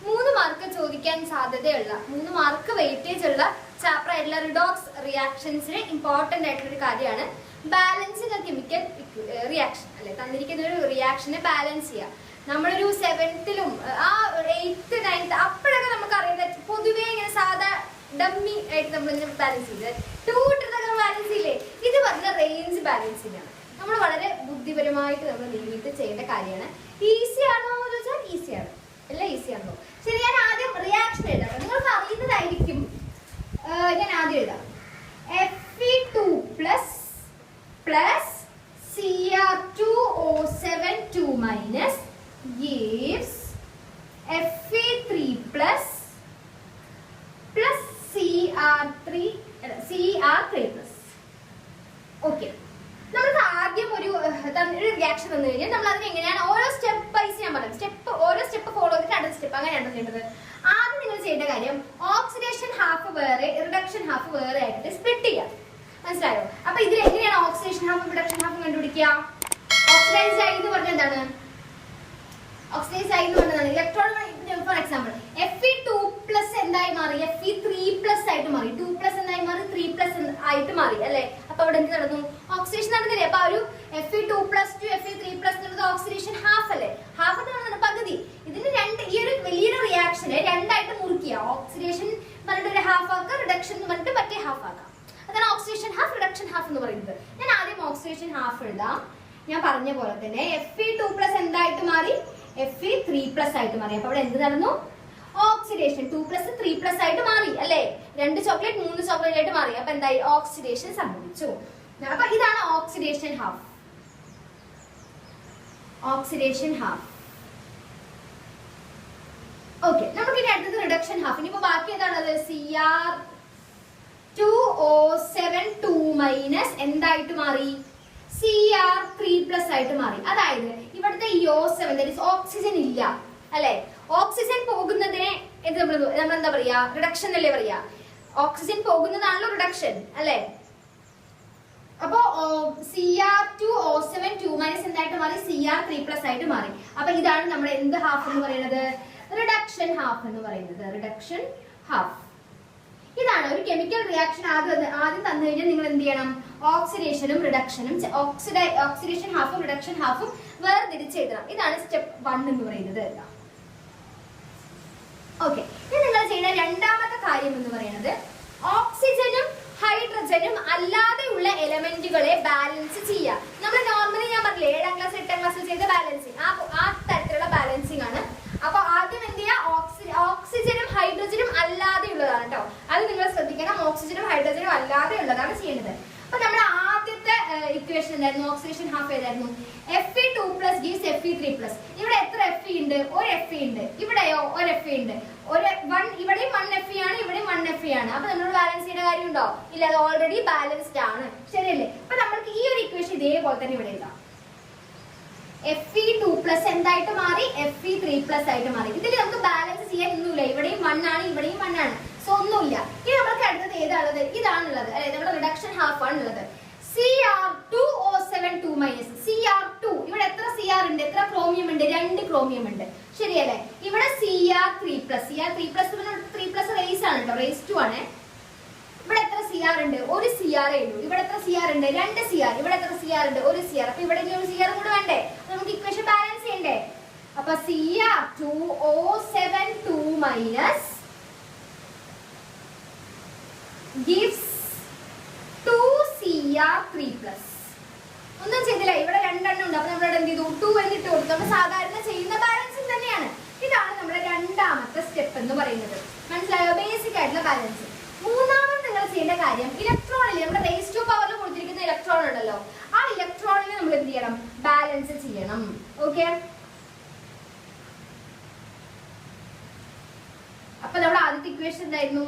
3 മാർക്ക് ചോദിക്കാൻ സാധ്യതയുള്ള 3 മാർക്ക് വെയിറ്റേജ് ഉള്ള ചാപ്റ്റർ ആയിട്ടുള്ള റിഡോക്സ് റിയാക്ഷൻസിന് ഇമ്പോർട്ടന്റ് ആയിട്ടുള്ള ഒരു കാര്യമാണ് ബാലൻസിംഗ് കെമിക്കൽ റിയാക്ഷൻ അല്ലെ. തന്നിരിക്കുന്ന ഒരു റിയാക്ഷനെ ബാലൻസ് ചെയ്യുക. നമ്മളൊരു 7th-ലും 8th 9th അപ്പോഴൊക്കെ നമുക്ക് അറിയാം പൊതുവേ ഇങ്ങനെ സാധാ ഡമ്മി ആയിട്ട് നമ്മൾ ബാലൻസ് ചെയ്ത് 2 ഇട്ടൊക്കെ ബാലൻസ് ചെയ്യില്ലേ, ഇത് പറഞ്ഞ റേഞ്ച് ബാലൻസിംഗ് ആണ്. നമ്മൾ വളരെ ബുദ്ധിപരമായിട്ട് നമ്മൾ നീങ്ങിയിട്ട് ചെയ്യേണ്ട കാര്യമാണ്. ഈസി ആണോ എന്ന് ചോദിച്ചാൽ ഈസിയാണ്, എല്ലാം ഈസി ആണോ. ശരി, ഞാൻ ആദ്യം റിയാക്ഷൻ എഴുതാം. നിങ്ങൾക്ക് അറിയുന്നതായിരിക്കും. ഞാൻ ആദ്യം എഴുതാം. Fe2 plus Cr2O7 2 minus gives Fe3 plus Cr3 plus. Okay, നമുക്ക് ആദ്യം ഒരു റിയാക്ഷൻ വന്നു കഴിഞ്ഞാൽ നമ്മൾ അതിന് എങ്ങനെയാണ് ഓരോ സ്റ്റെപ്പ് വൈസ് ഞാൻ പറയാം. ഓരോ സ്റ്റെപ്പ് ഫോളോ ചെയ്തിട്ട് അടുത്ത സ്റ്റെപ്പ് അങ്ങനെയാണ് ചെയ്യേണ്ടത്. ആദ്യം നിങ്ങൾ ചെയ്യേണ്ട കാര്യം ഓക്സിഡേഷൻ ഹാഫ് വേറെ റിഡക്ഷൻ ഹാഫ് വേറെ ആയിട്ട് സ്പ്ലിറ്റ് ചെയ്യാം. മനസ്സിലായോ? അപ്പൊ ഇതിൽ എങ്ങനെയാണ് ഓക്സിഡേഷൻ ഹാഫും റിഡക്ഷൻ ഹാഫും കണ്ടുപിടിക്കുക? ഓക്സിഡൈസ്ഡ് ആയി എന്ന് പറഞ്ഞാൽ എന്താണ്? ഓക്സിഡൈസ്ഡ് ആയി എന്ന് പറഞ്ഞതാണ് electron. For example Fe2 plus എന്തായി മാറി? Fe3 പ്ലസ് ആയിട്ട് മാറി. 2 പ്ലസ് എന്തായി മാറി? 3 പ്ലസ് ആയിട്ട് മാറി അല്ലെ. അപ്പൊ അവിടെ എന്ത് നടന്നു? ഓക്സിഡേഷൻ നടന്നില്ലേ. അപ്പൊ ഒരു Fe2 plus two Fe3 plus എന്നുള്ളത് ഓക്സിഡേഷൻ ഹാഫ് അല്ലേ. ഹാഫ് എന്ന് പറയുന്നത് പകുതി. ഇതിന് ഈ ഒരു വലിയൊരു റിയാക്ഷനെ രണ്ടായിട്ട് മുറിക്കുക. ഓക്സിഡേഷൻ പറഞ്ഞിട്ട് ഒരു ഹാഫ് ആക്കുക, റിഡക്ഷൻ എന്ന് പറഞ്ഞിട്ട് മറ്റേ ഹാഫ് ആക്കാം. അതാണ് ഓക്സിഡേഷൻ ഹാഫ് റിഡക്ഷൻ ഹാഫ് എന്ന് പറയുന്നത്. ഞാൻ ആദ്യം ഓക്സിഡേഷൻ ഹാഫ് എഴുതാം. ഞാൻ പറഞ്ഞ പോലെ തന്നെ Fe2 പ്ലസ് എന്തായിട്ട് മാറി? Fe3 പ്ലസ് ആയിട്ട് മാറി. അപ്പൊ അവിടെ എന്ത് നടന്നു? ഓക്സിഡേഷൻ 2 പ്ലസ് 3 പ്ലസ് ആയിട്ട് മാറി അല്ലെ. 2 ചോക്ലേറ്റ് 3 ചോക്ലേറ്റ് ആയിട്ട് മാറി. അപ്പൊ എന്തായി? ഓക്സിഡേഷൻ സംഭവിച്ചു. അപ്പൊ ഇതാണ് oxidation half. Oxidation half. Okay, നമുക്ക് ഇനി അടുത്തത് റിഡക്ഷൻ ഹാഫ്. ഇനിയിപ്പോ ബാക്കി ഏതാണത്? Cr2O7 2- എന്തായിട്ട് മാറി? Cr3+ ആയിട്ട് മാറി. അതായത് ഇവിടുത്തെ ഈ O7 ഓക്സിജൻ ഇല്ല അല്ലെ? ഓക്സിജൻ പോകുന്നതിനെ നമ്മൾ എന്താ പറയാ? റിഡക്ഷൻ അല്ലേ പറയാ? ഓക്സിജൻ പോകുന്നതാണല്ലോ റിഡക്ഷൻ അല്ലെ? അപ്പോ Cr2O7 2- എന്തായിട്ട് മാറി? Cr3+ ആയിട്ട് മാറി. അപ്പൊ ഇതാണ് നമ്മുടെ എന്ത് ഹാഫ് എന്ന് പറയുന്നത്? റിഡക്ഷൻ ഹാഫ് എന്ന് പറയുന്നത്. Reduction half. ഇതാണ് ഒരു കെമിക്കൽ റിയാക്ഷൻ. ആദ്യം തന്നു കഴിഞ്ഞാൽ നിങ്ങൾ എന്ത് ചെയ്യണം? ഓക്സിഡേഷനും റിഡക്ഷനും, ഓക്സിഡേഷൻ ഹാഫും റിഡക്ഷൻ ഹാഫും വേർതിരിച്ച് എഴുതണം. ഇതാണ് സ്റ്റെപ്പ് 1 എന്ന് പറയുന്നത്. ഓക്കെ, ഇനി നിങ്ങൾ ചെയ്യുന്ന രണ്ടാമത്തെ കാര്യം എന്ന് പറയുന്നത് ഓക്സിജനും ഹൈഡ്രജനും അല്ലാതെയുള്ള എലമെന്റുകളെ ബാലൻസ് ചെയ്യുക. നമ്മൾ നോർമലി ഞാൻ പറഞ്ഞില്ലേ 7ാം ക്ലാസ് 8ാം ക്ലാസ്സിൽ ചെയ്ത ബാലൻസിങ്, ആ തരത്തിലുള്ള ബാലൻസിങ് ആണ്. അപ്പൊ ആദ്യം എന്ത് ചെയ്യുക? ഓക്സിജനും ഹൈഡ്രജനും അല്ലാതെയുള്ളതാണ് കേട്ടോ. അത് നിങ്ങൾ ശ്രദ്ധിക്കണം. ഓക്സിജനും ഹൈഡ്രജനും അല്ലാതെ ഉള്ളതാണ് ചെയ്യേണ്ടത്. അപ്പൊ നമ്മുടെ ആദ്യത്തെ ഇക്വേഷൻ എന്തായിരുന്നു? ഓക്സിഡേഷൻ ഹാഫ് ഏതായിരുന്നു? Fe2+ gives Fe3+. ഇവിടെ എത്ര Fe ഉണ്ട്? ഒരു Fe ഉണ്ട്. ഇവിടെയോ ഒരു Fe ഉണ്ട്. ഇവിടെയും 1 Fe ആണ്, ഇവിടെയും 1 Fe ആണ്. അപ്പൊ നമ്മൾ ബാലൻസ് ചെയ്യേണ്ട കാര്യമുണ്ടോ? ഇല്ല, അത് ഓൾറെഡി ബാലൻസ്ഡ് ആണ്. ശരിയല്ലേ? അപ്പൊ നമ്മൾക്ക് ഈ ഒരു ഇക്വേഷൻ ഇതേപോലെ തന്നെ ഇവിടെ എഴുതാം. Fe2+ എന്തായിട്ട് മാറി? Fe3+ ആയിട്ട് മാറി. ഇതിൽ നമുക്ക് ബാലൻസ് ചെയ്യാൻ ഒന്നുമില്ല. ഇവിടെയും 1 ആണ്, ഇവിടെയും 1 ആണ്. സോ ഒന്നുമില്ല. ഇനി നമുക്ക് അടുത്തത് ഏതാണുള്ളത്? ഇതാണുള്ളത് അല്ലെ? നമ്മുടെ റിഡക്ഷൻ ഹാഫ് ആണുള്ളത്. Cr2O7 2-. Cr2 ഇവിടെ എത്ര Cr ഉണ്ട്? എത്ര ക്രോമിയം ഉണ്ട്? 2 ക്രോമിയം ഉണ്ട്. ശരിയല്ലേ? ഇവിടെ Cr3+. Cr3+, റേസ് ആണ് കേട്ടോ, റേസ് 2 ആണ്. ഇവിടെ എത്ര Cr ഉണ്ട്? ഒരു Cr ഉള്ളൂ. ഇവിടെ എത്ര Cr ഉണ്ട്? 2 Cr. ഇവിടെ എത്ര Cr ഉണ്ട്? ഒരു Cr. അപ്പൊ ഇവിടെ ഒരു Cr കൂടെ വേണ്ടേ? നമുക്ക് ഇക്വേഷൻ ബാലൻസ് ചെയ്യണ്ടേ? അപ്പൊ Cr2O7 2- gives 2Cr3+. ഒന്നും ചെയ്തില്ല, ഇവിടെ 2 എണ്ണം ഉണ്ട്. അപ്പൊ നമ്മളിവിടെ എന്ത് ചെയ്തു? 2 എന്നിട്ട് കൊടുത്തു. നമ്മൾ സാധാരണ ചെയ്യുന്ന ബാലൻസിങ് തന്നെയാണ്. ഇതാണ് നമ്മുടെ രണ്ടാമത്തെ സ്റ്റെപ്പ് എന്ന് പറയുന്നത്. മനസ്സിലായോ? ബേസിക് ആയിട്ടുള്ള ബാലൻസ്. മൂന്നാമത് നിങ്ങൾ ചെയ്യേണ്ട കാര്യം ഇലക്ട്രോണിൽ, നമ്മുടെ റേസ് ടു പവറിൽ കൊടുത്തിരിക്കുന്ന ഇലക്ട്രോൺ ഉണ്ടല്ലോ, ആ ഇലക്ട്രോണിനെ നമ്മൾ എന്ത് ചെയ്യണം? ബാലൻസ് ചെയ്യണം. ഓക്കെ, അപ്പൊ നമ്മുടെ ആദ്യത്തെ ഇക്വേഷൻ എന്തായിരുന്നു?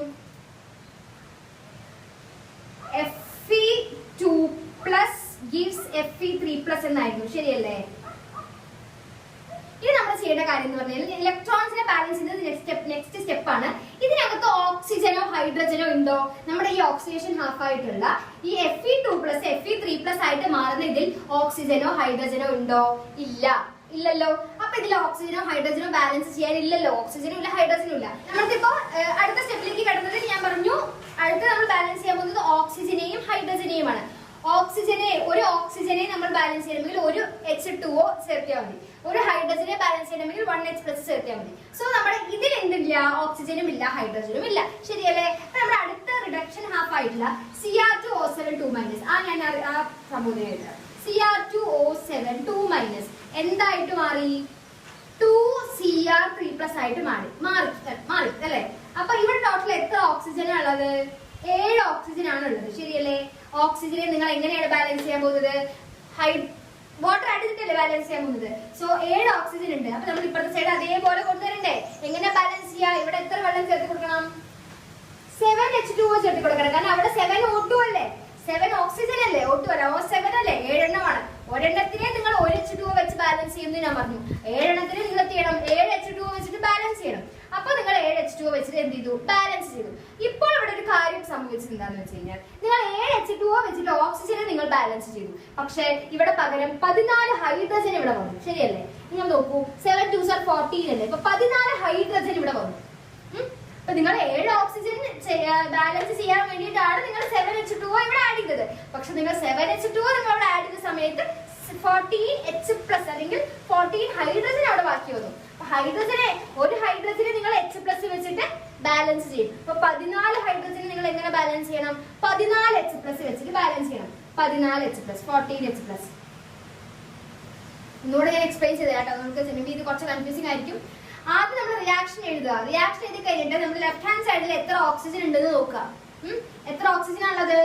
Fe2+ gives Fe3+ എന്നായിരുന്നു. ശരിയല്ലേ? ഇനി നമ്മൾ ചെയ്യേണ്ട കാര്യം എന്ന് പറഞ്ഞാൽ ഇലക്ട്രോൺസിനെ ബാലൻസ് ചെയ്യുന്നത് നെക്സ്റ്റ് സ്റ്റെപ്പ് ആണ്. ഇതിനകത്ത് ഓക്സിജനോ ഹൈഡ്രജനോ ഉണ്ടോ? നമ്മുടെ ഈ ഓക്സിഡേഷൻ ഹാഫ് ആയിട്ടുള്ള ഈ Fe2+ Fe3+ ആയിട്ട് മാറുന്ന ഇതിൽ ഓക്സിജനോ ഹൈഡ്രജനോ ഉണ്ടോ? ഇല്ലല്ലോ. അപ്പൊ ഇതിൽ ഓക്സിജനോ ഹൈഡ്രജനോ ബാലൻസ് ചെയ്യാനില്ലല്ലോ. ഓക്സിജനും ഇല്ല, ഹൈഡ്രജനും ഇല്ല. നമ്മൾക്കിപ്പോ അടുത്ത സ്റ്റെപ്പിലേക്ക് കടന്നത് ഞാൻ പറഞ്ഞു, അടുത്ത നമ്മൾ ബാലൻസ് ചെയ്യാൻ പോകുന്നത് ഓക്സിജനെയും ഹൈഡ്രജനെയുമാണ്. ഒരു ഓക്സിജനെ നമ്മൾ ബാലൻസ് ചെയ്യണമെങ്കിൽ ഒരു H2O ചേർത്തിയാൽ മതി. ഒരു ഹൈഡ്രജനെ ബാലൻസ് ചെയ്യണമെങ്കിൽ 1H+ ചേർത്തിയാൽ മതി. സോ നമ്മുടെ ഇതിൽ എന്തില്ല? ഓക്സിജനും ഇല്ല, ഹൈഡ്രജനും ഇല്ല. ശരിയല്ലേ? അപ്പൊ നമ്മുടെ അടുത്ത റിഡക്ഷൻ ഹാഫ് ആയിട്ടുള്ള Cr2O7 2- ഞാൻ ആ സംബോധന എഴുതാം. Cr2O7 2- എന്തായിട്ട് മാറി? 2Cr3+ ആയിട്ട് മാറി അല്ലെ? അപ്പൊ ഇവിടെ ടോട്ടൽ എത്ര ഓക്സിജൻ ഉള്ളത്? 7 ഓക്സിജൻ ആണ് ഉള്ളത്. ശരിയല്ലേ? ഓക്സിജനെ നിങ്ങൾ എങ്ങനെയാണ് ബാലൻസ് ചെയ്യാൻ പോകുന്നത്? വാട്ടർ ആഡ് ചെയ്തിട്ടല്ലേ ബാലൻസ് ചെയ്യാൻ പോകുന്നത്. സോ 7 ഓക്സിജൻ ഉണ്ട്. അപ്പൊ നമ്മൾ ഇപ്പുറത്തെ സൈഡ് അതേപോലെ കൊണ്ടുവരണ്ടേ? എങ്ങനെ ബാലൻസ് ചെയ്യാ? ഇവിടെ എത്ര വെള്ളം ചേർത്ത് കൊടുക്കണം? 7H2O ചേർത്ത് കൊടുക്കണം. കാരണം അവിടെ 7O2 അല്ലേ? 7 ഓക്സിജൻ അല്ലേ? O2 അല്ല, O7 അല്ലേ? 7 എണ്ണമാണ്. ഒരെണ്ണത്തിനെ നിങ്ങൾ 1H2O വെച്ച് ബാലൻസ് ചെയ്യുമെന്ന് ഞാൻ പറഞ്ഞു. 7 എണ്ണത്തിന് നിങ്ങൾ ചെയ്യണം 7H2O വെച്ചിട്ട് ബാലൻസ് ചെയ്യണം. അപ്പൊ നിങ്ങൾ 7H2O വെച്ചിട്ട് എന്ത് ചെയ്തു? ബാലൻസ് ചെയ്തു. ഇപ്പോൾ ഇവിടെ ഒരു കാര്യം സംഭവിച്ചത് എന്താണെന്ന് വെച്ച് കഴിഞ്ഞാൽ നിങ്ങൾ 7H2O വെച്ചിട്ട് ഓക്സിജനെ നിങ്ങൾ ബാലൻസ് ചെയ്തു. പക്ഷെ ഇവിടെ പകരം 14 ഹൈഡ്രജൻ ഇവിടെ വന്നു. ശരിയല്ലേ? നിങ്ങൾ നോക്കൂ, 7 2s are 14 അല്ലേ? ഇപ്പൊ 14 ഹൈഡ്രജൻ ഇവിടെ വന്നു. അപ്പൊ നിങ്ങൾ 7 ഓക്സിജൻ ബാലൻസ് ചെയ്യാൻ വേണ്ടിയിട്ടാണ് നിങ്ങൾ 7H2O ഇവിടെ ആഡ് ചെയ്തത്. പക്ഷെ നിങ്ങൾ 7H2O നിങ്ങൾ അവിടെ ആഡ് ചെയ്ത സമയത്ത് 14H+ അല്ലെങ്കിൽ 14 ഹൈഡ്രജൻ അവിടെ ബാക്കി വന്നു. ഒരു ഹൈഡ്രജനെ നിങ്ങൾ H+ വെച്ചിട്ട് ബാലൻസ് ചെയ്യും. അപ്പൊ 14 ഹൈഡ്രജനെ നിങ്ങൾ എങ്ങനെ ബാലൻസ് ചെയ്യണം? 14H+ വെച്ചിട്ട് ബാലൻസ് ചെയ്യണം. 14H+, 14H+. ഒന്നുകൂടെ ഞാൻ എക്സ്പ്ലെയിൻ ചെയ്ത് കേട്ടോ. നമുക്ക് ഇത് കുറച്ച് കൺഫ്യൂസിംഗ് ആയിരിക്കും. ആദ്യം നമ്മൾ റിയാക്ഷൻ എഴുതുക. റിയാക്ഷൻ എഴുതി കഴിഞ്ഞിട്ട് നമ്മൾ ലെഫ്റ്റ് ഹാൻഡ് സൈഡിൽ എത്ര ഓക്സിജൻ ഉണ്ടെന്ന് നോക്കുക. എത്ര ഓക്സിജൻ ആണുള്ളത്?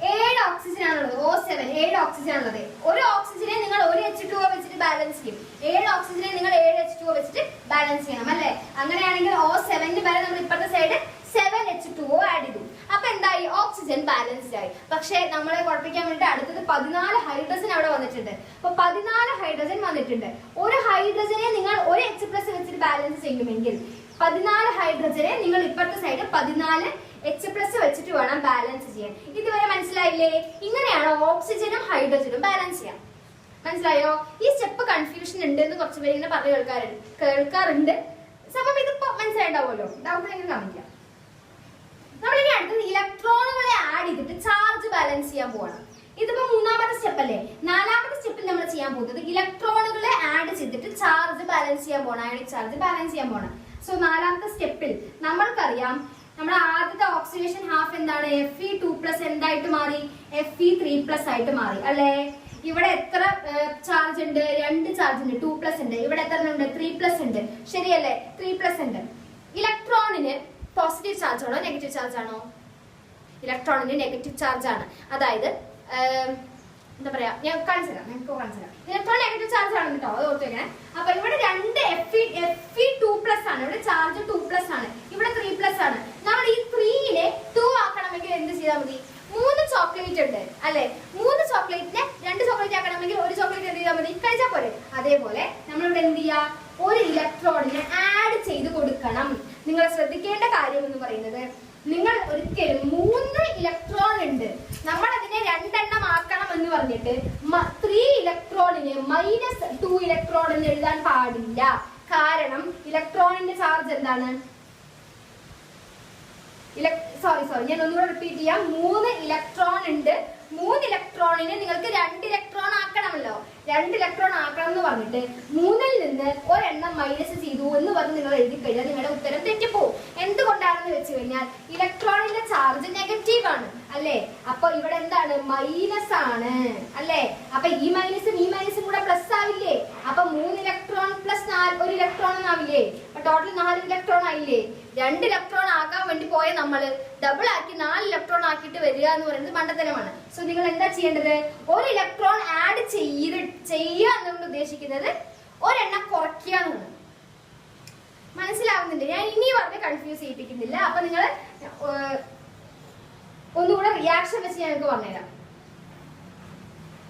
7 ഓക്സിജൻ ആണുള്ളത്, O7 7 ഓക്സിജൻ ആണുള്ളത്. ഒരു ഓക്സിജനെ നിങ്ങൾ ഒരു H2O വെച്ചിട്ട് ബാലൻസ് ചെയ്യും, 7 ഓക്സിജനെ നിങ്ങൾ 7 H2O വെച്ചിട്ട് ബാലൻസ് ചെയ്യണം അല്ലേ. അങ്ങനെയാണെങ്കിൽ O7 വരെ നമ്മൾ ഇപ്പുറത്തെ സൈഡ് 7 H2O ആഡ് ചെയ്തു. അപ്പൊ എന്തായി? ഓക്സിജൻ ബാലൻസ്ഡ് ആയി. പക്ഷെ നമ്മളെ കുഴപ്പിക്കാൻ വേണ്ടി അടുത്തത് 14 ഹൈഡ്രജൻ അവിടെ വന്നിട്ടുണ്ട്. അപ്പൊ 14 ഹൈഡ്രജൻ വന്നിട്ടുണ്ട്. ഒരു ഹൈഡ്രജനെ നിങ്ങൾ ഒരു H+ വെച്ചിട്ട് ബാലൻസ് ചെയ്യുമെങ്കിൽ 14 ഹൈഡ്രജനെ നിങ്ങൾ ഇപ്പുറത്തെ സൈഡ് 14 H+ വെച്ചിട്ട് വേണം ബാലൻസ് ചെയ്യാൻ. ഇതുവരെ മനസ്സിലായില്ലേ? ഇങ്ങനെയാണ് ഓക്സിജനും ഹൈഡ്രജനും ബാലൻസ് ചെയ്യാം. മനസ്സിലായോ? ഈ സ്റ്റെപ്പ് കൺഫ്യൂഷൻ ഉണ്ട് എന്ന് കുറച്ച് പേര് ഇങ്ങനെ പറഞ്ഞു കേൾക്കാറുണ്ട്. സംഭവം ഇതിപ്പോ മനസ്സിലായിണ്ടാവുമല്ലോ. ഡൗട്ട് എങ്ങനെ കാണിക്കാം. നമ്മളിനി അടുത്തത് ഇലക്ട്രോണുകളെ ആഡ് ചെയ്തിട്ട് ചാർജ് ബാലൻസ് ചെയ്യാൻ പോകണം. ഇതിപ്പോ മൂന്നാമത്തെ സ്റ്റെപ്പ് അല്ലേ. നാലാമത്തെ സ്റ്റെപ്പിൽ നമ്മൾ ചെയ്യാൻ പോകുന്നത് ഇലക്ട്രോണുകളെ ആഡ് ചെയ്തിട്ട് ചാർജ് ബാലൻസ് ചെയ്യാൻ പോകണം, അയോണിക് ചാർജ് ബാലൻസ് ചെയ്യാൻ പോകണം. സോ നാലാമത്തെ സ്റ്റെപ്പിൽ നമ്മൾക്കറിയാം നമ്മുടെ ആദ്യത്തെ ഓക്സിഡേഷൻ ഹാഫ് എന്താണ്? Fe2+ എന്തായിട്ട് മാറി? Fe3+ ആയിട്ട് മാറി അല്ലേ. ഇവിടെ എത്ര ചാർജ് ഉണ്ട്? 2 ചാർജ് ഉണ്ട്, 2+ ഉണ്ട്. ഇവിടെ എത്ര ഉണ്ട്? 3+ ഉണ്ട്. ശരിയല്ലേ? 3+ ഉണ്ട്. ഇലക്ട്രോണിന് പോസിറ്റീവ് ചാർജ് ആണോ നെഗറ്റീവ് ചാർജ് ആണോ? ഇലക്ട്രോണിന് നെഗറ്റീവ് ചാർജ് ആണ്. അതായത് എന്താ പറയാ, ഞാൻ കാണിച്ചു തരാം. ഇലക്ട്രോൺ നെഗറ്റീവ് ചാർജ് ആണ് കേട്ടോ, അത് ഓർത്ത് വെക്കണേ. അപ്പൊ ഇവിടെ 2 Fe2+ ആണ്, ഇവിടെ ചാർജ് 2+ ആണ്, ഇവിടെ 3+ ആണ്. നമ്മൾ ഈ 3നെ 2 ആക്കണമെങ്കിൽ എന്ത് ചെയ്താൽ മതി? 3 ചോക്ലേറ്റ് ഉണ്ട് അല്ലെ. 3 ചോക്ലേറ്റിനെ 2 ചോക്ലേറ്റ് ആക്കണമെങ്കിൽ 1 ചോക്ലേറ്റ് എന്ത് ചെയ്താൽ മതി? കഴിച്ചാൽ പോരെ. അതേപോലെ നമ്മളിവിടെ എന്ത് ചെയ്യാ? ഒരു ഇലക്ട്രോണിനെ ആഡ് ചെയ്ത് കൊടുക്കണം. നിങ്ങൾ ശ്രദ്ധിക്കേണ്ട കാര്യം എന്ന് പറയുന്നത്, നിങ്ങൾ ഒരിക്കലും 3 ഇലക്ട്രോൺ ഉണ്ട്, നമ്മൾ അതിനെ 2 ആക്കണം എന്ന് പറഞ്ഞിട്ട് 3 ഇലക്ട്രോണിന് -2 ഇലക്ട്രോൺ എന്ന് എഴുതാൻ പാടില്ല. കാരണം ഇലക്ട്രോണിന്റെ ചാർജ് എന്താണ്? സോറി ഞാൻ ഒന്നുകൂടെ റിപ്പീറ്റ് ചെയ്യാം. 3 ഇലക്ട്രോൺ ഉണ്ട്, 3 ഇലക്ട്രോണിനെ നിങ്ങൾക്ക് 2 ഇലക്ട്രോൺ ആക്കണമല്ലോ. 2 ഇലക്ട്രോൺ ആക്കണം എന്ന് പറഞ്ഞിട്ട് 3ൽ നിന്ന് ഒരെണ്ണം മൈനസ് ചെയ്തു എന്ന് പറഞ്ഞ് നിങ്ങൾ എഴുതി കഴിഞ്ഞാൽ നിങ്ങളുടെ ഉത്തരം തെറ്റിപ്പോവും. എന്തുകൊണ്ടാണെന്ന് വെച്ച് കഴിഞ്ഞാൽ ഇലക്ട്രോണിന്റെ ചാർജ് നെഗറ്റീവ് ആണ് അല്ലേ. അപ്പൊ ഇവിടെ എന്താണ്? മൈനസ് ആണ് അല്ലേ. അപ്പൊ ഈ മൈനസും കൂടെ പ്ലസ് ആവില്ലേ. അപ്പൊ 3 ഇലക്ട്രോൺ പ്ലസ് 1 ഇലക്ട്രോൺ ആവില്ലേ. അപ്പൊ ടോട്ടൽ 4 ഇലക്ട്രോൺ ആയില്ലേ. 2 ഇലക്ട്രോൺ ആക്കാൻ വേണ്ടി പോയ നമ്മള് ഡബിൾ ആക്കി 4 ഇലക്ട്രോൺ ആക്കിയിട്ട് വരിക എന്ന് പറയുന്നത് മണ്ടത്തരമാണ്. സോ നിങ്ങൾ എന്താ ചെയ്യേണ്ടത്? 1 ഇലക്ട്രോൺ ആഡ് ചെയ്യുക എന്നുകൊണ്ട് ഉദ്ദേശിക്കുന്നത് ഒരെണ്ണം കുറയ്ക്കുക എന്നാണ്. മനസ്സിലാവുന്നുണ്ട്? ഞാൻ ഇനി പറഞ്ഞ് കൺഫ്യൂസ് ചെയ്യിപ്പിക്കുന്നില്ല. അപ്പൊ നിങ്ങൾ ഒന്നുകൂടെ റിയാക്ഷൻ വെച്ച് ഞങ്ങൾക്ക് പറഞ്ഞുതരാം.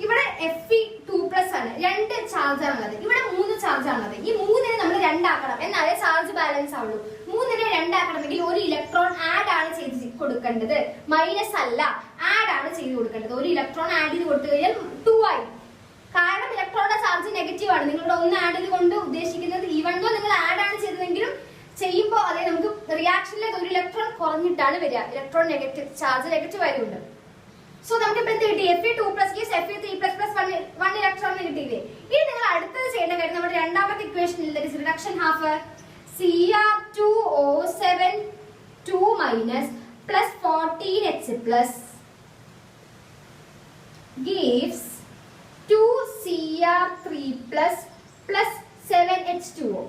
ഇവിടെ Fe2+ ആണ്, 2 ചാർജ് ആണുള്ളത്. ഇവിടെ 3 ചാർജ് ആണുള്ളത്. ഈ 3നെ നമ്മൾ 2 ആക്കണം, എന്നാലേ ചാർജ് ബാലൻസ് ആവുള്ളൂ. 3നെ 2 ആക്കണമെങ്കിൽ 1 ഇലക്ട്രോൺ ആഡ് ആണ് ചെയ്ത് കൊടുക്കേണ്ടത്, മൈനസ് അല്ല. ആഡ് ആണ് ചെയ്ത് കൊടുക്കേണ്ടത്. 1 ഇലക്ട്രോൺ ആഡ് ചെയ്ത് കൊടുത്തു കഴിഞ്ഞാൽ 2 ആയി. കാരണം ഇലക്ട്രോണിന്റെ ചാർജ് നെഗറ്റീവ് ആണ്. നിങ്ങളുടെ 1 ആഡ് ചെയ്തുകൊണ്ട് ഉദ്ദേശിക്കുന്നത് ഈവണ്ടോ നിങ്ങൾ ആഡ് ആണ് ചെയ്തതെങ്കിലും ചെയ്യുമ്പോൾ അതേ നമുക്ക് റിയാക്ഷനിലെ 1 ഇലക്ട്രോൺ കുറഞ്ഞിട്ടാണ് വരിക. ഇലക്ട്രോൺ നെഗറ്റീവ് ചാർജ് നെഗറ്റീവ് ആയതുകൊണ്ട്. സോ നമുക്ക് ഇപ്പൊ എന്ത് കിട്ടി? Fe2+ Fe3++1 ഇലക്ട്രോൺ കിട്ടിയില്ലേ. ഇനി നിങ്ങൾ അടുത്തത് ചെയ്യേണ്ട കാര്യം നമ്മുടെ രണ്ടാമത്തെ ഇക്വേഷനിൽ reduction half Cr2O7 2- plus 14H+ gives 2Cr3+ plus 7H2O.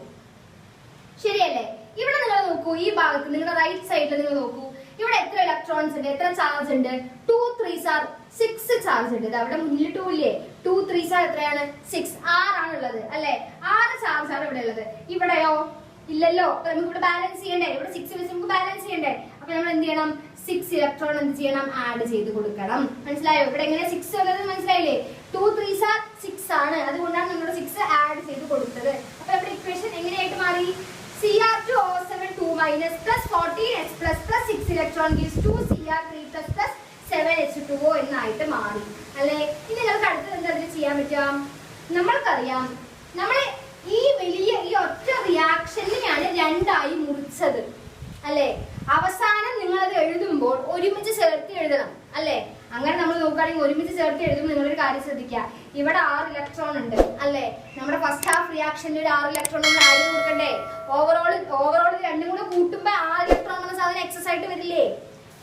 ശരിയല്ലേ? ഇവിടെ നിങ്ങൾ നോക്കൂ, ഈ ഭാഗത്ത് നിങ്ങളുടെ റൈറ്റ് സൈഡിൽ നിങ്ങൾ നോക്കൂ. ഇവിടെ എത്ര ഇലക്ട്രോൺസ് ഉണ്ട്? എത്ര ചാർജ് ഉണ്ട്? 2 3s are 6 ചാർജ് ഉണ്ട്. അവിടെ മുന്നിൽ 2 ഇല്ലേ? 2 3s are എത്രയാണ്? 6. 6 ആണുള്ളത് അല്ലെ. 6 ചാർജ് ആണ് ഇവിടെ ഉള്ളത്. ഇവിടെയോ ഇല്ലല്ലോ. അപ്പൊ നമുക്ക് ഇവിടെ ബാലൻസ് ചെയ്യണ്ടേ? ഇവിടെ 6 വെച്ച് നമുക്ക് ബാലൻസ് ചെയ്യണ്ടേ? അപ്പൊ നമ്മൾ എന്ത് ചെയ്യണം? 6 ഇലക്ട്രോൺ എന്ത് ചെയ്യണം? ആഡ് ചെയ്ത് കൊടുക്കണം. മനസ്സിലായോ? ഇവിടെ എങ്ങനെ 6 വന്നത് മനസ്സിലായില്ലേ? 2 3s are 6 ആണ്, അതുകൊണ്ടാണ് നമ്മൾ 6 ആഡ് ചെയ്ത് കൊടുത്തത്. അപ്പൊ നമ്മുടെ ഇക്വേഷൻ എങ്ങനെയായിട്ട് മാറി? Cr2O7 2- plus 14H+ plus 6 electron gives 2Cr3+ plus 7H2O എന്നായിട്ട് മാറി അല്ലെ. ഇനി നിങ്ങൾക്ക് അടുത്തത് എന്താ ചെയ്യാൻ പറ്റുക? നമ്മൾക്കറിയാം നമ്മൾ ഈ ഒറ്റ റിയാക്ഷനെയാണ് 2 ആയി മുറിച്ചത് അല്ലെ. അവസാനം നിങ്ങൾ അത് എഴുതുമ്പോൾ ഒരുമിച്ച് ചേർത്ത് എഴുതണം അല്ലെ. അങ്ങനെ നമ്മൾ നോക്കുകയാണെങ്കിൽ ഒരുമിച്ച് ചേർത്ത് എഴുതുമ്പോൾ നിങ്ങളൊരു കാര്യം ശ്രദ്ധിക്കുക. ഇവിടെ 6 ഇലക്ട്രോൺ ഉണ്ട് അല്ലെ. നമ്മുടെ ഫസ്റ്റ് ഹാഫ് റിയാക്ഷനിൽ ഒരു 6 ഇലക്ട്രോൺ നമ്മൾ ആഡ് ചെയ്ത് കൊടുക്കണ്ടേ? ഓവറോൾ രണ്ടും കൂടെ കൂട്ടുമ്പോൾ 6 ഇലക്ട്രോൺ എന്ന സാധനം എക്സസ് ആയിട്ട് വരില്ലേ?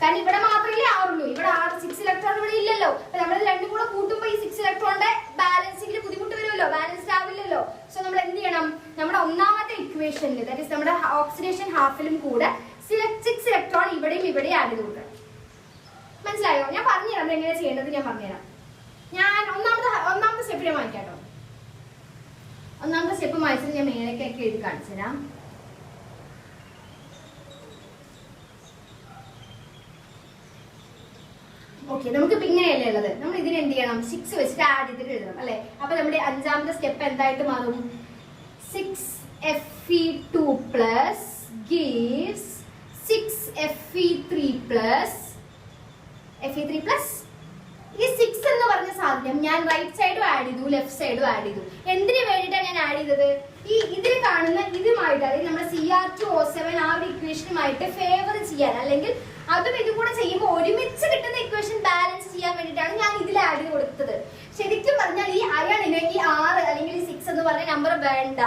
കാരണം ഇവിടെ മാത്രമല്ലേ 6 ഉള്ളൂ. ഇവിടെ 6 ഇലക്ട്രോൺ ഇവിടെ ഇല്ലല്ലോ. അപ്പൊ നമ്മൾ രണ്ടും കൂടെ കൂട്ടുമ്പോൾ ഈ 6 ഇലക്ട്രോണിന്റെ ബാലൻസിംഗിൽ ബുദ്ധിമുട്ട് വരുമല്ലോ, ബാലൻസ്ഡ് ആവില്ലല്ലോ. സോ നമ്മൾ എന്ത് ചെയ്യണം? നമ്മുടെ ഒന്നാമത്തെ ഇക്വേഷനിൽ ദാറ്റ് ഈസ് നമ്മുടെ ഓക്സിഡേഷൻ ഹാഫിലും കൂടെ 6 ഇലക്ട്രോൺ ഇവിടെയും ആഡ് ചെയ്ത് കൊടുക്കണം. മനസ്സിലായോ? ഞാൻ പറഞ്ഞുതരാം എങ്ങനെ ചെയ്യേണ്ടത്. ഞാൻ പറഞ്ഞുതരാം. ഞാൻ ഒന്നാമത്തെ സ്റ്റെപ്പ് ഞാൻ വായിക്കാട്ടോ. ഒന്നാമത്തെ സ്റ്റെപ്പ് വായിച്ചത് ഞാൻ മേലേക്കൊക്കെ എഴുതി കാണിച്ചു തരാം. ഓക്കെ, നമുക്കിപ്പോ ഇങ്ങനെയല്ലേ ഉള്ളത്. നമ്മൾ ഇതിന് എന്ത് ചെയ്യണം? 6 വെച്ചിട്ട് ആഡ് ചെയ്തിട്ട് എഴുതണം അല്ലെ. അപ്പൊ നമ്മുടെ അഞ്ചാമത്തെ സ്റ്റെപ്പ് എന്തായിട്ട് മാറും? 6fe2 plus gives 6fe3 plus ഈ 6 എന്ന് പറഞ്ഞ സാധനം ഞാൻ റൈറ്റ് സൈഡും ആഡ് ചെയ്തു, ലെഫ്റ്റ് സൈഡും ആഡ് ചെയ്തു. എന്തിനു വേണ്ടിയിട്ടാണ് ഞാൻ ആഡ് ചെയ്തത്? ഈ ഇതിൽ കാണുന്ന ഇതുമായിട്ട്, അതായത് നമ്മുടെ Cr2O7 ആ ഒരു ഇക്വേഷനുമായിട്ട് ഫേവർ ചെയ്യാൻ, അല്ലെങ്കിൽ അതും ഇതും കൂടെ ചെയ്യുമ്പോൾ ഒരുമിച്ച് കിട്ടുന്ന ഇക്വേഷൻ ബാലൻസ് ചെയ്യാൻ വേണ്ടിയിട്ടാണ് ഞാൻ ഇതിൽ ആഡ് ചെയ്ത് കൊടുത്തത്. ശരിക്കും പറഞ്ഞാൽ ഈ അയണിന് ഈ 6 അല്ലെങ്കിൽ ഈ 6 എന്ന് പറഞ്ഞ നമ്പർ വേണ്ട.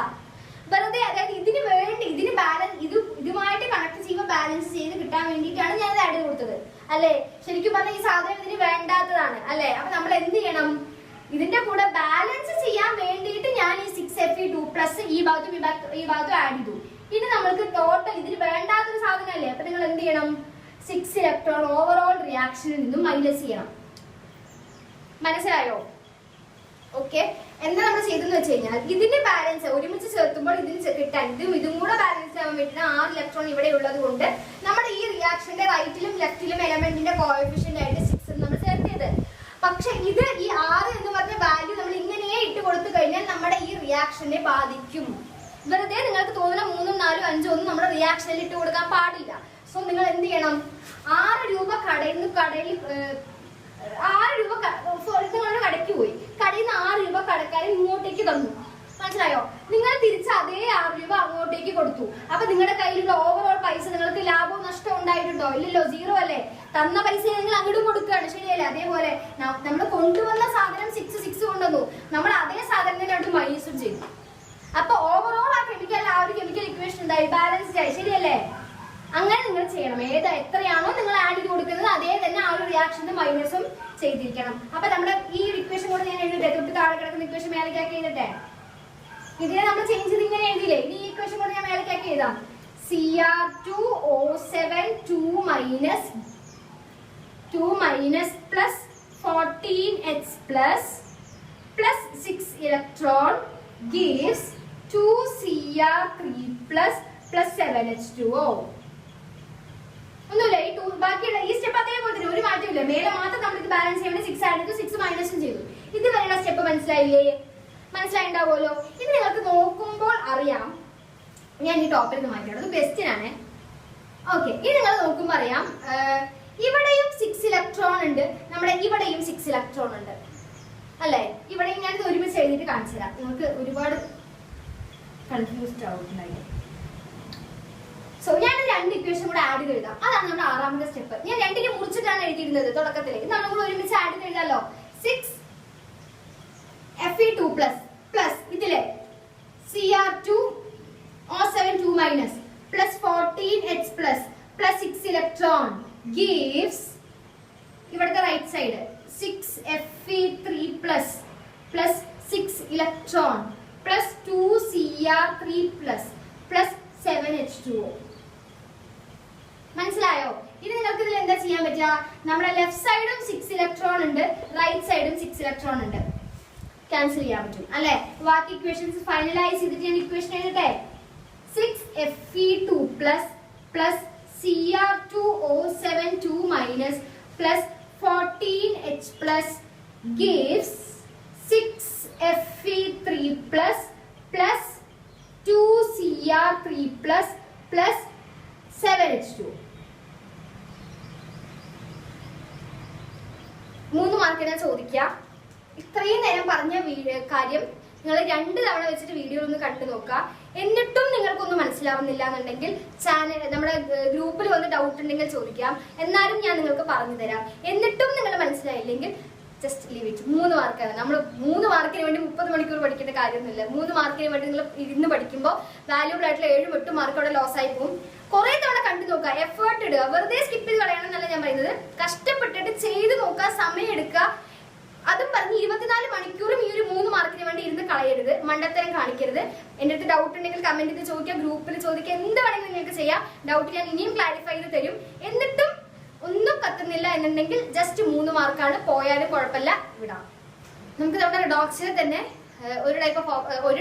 വെറുതെ, അതായത് ഇതിന് വേണ്ടി, ഇതിന് ബാലൻസ്, ഇതുമായിട്ട് കണക്ട് ചെയ്യുമ്പോൾ ബാലൻസ് ചെയ്ത് കിട്ടാൻ വേണ്ടിയിട്ടാണ് ഞാൻ ഇത് ആഡ് ചെയ്ത് കൊടുത്തത് അല്ലെ. ശരിക്കും പറഞ്ഞാൽ ഈ സാധനം ഇതിന് വേണ്ടാത്തതാണ് അല്ലെ. അപ്പൊ നമ്മൾ എന്ത് ചെയ്യണം? ഇതിന്റെ കൂടെ ബാലൻസ് ചെയ്യാൻ വേണ്ടിയിട്ട് ഞാൻ ഈ 6fe2 പ്ലസ് ഈ ഭാഗത്തും ആഡ് ചെയ്തു. ഇനി നമ്മൾക്ക് ടോട്ടൽ ഇതിന് വേണ്ടാത്തൊരു സാധനമല്ലേ. അപ്പൊ നിങ്ങൾ എന്ത് ചെയ്യണം? 6 ഇലക്ട്രോൺ ഓവറോൾ റിയാക്ഷനിൽ നിന്നും മൈനസ് ചെയ്യണം. മനസ്സിലായോ? ഓക്കെ, എന്താ നമ്മൾ ചെയ്തെന്ന് വെച്ച് കഴിഞ്ഞാൽ ഇതിന്റെ ബാലൻസ് ഒരുമിച്ച് ചേർത്തുമ്പോൾ ഇതിന് കിട്ടാൻ ഇതും കൂടെ ബാലൻസ് ആവാൻ വേണ്ടിയിട്ട് 6 ഇലക്ട്രോൺ ഇവിടെ ഉള്ളത് കൊണ്ട് നമ്മുടെ ഈ റിയാക്ഷന്റെ റൈറ്റിലും ലെഫ്റ്റിലും എലമെന്റിന്റെ കോഎഫിഷ്യന്റ് ആയിട്ട് 6 നമ്മൾ ചേർത്തത്. പക്ഷെ ഇത് ഈ 6 എന്ന് പറഞ്ഞ വാല്യൂ നമ്മൾ ഇങ്ങനെ ഇട്ട് കൊടുത്തു കഴിഞ്ഞാൽ നമ്മുടെ ഈ റിയാക്ഷനെ ബാധിക്കും. വെറുതെ നിങ്ങൾക്ക് തോന്നുന്ന 3, 4, 5 ഒന്നും നമ്മുടെ റിയാക്ഷനിൽ ഇട്ട് കൊടുക്കാൻ പാടില്ല. സോ നിങ്ങൾ എന്ത് ചെയ്യണം? 6 രൂപ കടയിൽ 6 രൂപ നിങ്ങളുടെ കടയ്ക്ക് പോയി, കടയിൽ നിന്ന് 6 രൂപ കടക്കാരൻ ഇങ്ങോട്ടേക്ക് തന്നു. മനസ്സിലായോ? നിങ്ങൾ തിരിച്ച് അതേ 6 രൂപ അങ്ങോട്ടേക്ക് കൊടുത്തു. അപ്പൊ നിങ്ങളുടെ കയ്യിലുള്ള ഓവറോൾ പൈസ നിങ്ങൾക്ക് ലാഭവും നഷ്ടവും ഉണ്ടായിട്ടുണ്ടോ? ഇല്ലല്ലോ, 0 അല്ലേ. തന്ന പൈസ നിങ്ങൾ അങ്ങോട്ടും കൊടുക്കുകയാണ്, ശരിയല്ലേ? അതേപോലെ നമ്മൾ കൊണ്ടുവന്ന സാധനം 6 കൊണ്ടുവന്നു, നമ്മൾ അതേ സാധനത്തിനോട്ട് മൈനസും ചെയ്തു. അപ്പൊ ഓവറോൾ ആ ഒരു കെമിക്കൽ ഇക്വേഷൻ ഉണ്ടായി, ബാലൻസ്ഡ് ആയി, ശരിയല്ലേ? അങ്ങനെ നിങ്ങൾ ചെയ്യണം. എത്രയാണോ നിങ്ങൾ ആഡ് ചെയ്ത് കൊടുക്കുന്നത് അതേ തന്നെ ആ ഒരു റിയാക്ഷന്റെ മൈനസും ചെയ്തിരിക്കണം. അപ്പൊ നമ്മുടെ ഈ ഇക്വേഷൻ കൂടെ ഞാൻ എഴുതട്ടെ, തൊട്ട് താഴെ കിടക്കുന്ന ഇക്വേഷൻ മേലേക്കാക്കി എഴുതട്ടെ. ഇതിനെ നമ്മൾ ചേഞ്ച് ചെയ്ത് ഇങ്ങനെ എഴുതിയില്ലേ? ഈ ഇക്വേഷൻ കൂടെ ഞാൻ മേലേക്കാക്കി എഴുതാം. Cr2O7 2 minus plus 14H plus 6 electron gives 2Cr3 plus 7H2O. ഒന്നുമില്ല, ഈ ബാക്കിയുള്ള ഈ സ്റ്റെപ്പ് അതേപോലെ തന്നെ, ഒരു മാറ്റമില്ല. മേലെ മാത്രം നമ്മൾ ഇത് ബാലൻസ് ചെയ്യാൻ വേണ്ടി 6 ആഡ് ചെയ്തു, 6 മൈനസും ചെയ്തു. ഇതുവരെയുള്ള സ്റ്റെപ്പ് മനസ്സിലായില്ലേ? മനസ്സിലായിണ്ടാവുമല്ലോ. ഇത് നിങ്ങൾക്ക് നോക്കുമ്പോൾ അറിയാം. ഞാൻ ഈ ടോപ്പിൽ നിന്ന് മാറ്റിയാണ്, അത് ക്വസ്റ്റ്യൻ ആണ്. ഓക്കെ, ഇത് നിങ്ങൾ നോക്കുമ്പോൾ അറിയാം. ഇവിടെയും 6 ഇലക്ട്രോൺ ഉണ്ട്, നമ്മുടെ ഇവിടെയും 6 ഇലക്ട്രോൺ ഉണ്ട് അല്ലെ. ഇവിടെയും ഞാനിത് ഒരുമിച്ച് എഴുതിയിട്ട് കാണിച്ചു തരാം, നിങ്ങൾക്ക് ഒരുപാട് കൺഫ്യൂസ്ഡ് ആവുന്നുണ്ടായി. സോ ഞാൻ 2 ഇക്വേഷൻ കൂടെ ആഡ് ചെയ്ത് എഴുതാം. അതാണ് നമ്മുടെ 6ാമത്തെ സ്റ്റെപ്പ്. ഞാൻ 2നെ മുറിച്ചിട്ടാണ് എഴുതിയിരുന്നത് തുടക്കത്തിൽ. ഇത് നമ്മൾ ഒരുമിച്ച് ആഡ് ചെയ്ത് എഴുതാലോ. 6fe2 പ്ലസ് ഇതിലെ Cr2O7 2 minus plus 14H plus 6 electron gives ഇവിടുത്തെ right side 6fe3 plus 6 electron plus 2Cr3 plus 7H2O. മനസ്സിലായോ? ഇനി നിങ്ങൾക്ക് ഇതിൽ എന്താ ചെയ്യാൻ പറ്റുക? നമ്മുടെ ലെഫ്റ്റ് സൈഡും 6 ഇലക്ട്രോൺ ഉണ്ട്, റൈറ്റ് സൈഡും 6 ഇലക്ട്രോൺ ഉണ്ട്. ക്യാൻസൽ ചെയ്യാൻ പറ്റും അല്ലെ. ബാക്കി ഇക്വേഷൻസ് ഫൈനലൈസ് ചെയ്തിട്ട് ഞാൻ ഇക്വേഷൻ എഴുതട്ടെ. 6fe2 plus Cr2O7 2 minus plus 14H plus gives 6fe3 plus 2Cr3 plus 7H2. 3 മാർക്കിനെ ചോദിക്കുക. ഇത്രയും നേരം പറഞ്ഞ കാര്യം നിങ്ങൾ 2 തവണ വെച്ചിട്ട് വീഡിയോ ഒന്ന് കണ്ടു നോക്കുക. എന്നിട്ടും നിങ്ങൾക്കൊന്നും മനസ്സിലാവുന്നില്ല എന്നുണ്ടെങ്കിൽ ചാനൽ നമ്മുടെ ഗ്രൂപ്പിൽ വന്ന് ഡൗട്ട് ഉണ്ടെങ്കിൽ ചോദിക്കാം, എന്നാലും ഞാൻ നിങ്ങൾക്ക് പറഞ്ഞു തരാം. എന്നിട്ടും നിങ്ങൾ മനസ്സിലായില്ലെങ്കിൽ ജസ്റ്റ് ലീവ് ഇറ്റ്. 3 മാർക്കാണ്. നമ്മൾ 3 മാർക്കിന് വേണ്ടി 30 മണിക്കൂർ പഠിക്കേണ്ട കാര്യമൊന്നുമില്ല. 3 മാർക്കിന് വേണ്ടി നിങ്ങൾ ഇരുന്ന് പഠിക്കുമ്പോൾ വാല്യൂബിൾ ആയിട്ടുള്ള 7-8 മാർക്ക് അവിടെ ലോസ് ആയി പോകും. കുറെ തവണ കണ്ടു നോക്കുക, എഫേർട്ട് ഇടുക. വെറുതെ സ്കിപ്പ് ചെയ്ത് കളയണമെന്നല്ല ഞാൻ പറയുന്നത്. കഷ്ടപ്പെട്ടിട്ട് ചെയ്ത് നോക്കുക, സമയം എടുക്കുക. അതും പറഞ്ഞ് 24 മണിക്കൂറും ഈ ഒരു 3 മാർക്കിന് വേണ്ടി ഇരുന്ന് കളയരുത്, മണ്ടത്തരം കാണിക്കരുത്. എന്റെ അടുത്ത് ഡൗട്ട് ഉണ്ടെങ്കിൽ കമന്റ് ചെയ്ത് ചോദിക്കുക, ഗ്രൂപ്പിൽ ചോദിക്കുക, എന്ത് വേണമെങ്കിലും നിങ്ങൾക്ക് ചെയ്യാം. ഡൗട്ട് ഞാൻ ഇനിയും ക്ലാരിഫൈ ചെയ്ത് തരും. എന്നിട്ടും ഒന്നും കത്തുന്നില്ല എന്നുണ്ടെങ്കിൽ ജസ്റ്റ് 3 മാർക്കാണ്, പോയാലും കുഴപ്പമില്ല, വിടാം. നമുക്ക് നമ്മുടെ റിഡോക്സിൽ തന്നെ ഒരു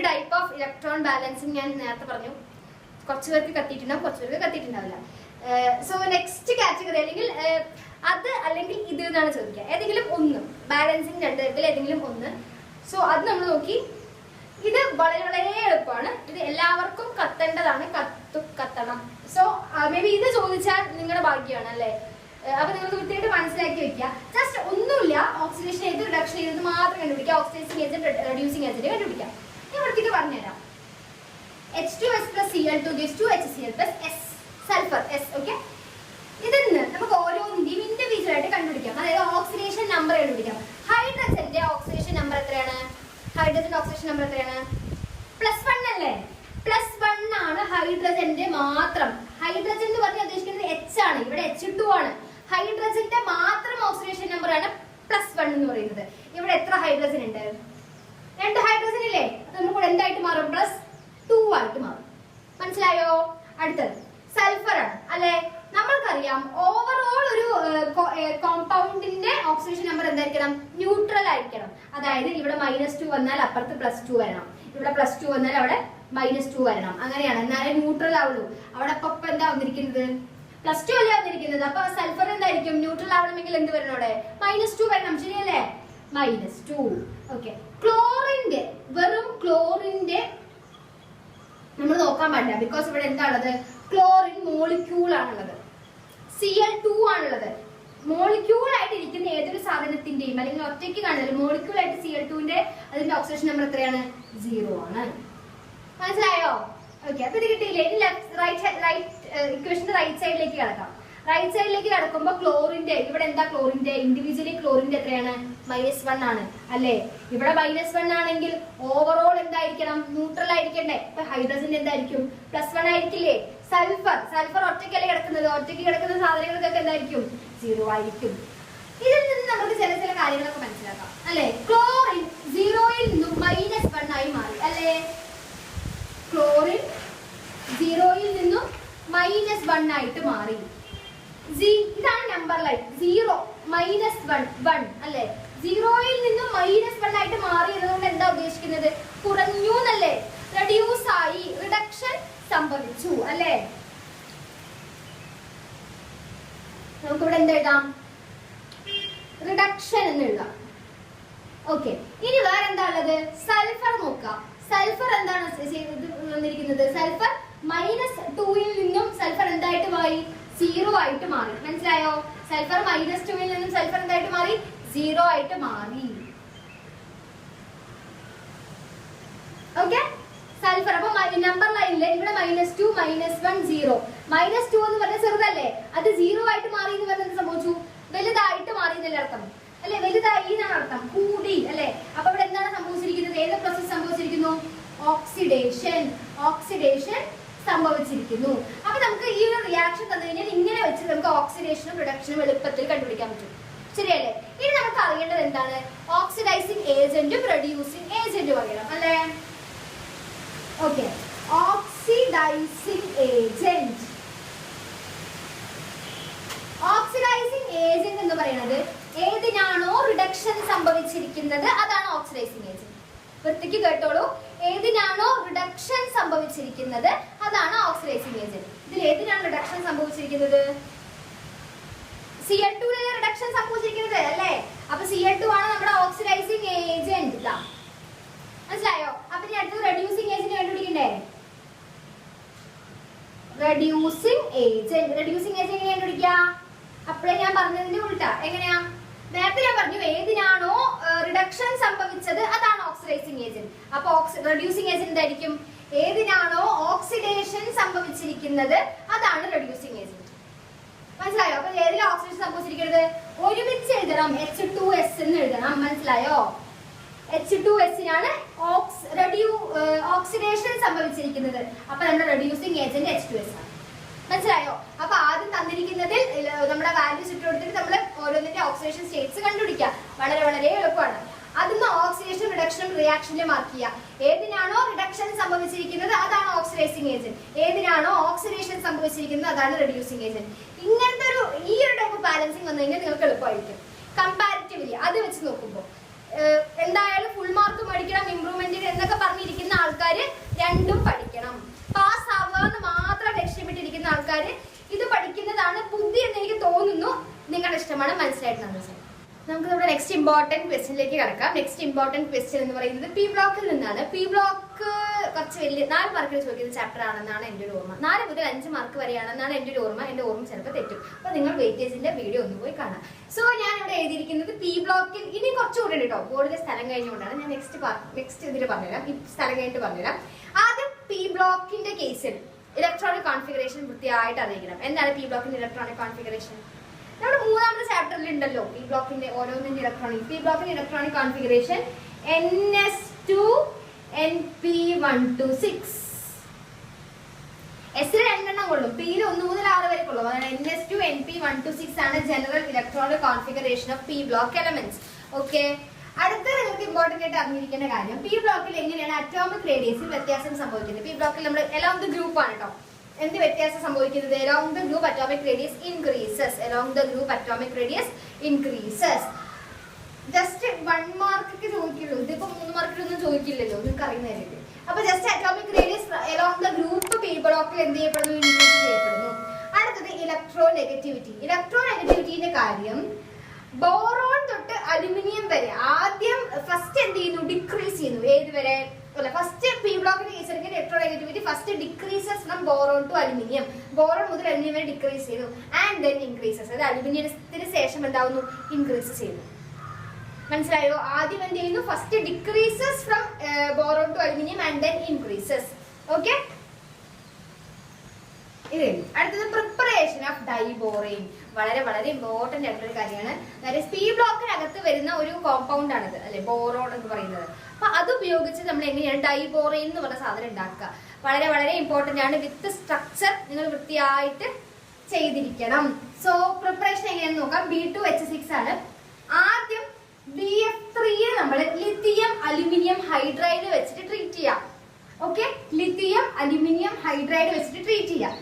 ടൈപ്പ് ഓഫ് ഇലക്ട്രോൺ ബാലൻസിങ് ഞാൻ നേരത്തെ പറഞ്ഞു. കുറച്ച് പേർക്ക് കത്തിയിട്ടുണ്ടാവും, കുറച്ച് പേർക്ക് കത്തിയിട്ടുണ്ടാവില്ല. സോ നെക്സ്റ്റ് കാറ്റഗറി അല്ലെങ്കിൽ അത് അല്ലെങ്കിൽ ഇത് എന്നാണ് ചോദിക്കുക. ഏതെങ്കിലും ഒന്ന്, ബാലൻസിങ് 2 തരത്തിൽ ഏതെങ്കിലും ഒന്ന്. സോ അത് നമ്മൾ നോക്കി. ഇത് വളരെ വളരെ എളുപ്പമാണ്. ഇത് എല്ലാവർക്കും കത്തേണ്ടതാണ്, കത്തണം. സോ മേ ബി ഇത് ചോദിച്ചാൽ നിങ്ങളുടെ ഭാഗ്യമാണ് അല്ലേ. അപ്പൊ നിങ്ങൾ കൃത്യമായിട്ട് മനസ്സിലാക്കി വെക്കുക. ജസ്റ്റ് ഒന്നുമില്ല, ഓക്സിഡേഷൻ ചെയ്ത് റിഡക്ഷൻ ചെയ്തത് മാത്രം കണ്ടുപിടിക്കുക. ഓക്സിഡൈസിങ് ഏജന്റ്, റെഡ്യൂസിങ് ഏജന്റ് കണ്ടുപിടിക്കാം. ഞാൻ വൃത്തിക്ക് പറഞ്ഞുതരാം. H2S plus Cl2 gives 2HCl plus S, sulphur S. Okay, ഇതിന്ന് നമുക്ക് ഓരോന്നിന്റെയും ഇൻഡിവിജ്വൽ ആയിട്ട് കണ്ടുപിടിക്കാം. അതായത് ഓക്സിഡേഷൻ നമ്പർ കണ്ടുപിടിക്കാം. ഹൈഡ്രജന്റെ ഓക്സിഡേഷൻ നമ്പർ എത്രയാണ്? ഹൈഡ്രജന്റെ ഓക്സിഡേഷൻ നമ്പർ എത്രയാണ്? +1 അല്ലേ? +1 ആണ് ഹൈഡ്രജന്റെ മാത്രം. ഹൈഡ്രജൻ എന്ന് പറഞ്ഞാൽ ഉദ്ദേശിക്കുന്നത് H ആണ്. ഇവിടെ H2 ആണ്. ഹൈഡ്രജന്റെ മാത്രം ഓക്സിഡേഷൻ നമ്പർ ആണ് +1 എന്ന് പറയുന്നത്. ഇവിടെ എത്ര ഹൈഡ്രജൻ ഉണ്ട്? 2 ഹൈഡ്രജൻ ഇല്ലേ? അത് നമുക്ക് എന്തായിട്ട് മാറും? +2 ആയിട്ട് മാറും. മനസ്സിലായോ? അടുത്തത് സൾഫർ ആണ് അല്ലെ. നമ്മൾക്കറിയാം ഓവറോൾ ഒരു കോമ്പൗണ്ടിന്റെ ഓക്സിഡേഷൻ നമ്പർ എന്തായിരിക്കണം? ന്യൂട്രൽ ആയിരിക്കണം. അതായത് ഇവിടെ -2 വന്നാൽ അപ്പുറത്ത് +2 വരണം, ഇവിടെ +2 വന്നാൽ അവിടെ -2 വരണം. അങ്ങനെയാണ്, എന്നാലേ ന്യൂട്രൽ ആവുള്ളൂ. അവിടെ ഇപ്പൊ എന്താ വന്നിരിക്കുന്നത്? +2 അല്ലേ വന്നിരിക്കുന്നത്. അപ്പൊ സൾഫർ എന്തായിരിക്കും? ന്യൂട്രൽ ആവണമെങ്കിൽ എന്ത് വരണം? അവിടെ -2 വരണം. ശരിയല്ലേ? -2. ഓക്കെ, ക്ലോറിന്റെ, വെറും ക്ലോറിന്റെ നമ്മൾ നോക്കാൻ പാടില്ല. ബിക്കോസ് ഇവിടെ എന്താണുള്ളത്? ക്ലോറിൻ മോളിക്യൂൾ ആണുള്ളത്, Cl2 ആണുള്ളത്. മോളിക്യൂൾ ആയിട്ട് ഇരിക്കുന്ന ഏതൊരു സാധനത്തിന്റെയും അല്ലെങ്കിൽ ഒറ്റയ്ക്ക് കാണുന്നത് മോളിക്യൂൾ ആയിട്ട് Cl2ന്റെ അതിന്റെ ഓക്സിഡേഷൻ നമ്പർ എത്രയാണ്? 0 ആണ്. മനസ്സിലായോ? ഓക്കെ, അപ്പൊ ഇത് കിട്ടിയില്ലേ? ഇനി ഇക്വേഷന്റെ റൈറ്റ് സൈഡിലേക്ക് കിടക്കാം. റൈറ്റ് സൈഡിലേക്ക് കിടക്കുമ്പോൾ ക്ലോറിന്റെ ഇവിടെ എന്താ? ക്ലോറിന്റെ ഇൻഡിവിജ്വലി ക്ലോറിന്റെ എത്രയാണ്? -1 ആണ് അല്ലേ. ഇവിടെ -1 ആണെങ്കിൽ ഓവറോൾ എന്തായിരിക്കണം? ന്യൂട്രൽ ആയിരിക്കണ്ടേ. ഇപ്പൊ ഹൈഡ്രജൻ എന്തായിരിക്കും? +1 ആയിരിക്കില്ലേ. സൾഫർ ഒറ്റയ്ക്കല്ലേ കിടക്കുന്നത്. ഒറ്റയ്ക്ക് കിടക്കുന്ന സാധനങ്ങൾക്കൊക്കെ എന്തായിരിക്കും? 0 ആയിരിക്കും. ഇതിൽ നിന്ന് നമുക്ക് ചില കാര്യങ്ങളൊക്കെ മനസ്സിലാക്കാം അല്ലെ. ക്ലോറിൻ 0യിൽ നിന്നും -1 ആയി മാറി അല്ലേ. ക്ലോറിൻ 0യിൽ നിന്നും -1 ആയിട്ട് മാറി. ഇതാണ് നമ്പർ ലൈൻ. 0 -1 1 അല്ലെ. 0യിൽ നിന്നും -1 ആയിട്ട് മാറി എന്നതുകൊണ്ട് എന്താ ഉദ്ദേശിക്കുന്നത്? കുറഞ്ഞു എന്നല്ലേ. റെഡ്യൂസ് ആയി, റിഡക്ഷൻ സംഭവിച്ചു അല്ലേ. നമുക്കിവിടെ എന്താ എഴുതാം? റിഡക്ഷൻ എന്ന് എഴുതാം. ഓക്കെ, ഇനി വേറെ എന്താ ഉള്ളത്? സൾഫർ നോക്കാം. സൾഫർ എന്താണ് വന്നിരിക്കുന്നത്? സൾഫർ -2യിൽ നിന്നും സൾഫർ എന്തായിട്ട് മാറി? 0 ആയിട്ട് മാറി. മനസ്സിലായോ? സൾഫർ -2യിൽ നിന്നും സൾഫർ എന്തായിട്ട് മാറി? 0 ആയിട്ട് മാറി. ഓക്കെ, സൾഫർ അപ്പൊ നമ്പർ ലൈനില് ഇവിടെ -2 -1 0. -2 എന്ന് പറഞ്ഞാൽ ചെറുതല്ലേ, അത് 0 ആയിട്ട് മാറി എന്ന് പറഞ്ഞാൽ സംഭവിച്ചു? വലുതായിട്ട് മാറി എന്നല്ലേ അർത്ഥം അല്ലെ. വലുതായി എന്നാണ് അർത്ഥം, കൂടി അല്ലെ. അപ്പൊ ഇവിടെ എന്താണ് സംഭവിച്ചിരിക്കുന്നത്? ഏത് പ്രോസസ് സംഭവിച്ചിരിക്കുന്നു? ഓക്സിഡേഷൻ സംഭവിച്ചിരിക്കുന്നു. അപ്പൊ നമുക്ക് ഈ ഒരു റിയാക്ഷൻ തന്നു കഴിഞ്ഞാൽ ഇങ്ങനെ വെച്ച് നമുക്ക് ഓക്സിഡേഷനും റിഡക്ഷനും എളുപ്പത്തിൽ കണ്ടുപിടിക്കാൻ പറ്റും. ശരിയല്ലേ? ഇനി നമുക്ക് അറിയേണ്ടത് എന്താണ്? ഓക്സിഡൈസിങ് ഏജന്റും റെഡ്യൂസിങ് ഏജന്റും അറിയണം അല്ലേ. Okay, oxidising agent. Oxidising agent എന്ന് പറയുന്നത് ഏതിനാണോ റിഡക്ഷൻ സംഭവിച്ചിരിക്കുന്നത് അതാണ് ഓക്സിഡൈസിങ് ഏജന്റ്. വൃത്തിക്ക് കേട്ടോളൂ. ഏതിനാണോ റിഡക്ഷൻ സംഭവിച്ചിരിക്കുന്നത് അതാണ് ഓക്സിഡൈസിങ് ഏജന്റ്. ഇതിൽ ഏതിനാണ് റിഡക്ഷൻ സംഭവിച്ചിരിക്കുന്നത്? Cl2 റിഡക്ഷൻ സംഭവിച്ചിരിക്കുന്നത് അല്ലേ. അപ്പൊ Cl2 ആണ് നമ്മുടെ ഓക്സിഡൈസിങ് ഏജന്റ്. മനസ്സിലായോ? അപ്പൊ ഇനി അടുത്തത് റെഡ്യൂസിങ് ഏജന്റ് കണ്ടുപിടിക്കണ്ടേ? റെഡ്യൂസിങ് ഏജന്റ് എങ്ങനെ കണ്ടുപിടിക്കുക? അപ്പോഴേ ഞാൻ പറഞ്ഞതിന്റെ ഉൾട്ടാ. എങ്ങനെയാ? നേരത്തെ ഞാൻ പറഞ്ഞു ഏതിനാണോ റിഡക്ഷൻ സംഭവിച്ചത് അതാണ് ഓക്സിഡൈസിങ് ഏജന്റ്. അപ്പൊ റെഡ്യൂസിങ് ഏജന്റ് എന്തായിരിക്കും? ഏതിനാണോ ഓക്സിഡേഷൻ സംഭവിച്ചിരിക്കുന്നത് അതാണ് റെഡ്യൂസിങ് ഏജന്റ്. മനസ്സിലായോ? അപ്പൊ ഏതിലാണ് ഓക്സിഡേഷൻ സംഭവിച്ചിരിക്കുന്നത്? ഒരുമിച്ച് എഴുതണം, H2S എന്ന് എഴുതണം. മനസ്സിലായോ? H2Sനാണ് ഓക്സിഡേഷൻ സംഭവിച്ചിരിക്കുന്നത്. അപ്പൊ നമ്മുടെ റെഡ്യൂസിങ് ഏജന്റ് H2S ആണ്. മനസ്സിലായോ? അപ്പൊ ആദ്യം തന്നിരിക്കുന്നതിൽ നമ്മുടെ വാല്യൂസ് ഇട്ട് കൊടുത്തിട്ട് നമ്മൾ ഓരോന്നിന്റെ ഓക്സിഡേഷൻ സ്റ്റേറ്റ്സ് കണ്ടുപിടിക്കുക. വളരെ വളരെ എളുപ്പമാണ്. അതിന്ന് ഓക്സിഡേഷൻ റിഡക്ഷനും റിയാക്ഷനിൽ മാർക്ക് ചെയ്യുക. ഏതിനാണോ റിഡക്ഷൻ സംഭവിച്ചിരിക്കുന്നത് അതാണ് ഓക്സിഡൈസിങ് ഏജന്റ്. ഏതിനാണോ ഓക്സിഡേഷൻ സംഭവിച്ചിരിക്കുന്നത് അതാണ് റെഡ്യൂസിങ് ഏജന്റ്. ഇങ്ങനത്തെ ഈ ഒരു ടൈപ്പ് ഓഫ് ബാലൻസിങ് വന്നു കഴിഞ്ഞാൽ നിങ്ങൾക്ക് എളുപ്പമായിരിക്കും കമ്പാരിറ്റീവ്ലി. അത് വെച്ച് നോക്കുമ്പോൾ എന്തായാലും ഫുൾ മാർക്ക് പഠിക്കണം, ഇംപ്രൂവ്മെന്റിന് എന്നൊക്കെ പറഞ്ഞിരിക്കുന്ന ആൾക്കാർ രണ്ടും പഠിക്കണം. പാസ് ആവുക എന്ന് മാത്രം ലക്ഷ്യമിട്ടിരിക്കുന്ന ആൾക്കാർ ഇത് പഠിക്കുന്നതാണ് ബുദ്ധി എന്ന് എനിക്ക് തോന്നുന്നു. നിങ്ങളുടെ ഇഷ്ടമാണ്, മനസ്സിലായിട്ട് നമുക്ക് നമ്മുടെ നെക്സ്റ്റ് ഇമ്പോർട്ടന്റ് ക്വസ്റ്റ്യനിലേക്ക് കിടക്കാം. നെക്സ്റ്റ് ഇമ്പോർട്ടന്റ് ക്വസ്റ്റ്യൻ എന്ന് പറയുന്നത് പി ബ്ലോക്കിൽ നിന്നാണ്. പി ബ്ലോക്ക് കുറച്ച് വലിയ 4 മാർക്കിൽ ചോദിക്കുന്ന ചാപ്റ്റർ ആണെന്നാണ് എൻ്റെ ഒരു ഓർമ്മ. 4 മുതൽ 5 മാർക്ക് വരെയാണെന്നാണ് എൻ്റെ ഒരു ഓർമ്മ. എൻ്റെ ഓർമ്മ ചിലപ്പോൾ തെറ്റും. അപ്പൊ നിങ്ങൾ വെയിറ്റേജിന്റെ വീഡിയോ ഒന്ന് പോയി കാണാം. സോ ഞാൻ ഇവിടെ എഴുതിയിരിക്കുന്നത് പി ബ്ലോക്കിൽ ഇനി കുറച്ചുകൂടി ഉണ്ട് കേട്ടോ. ബോർഡിലെ സ്ഥലം കഴിഞ്ഞുകൊണ്ടാണ് ഞാൻ നെക്സ്റ്റ് ഇതിൽ പറഞ്ഞുതരാം. ഈ സ്ഥലം കഴിഞ്ഞിട്ട് പറഞ്ഞുതരാം. ആദ്യം പി ബ്ലോക്കിന്റെ കേസിൽ ഇലക്ട്രോണിക് കോൺഫിഗറേഷൻ വൃത്തിയായിട്ട് അറിയിക്കണം. എന്താണ് പി ബ്ലോക്കിന്റെ ഇലക്ട്രോണിക് കോൺഫിഗറേഷൻ? നമ്മുടെ 3ാമത്തെ ചാപ്റ്ററിൽ ഉണ്ടല്ലോ പി ബ്ലോക്കിന്റെ ഓരോന്നിന്റെ ഇലക്ട്രോണിക്. പി ബ്ലോക്കിന്റെ ഇലക്ട്രോണിക് കോൺഫിഗറേഷൻ NS2 NP126. എസിൽ 2 കൊള്ളും, പിയിൽ 1 മുതൽ 6 വരെ കൊള്ളും. അതാണ് NS2 NP126 ആണ് general electronic configuration of P block elements. Okay, അടുത്ത നിങ്ങൾക്ക് ഇമ്പോർട്ടന്റ് ആയിട്ട് അറിഞ്ഞിരിക്കേണ്ട കാര്യം പി ബ്ലോക്കിൽ എങ്ങനെയാണ് അറ്റോമിക് റേഡിയസിൽ വ്യത്യാസം സംഭവിക്കുന്നത്. പി ബ്ലോക്കിൽ നമ്മൾ എലോങ് ദ ഗ്രൂപ്പ് ആണ് കേട്ടോ. എന്ത് വ്യത്യാസം സംഭവിക്കുന്നത്? Along the group atomic radius increases. Along the group atomic radius increases. Just 1 മാർക്കൊക്കെ ചോദിക്കുള്ളൂ. ഇതിപ്പോ 3 മാർക്കിലൊന്നും ചോദിക്കില്ലല്ലോ, നിങ്ങൾക്ക് അറിയുന്ന കാര്യമില്ല. അപ്പൊ just atomic radius along the group P ബ്ലോക്കിൽ എന്ത് ചെയ്യപ്പെടുന്നു? ഇൻക്രീസ് ചെയ്യപ്പെടുന്നു. അടുത്തത് ഇലക്ട്രോ നെഗറ്റിവിറ്റി. ഇലക്ട്രോ നെഗറ്റിവിറ്റിന്റെ കാര്യം ബോറോൺ തൊട്ട് അലുമിനിയം വരെ ആദ്യം ഫസ്റ്റ് എന്ത് ചെയ്യുന്നു? ഡിക്രീസ് ചെയ്യുന്നു. ഏത് വരെ? ഫസ്റ്റ് പി ബ്ലോക്കിന്റെ കേസ് എടുക്കുന്ന electronegativity first decreases from boron to aluminium. Boron മുതൽ അലുമിനിയം വരെ ഡിക്രീസ് ചെയ്തു. And then increases. അത് അലുമിനിയത്തിന് ശേഷം എന്താവുന്നു? ഇൻക്രീസ് ചെയ്യുന്നു. മനസ്സിലായോ? ആദ്യം എന്ത് ചെയ്യുന്നു? First decreases from boron to aluminium and then increases. Okay, ഇത് അടുത്തത് പ്രിപ്പറേഷൻ ഓഫ് ഡൈബോറൈൻ. വളരെ വളരെ ഇമ്പോർട്ടന്റ് ആയിട്ടുള്ള കാര്യമാണ്. അതായത് പി ബ്ലോക്കിനകത്ത് വരുന്ന ഒരു കോമ്പൗണ്ട് ആണിത് അല്ലെ, ബോറോൺ എന്ന് പറയുന്നത്. അപ്പൊ അത് ഉപയോഗിച്ച് നമ്മൾ എങ്ങനെയാണ് ഡൈബോറൈൻ എന്ന് പറഞ്ഞ സാധനം ഉണ്ടാക്കുക. വളരെ വളരെ ഇമ്പോർട്ടന്റ് ആണ്. വിത്ത് സ്ട്രക്ചർ നിങ്ങൾ വൃത്തിയായിട്ട് ചെയ്തിരിക്കണം. സോ പ്രിപ്പറേഷൻ എങ്ങനെയാണെന്ന് നോക്കാം. B2H6 ആണ്. ആദ്യം BF3 നമ്മൾ ലിത്തിയം അലുമിനിയം ഹൈഡ്രൈഡ് വെച്ചിട്ട് ട്രീറ്റ് ചെയ്യാം. ഓക്കെ, ലിത്തിയം അലുമിനിയം ഹൈഡ്രൈഡ് വെച്ചിട്ട് ട്രീറ്റ് ചെയ്യാം.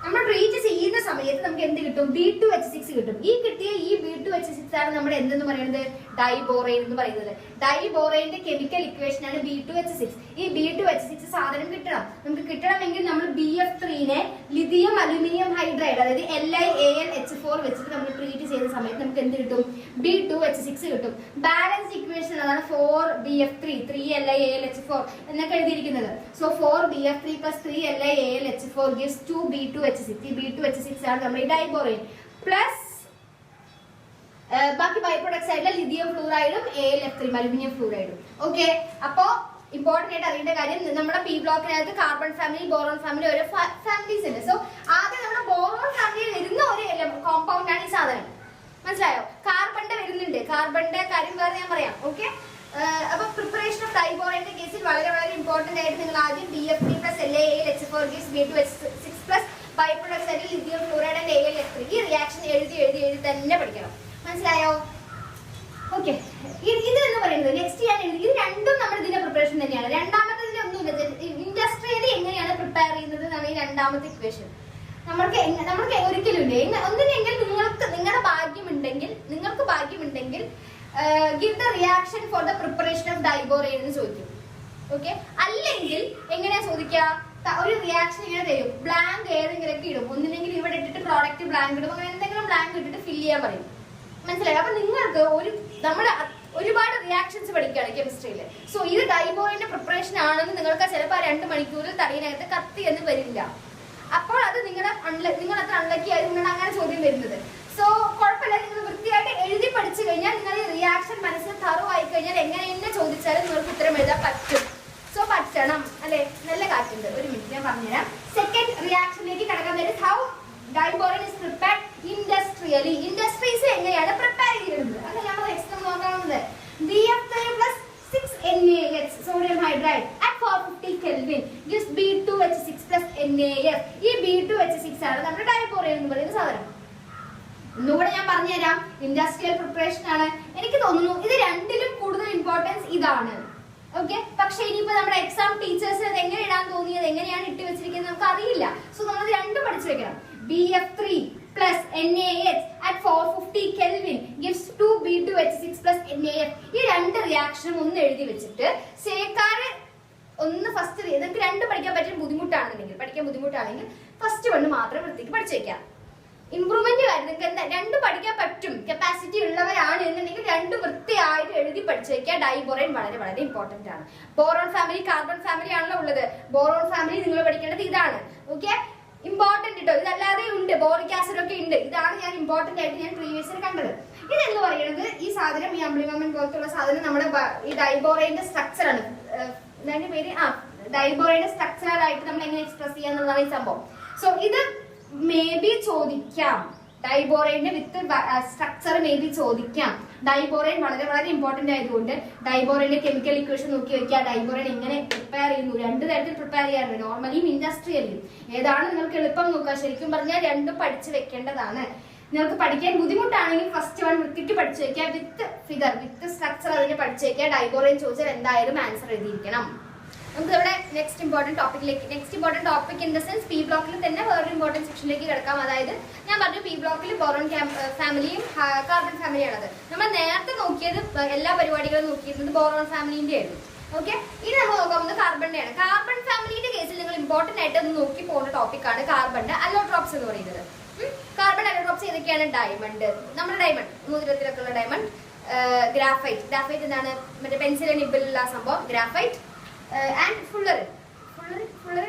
നമ്മൾ ട്രീറ്റ് ചെയ്യുന്ന സമയത്ത് നമുക്ക് എന്ത് കിട്ടും? B2H6 കിട്ടും. ഈ കിട്ടിയ ഈ B2H6 ആണ് നമ്മുടെ എന്തെന്ന് പറയുന്നത്? ഡൈബോറൈൻ എന്ന് പറയുന്നത്. ഡൈബോറൈന്റെ കെമിക്കൽ ഇക്വേഷൻ ആണ് B2H6. ഈ B2H6 സാധനം കിട്ടണം. നമുക്ക് കിട്ടണമെങ്കിൽ നമ്മൾ BF3നെ ലിഥിയം അലുമിനിയം ഹൈഡ്രൈഡ് അതായത് LiAlH4 വെച്ചിട്ട് നമ്മൾ ട്രീറ്റ് ചെയ്യുന്ന സമയത്ത് നമുക്ക് എന്ത് കിട്ടും? B2H6 കിട്ടും. ബാലൻസ് ഇക്വേഷൻ അതാണ് 4BF3 3LiAlH4 എന്നൊക്കെ എഴുതിയിരിക്കുന്നത്. So 4BF3 plus 3LiAlH4 gives 2B2H6. ഈ B2H6 ആണ് നമ്മുടെ ഡൈബോറൈൻ. പ്ലസ് ബാക്കി ബൈ പ്രൊഡക്ട്സ് ആയിട്ടുള്ള ലിഥിയം ഫ്ലൂറൈഡും AlF3 അലുമിനിയം ഫ്ലൂറൈഡും. ഓക്കെ, അപ്പോ ഇമ്പോർട്ടന്റ് ആയിട്ട് അറിയേണ്ട കാര്യം നമ്മുടെ പി ബ്ലോക്കിനകത്ത് കാർബൺ ഫാമിലി, ബോറോൺ ഫാമിലി ഓരോ ഫാമിലീസ് ഉണ്ട്. സോ ആദ്യം നമ്മുടെ ബോറോൺ ഫാമിലിയിൽ വരുന്ന ഒരു കോമ്പൗണ്ട് ആണ് ഈ സാധനം. മനസ്സിലായോ? കാർബണിന്റെ വരുന്നുണ്ട്. കാർബണിന്റെ കാര്യം വേറെ ഞാൻ പറയാം. ഓക്കെ, അപ്പൊ പ്രിപ്പറേഷൻ ഓഫ് ഡൈബോറൈന്റെ കേസിൽ വളരെ വളരെ ഇമ്പോർട്ടന്റ് ആയിട്ട് നിങ്ങൾ ആദ്യം BF3 plus LiAlH4 gives B2H6 plus byproducts ആയിട്ട് ലിഥിയം ഫ്ലൂറൈഡ് ആൻഡ് AlF3. ഈ റിയാക്ഷൻ എഴുതി എഴുതി എഴുതി തന്നെ പഠിക്കണം. മനസ്സിലായോ? ഓക്കെ, ഇത് എന്ന് പറയുന്നത് നെക്സ്റ്റ് ഞാൻ എഴുതി. ഇത് രണ്ടും നമ്മുടെ ഇതിന്റെ പ്രിപ്പറേഷൻ തന്നെയാണ്. രണ്ടാമത്തെ ഒന്നുമില്ല. ഇൻഡസ്ട്രിയലി എങ്ങനെയാണ് പ്രിപ്പയർ ചെയ്യുന്നത് എന്നാണ് ഈ രണ്ടാമത്തെ ഇക്വേഷൻ. നമ്മൾക്ക് ഒരിക്കലും ഇല്ല. ഒന്നിനെങ്കിൽ നിങ്ങളുടെ ഭാഗ്യമുണ്ടെങ്കിൽ give the reaction for the preparation of diborane എന്ന് ചോദിക്കും. ഓക്കെ, അല്ലെങ്കിൽ എങ്ങനെയാ ചോദിക്കുക? ഒരു റിയാക്ഷൻ ഇങ്ങനെ തരും, ബ്ലാങ്ക് ഏതെങ്കിലൊക്കെ ഇടും. ഒന്നില്ലെങ്കിൽ ഇവിടെ ഇട്ടിട്ട് പ്രോഡക്റ്റ് ബ്ലാങ്ക് ഇടും. അങ്ങനെ എന്തെങ്കിലും ബ്ലാങ്ക് ഇട്ടിട്ട് ഫില്ല് ചെയ്യാൻ പറയും. മനസ്സിലായി? അപ്പൊ നിങ്ങൾക്ക് നമ്മുടെ ഒരുപാട് റിയാക്ഷൻസ് പഠിക്കുകയാണ് കെമിസ്ട്രിയിൽ. സോ ഇത് ഡൈബോറൈന്റെ പ്രിപ്പറേഷൻ ആണെന്ന് നിങ്ങൾക്ക് ചിലപ്പോൾ 2 മണിക്കൂറിൽ തടിയിനകത്ത് കത്തി എന്ന് വരില്ല. അപ്പോൾ അത് നിങ്ങൾ അത്ര അൺലക്കി ആയതുകൊണ്ടാണ് അങ്ങനെ ചോദ്യം വരുന്നത്. സോ കുഴപ്പമില്ല, നിങ്ങൾ വൃത്തിയായിട്ട് എഴുതി പഠിച്ചു കഴിഞ്ഞാൽ നിങ്ങൾ ഈ റിയാക്ഷൻ മനസ്സിൽ തറവ് ആയി കഴിഞ്ഞാൽ എങ്ങനെ എന്നെ ചോദിച്ചാലും നിങ്ങൾക്ക് ഉത്തരം എഴുതാൻ പറ്റും. സോ പറ്റണം അല്ലെ? നല്ല കാറ്റുണ്ട്. ഒരു മിനിറ്റ് ഞാൻ പറഞ്ഞുതരാം. സെക്കൻഡ് റിയാക്ഷനിലേക്ക് കടക്കാൻ വരും. How diborane is prepared industrially. Industries എങ്ങനെയാണ് പ്രിപ്പയർ ചെയ്യുന്നത് അത് നമ്മൾ next നോക്കാവുന്നത്. BF3 plus 6NaH sodium hydride at 450 Kelvin gives B2H6 plus NaF. ഈ B2H6 ആണ് നമ്മുടെ ഡൈബോറൈൻ എന്ന് പറയുന്ന സാധനം. ഒന്നുകൂടെ ഞാൻ പറഞ്ഞുതരാം. ഇൻഡസ്ട്രിയൽ പ്രിപ്പറേഷൻ ആണ്. എനിക്ക് തോന്നുന്നു ഇത് രണ്ടിലും കൂടുതൽ ഇമ്പോർട്ടൻസ് ഇതാണ്. ഓക്കെ, പക്ഷെ ഇനിയിപ്പോ നമ്മുടെ എക്സാം ടീച്ചേഴ്സ് അത് എങ്ങനെ ഇടാൻ തോന്നിയത്, എങ്ങനെയാണ് ഇട്ട് വെച്ചിരിക്കുന്നത് നമുക്ക് അറിയില്ല. സോ നമ്മൾ രണ്ടും പഠിച്ചു വെക്കണം. BF3 plus NaH at 450 Kelvin gives 2B2H6 plus NaF. ഈ രണ്ട് റിയാക്ഷനും ഒന്ന് എഴുതി വെച്ചിട്ട് സേക്കാര് ഒന്ന് ഫസ്റ്റ് നിങ്ങൾക്ക് രണ്ട് പഠിക്കാൻ പറ്റിയ ബുദ്ധിമുട്ടാണെങ്കിൽ ഫസ്റ്റ് വണ്ണ് മാത്രം വൃത്തിക്ക് പഠിച്ചു വെക്കാം. ഇംപ്രൂവ്മെന്റ് കാര്യം നിങ്ങൾക്ക് എന്താ രണ്ട് പഠിക്കാൻ പറ്റും, കപ്പാസിറ്റി ഉള്ളവരാണ് എന്നുണ്ടെങ്കിൽ രണ്ട് വൃത്തിയായിട്ട് എഴുതി പഠിച്ചു വെക്കുക. ഡൈബോറൈൻ വളരെ വളരെ ഇമ്പോർട്ടന്റ് ആണ്. ബോറോൺ ഫാമിലി കാർബൺ ഫാമിലി ആണല്ലോ ഉള്ളത്. ബോറോൺ ഫാമിലി നിങ്ങൾ പഠിക്കേണ്ടത് ഇതാണ്. ഓക്കെ, ഇമ്പോർട്ടന്റ് കേട്ടോ. ഇതല്ലാതെ ഉണ്ട്, ബോറിക് ആസിഡ് ഒക്കെ ഉണ്ട്. ഇതാണ് ഞാൻ ഇമ്പോർട്ടന്റ് ആയിട്ട് ഞാൻ പ്രീവിയസിൽ കണ്ടത്. ഇതെന്ന് പറയുന്നത് ഈ സാധനം, ഈ അംബ്ലിമമൻ പോലത്തുള്ള സാധനം നമ്മുടെ ഈ ഡൈബോറൈന്റെ സ്ട്രക്ചർ ആണ്. ഇതിന്റെ പേര് ഡൈബോറൈന്റെ സ്ട്രക്ചർ ആയിട്ട് നമ്മൾ എങ്ങനെ എക്സ്പ്രസ് ചെയ്യാന്നുള്ളതാണ് ഈ സംഭവം. സോ ഇത് മേ ബി ചോദിക്കാം. ഡൈബോറൈന്റെ വിത്ത് സ്ട്രക്ചർ മേ ബി ചോദിക്കാം. ഡൈബോറൈൻ വളരെ വളരെ ഇമ്പോർട്ടന്റ് ആയതുകൊണ്ട് ഡൈബോറൈന്റെ കെമിക്കൽ ഇക്വേഷൻ നോക്കി വെക്കുക. ഡൈബോറൈൻ എങ്ങനെ പ്രിപ്പയർ ചെയ്യുന്നു, രണ്ട് തരത്തിൽ പ്രിപ്പയർ ചെയ്യാറുണ്ട്, നോർമലിയും ഇൻഡസ്ട്രിയലിയും. ഏതാണ് നിങ്ങൾക്ക് എളുപ്പം നോക്കുക. ശരിക്കും പറഞ്ഞാൽ രണ്ടും പഠിച്ചു വെക്കേണ്ടതാണ്. നിങ്ങൾക്ക് പഠിക്കാൻ ബുദ്ധിമുട്ടാണെങ്കിൽ ഫസ്റ്റ് വൺ വൃത്തിക്ക് പഠിച്ചു വെക്കുക. വിത്ത് ഫിഗർ, വിത്ത് സ്ട്രക്ചർ അതിന് പഠിച്ചു വെക്കുക. ഡൈബോറൈൻ ചോദിച്ചാൽ എന്തായാലും ആൻസർ എഴുതിയിരിക്കണം. നമുക്ക് ഇവിടെ next important topic in the sense P ബ്ലോക്കിൽ തന്നെ വേറൊരു ഇമ്പോർട്ടന്റ് സെക്ഷനിലേക്ക് കിടക്കാം. അതായത് ഞാൻ പറഞ്ഞു പി ബ്ലോക്കിൽ ബോറോൺ ഫാമിലിയും കാർബൺ ഫാമിലിയാണത്. നമ്മൾ നേരത്തെ നോക്കിയത് എല്ലാ പരിപാടികളും നോക്കിയിരുന്നത് ബോറോൺ ഫാമിലിന്റെ ആയിരുന്നു. ഓക്കെ, ഇനി നമ്മൾ നോക്കാൻ പോകുന്നത് കാർബണിന്റെയാണ്. കാർബൺ ഫാമിലിന്റെ കേസിൽ നിങ്ങൾ ഇമ്പോർട്ടന്റ് ആയിട്ട് ഒന്ന് നോക്കി പോകുന്ന ടോപ്പിക്കാണ് കാർബണിന്റെ അലോട്രോപ്സ് എന്ന് പറയുന്നത്. കാർബൺ അലോട്രോപ്സ് ഏതൊക്കെയാണ്? ഡയമണ്ട്, നമ്മുടെ ഡയമണ്ട്, മോതിരത്തിലൊക്കെ ഉള്ള ഡയമണ്ട്, ഗ്രാഫൈറ്റ് എന്താണ്, മറ്റേ പെൻസിൽ നിബിലുള്ള സംഭവം ഗ്രാഫൈറ്റ്, ആൻഡ് ഫുള്ളറിൻ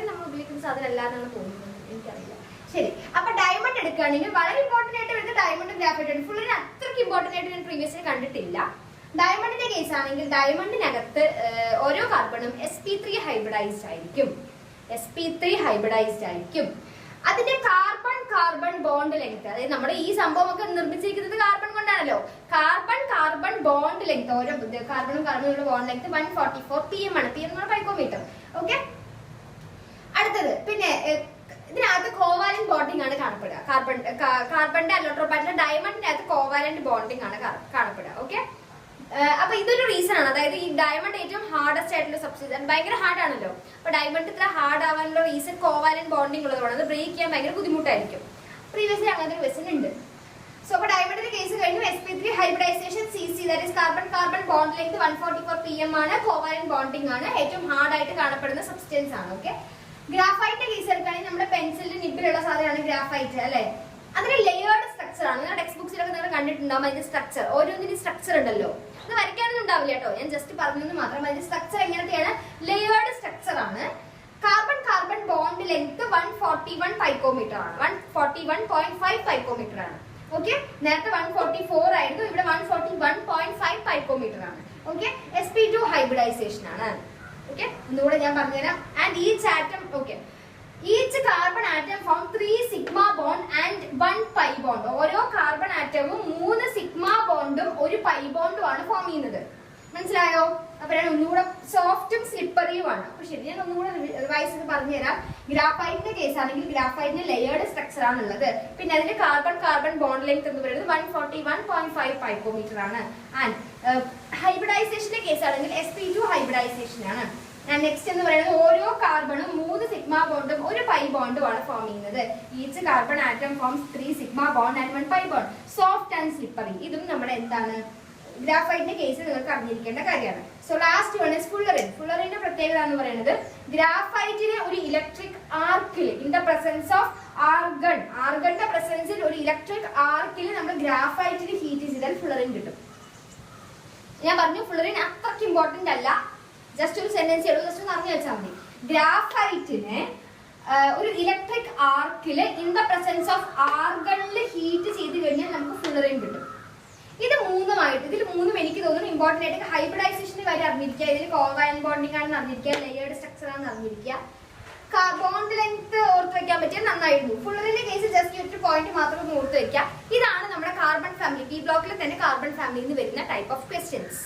നമ്മൾ ഉപയോഗിക്കുന്ന സാധനം അല്ലാന്നാണ് തോന്നുന്നത്, എനിക്കറിയില്ല. ശരി, അപ്പൊ ഡയമണ്ട് എടുക്കുകയാണെങ്കിൽ വളരെ ഇമ്പോർട്ടന്റ് ആയിട്ട് വരുന്നത് ഡയമണ്ട്, ഗ്രാഫൈറ്റ് ആണ്. ഫുള്ളറിൻ അത്രയ്ക്ക് ഇമ്പോർട്ടന്റ് ആയിട്ട് ഞാൻ പ്രീവിയസ്ലി കണ്ടിട്ടില്ല. ഡയമണ്ടിന്റെ കേസ് ആണെങ്കിൽ ഡയമണ്ടിനകത്ത് ഓരോ കാർബണും sp3 ഹൈബ്രിഡൈസ്ഡ് ആയിരിക്കും. അതിന്റെ കാർബൺ ബോണ്ട് ലെങ്ത്, അതായത് നമ്മുടെ ഈ സംഭവം ഒക്കെ നിർമ്മിച്ചിരിക്കുന്നത് കാർബൺ കൊണ്ടാണല്ലോ. കാർബൺ ബോണ്ട് ലെങ്ത്, ഓരോ കാർബണും ബോണ്ട് ലെങ്ത് 144 pm ആണ്. pm എന്ന് പറഞ്ഞാൽ പൈക്കോമീറ്റർ. ഓക്കെ, അടുത്തത് പിന്നെ ഇതിനകത്ത് കോവാലന്റ് ബോണ്ടിങ് ആണ് കാണപ്പെടുക. കാർബണിന്റെ അലോട്രോപാറ്റിലെ ഡയമണ്ടിന്റെ അകത്ത് കോവാലന്റ് ബോണ്ടിങ് ആണ് കാണപ്പെടുക. ഓക്കെ, അപ്പൊ ഇതൊരു റീസൺ ആണ്. അതായത് ഈ ഡയമണ്ട് ഏറ്റവും ഹാർഡസ്റ്റ് ആയിട്ടുള്ള സബ്സ്റ്റൻസ്, ഭയങ്കര ഹാർഡ് ആണല്ലോ. അപ്പൊ ഡയമണ്ട് ഇത്ര ഹാർഡ് ആവാനുള്ള റീസൺ കോവാലന്റ് ബോണ്ടിങ് ഉള്ളതാണ്. അത് ബ്രേക്ക് ചെയ്യാൻ ഭയങ്കര ബുദ്ധിമുട്ടായിരിക്കും. പ്രീവിയസ്ലി അങ്ങനത്തെ ഒരു ക്വസ്റ്റൻ ഉണ്ട്. സോ അപ്പൊ ഡയമണ്ടിന്റെ കേസ് കഴിഞ്ഞു. sp3 hybridisation cc, that is carbon bond length 144 pm ആണ്. കോവാലന്റ് ബോണ്ടിങ് ആണ്, ഏറ്റവും ഹാർഡ് ആയിട്ട് കാണപ്പെടുന്ന സബ്സ്റ്റൻസ് ആണ്. ഓക്കെ, ഗ്രാഫൈറ്റിന്റെ കേസ് എടുക്കുകയാണെങ്കിൽ നമ്മുടെ പെൻസിലിന്റെ നിബിലുള്ള സാധനമാണ് ഗ്രാഫൈറ്റ് അല്ലെ. അതിന് ലെയേർഡ് സ്ട്രക്ചർ ആണ്. നിങ്ങളുടെ ടെക്സ്റ്റ് ബുക്സിലൊക്കെ നിങ്ങൾ കണ്ടിട്ടുണ്ടാവും അതിന്റെ സ്ട്രക്ചർ. ഓരോന്നിനും സ്ട്രക്ചർ ഉണ്ടല്ലോ. അത് വരയ്ക്കാനൊന്നും ഉണ്ടാവില്ല കേട്ടോ, ഞാൻ ജസ്റ്റ് പറഞ്ഞത് മാത്രം. അതിന്റെ സ്ട്രക്ചർ എങ്ങനത്തെയാണ്? ലെയേർഡ് സ്ട്രക്ചർ ആണ്. കാർബൺ ബോണ്ട് ലെങ്ത് 141 പൈക്കോമീറ്റർ ആണ്, 141.5 പൈക്കോമീറ്റർ ആണ്. ഓക്കെ, നേരത്തെ 144 ആയിരുന്നു, ഇവിടെ 141.5 പൈക്കോമീറ്റർ ആണ്. ഓക്കെ, sp2 ഹൈബ്രിഡൈസേഷൻ ആണ്. ഓക്കെ, ഒന്നുകൂടെ ഞാൻ പറഞ്ഞുതരാം. And each atom, okay, each carbon atom form 3 sigma bond and 1 pi bond. ഓരോ കാർബൺ ആറ്റവും 3 സിഗ്മ ബോണ്ടും 1 പൈ ബോണ്ടും ആണ് ഫോം ചെയ്യുന്നത്. മനസ്സിലായോ? അപ്പൊ ഞാൻ ഒന്നുകൂടെ സോഫ്റ്റും സ്ലിപ്പറിയും ആണ്. അപ്പൊ ശരി, ഞാൻ ഒന്നുകൂടെ റിവൈസ് ചെയ്ത് പറഞ്ഞുതരാം. ഗ്രാഫൈറ്റിന്റെ കേസ് ആണെങ്കിൽ ഗ്രാഫൈറ്റിന് ലെയേർഡ് സ്ട്രക്ചർ ആണുള്ളത്. പിന്നെ അതിന്റെ കാർബൺ ബോണ്ട് ലെങ്ത് എന്ന് പറയുന്നത് 141.5 പൈക്കോമീറ്റർ ആണ്. ആൻഡ് ഹൈബ്രിഡൈസേഷന്റെ കേസ് ആണെങ്കിൽ sp2 ഹൈബ്രിഡൈസേഷൻ ആണ്. നെക്സ്റ്റ് എന്ന് പറയുന്നത് ഓരോ കാർബണും 3 സിഗ്മ ബോണ്ടും 1 പൈ ബോണ്ടും ആണ് ഫോം ചെയ്യുന്നത്. Each carbon atom forms 3 sigma bond and 1 pi bond. Soft and slippery. ഇതും നമ്മുടെ എന്താണ്, ഗ്രാഫൈറ്റിന്റെ കേസിൽ നിങ്ങൾക്ക് അറിഞ്ഞിരിക്കേണ്ട കാര്യമാണ്. So last one is fullerene. ഫുള്ളറിന്റെ പ്രത്യേകത എന്ന് പറയുന്നത് ഗ്രാഫൈറ്റിനെ ഒരു ഇലക്ട്രിക് ആർക്കിൽ, ഇൻ ദ പ്രസൻസ് ഓഫ് ആർഗണിന്റെ പ്രസൻസിൽ ഒരു ഇലക്ട്രിക് ആർക്കിൽ നമ്മൾ ഗ്രാഫൈറ്റിന് ഹീറ്റ് ചെയ്താൽ ഫുള്ളറിൻ കിട്ടും. ഞാൻ പറഞ്ഞു ഫുള്ളറിൻ അത്രയ്ക്ക് ഇമ്പോർട്ടന്റ് അല്ല, ജസ്റ്റ് ഒരു സെന്റൻസ് ജസ്റ്റ് ഒന്ന് അറിഞ്ഞു വെച്ചാൽ മതി. ഗ്രാഫൈറ്റിനെ ഒരു ഇലക്ട്രിക് ആർക്കിൽ ഇൻ ദ പ്രസൻസ് ഓഫ് ആർഗണിൽ ഹീറ്റ് ചെയ്ത് കഴിഞ്ഞാൽ നമുക്ക് ഫുള്ളറിൻ കിട്ടും. ഇത് മൂന്നുമായിട്ട്, ഇതിൽ മൂന്നും എനിക്ക് തോന്നുന്നു ഇമ്പോർട്ടന്റ് ആയിട്ട് ഹൈബ്രിഡൈസേഷന്റെ കാര്യം അറിഞ്ഞിരിക്കുക, ഇതിൽ കോവാലന്റ് ബോണ്ടിങ് ആണെന്ന് അറിഞ്ഞിരിക്കുക, ലെയേർഡ് സ്ട്രക്ചർ ആണെന്ന് അറിഞ്ഞിരിക്കുക, ബോണ്ട് ലെങ്ത് ഓർത്ത് വെക്കാൻ പറ്റിയ നന്നായിരുന്നു. ഫുള്ളറിന്റെ കേസ് ജസ്റ്റ് ഒരു പോയിന്റ് മാത്രം ഒന്ന് ഓർത്ത് വെക്കുക. ഇതാണ് നമ്മുടെ കാർബൺ ഫാമിലി, പി ബ്ലോക്കിൽ തന്നെ കാർബൺ ഫാമിലിയിൽ നിന്ന് വരുന്ന ടൈപ്പ് ഓഫ് ക്വസ്റ്റ്യൻസ്.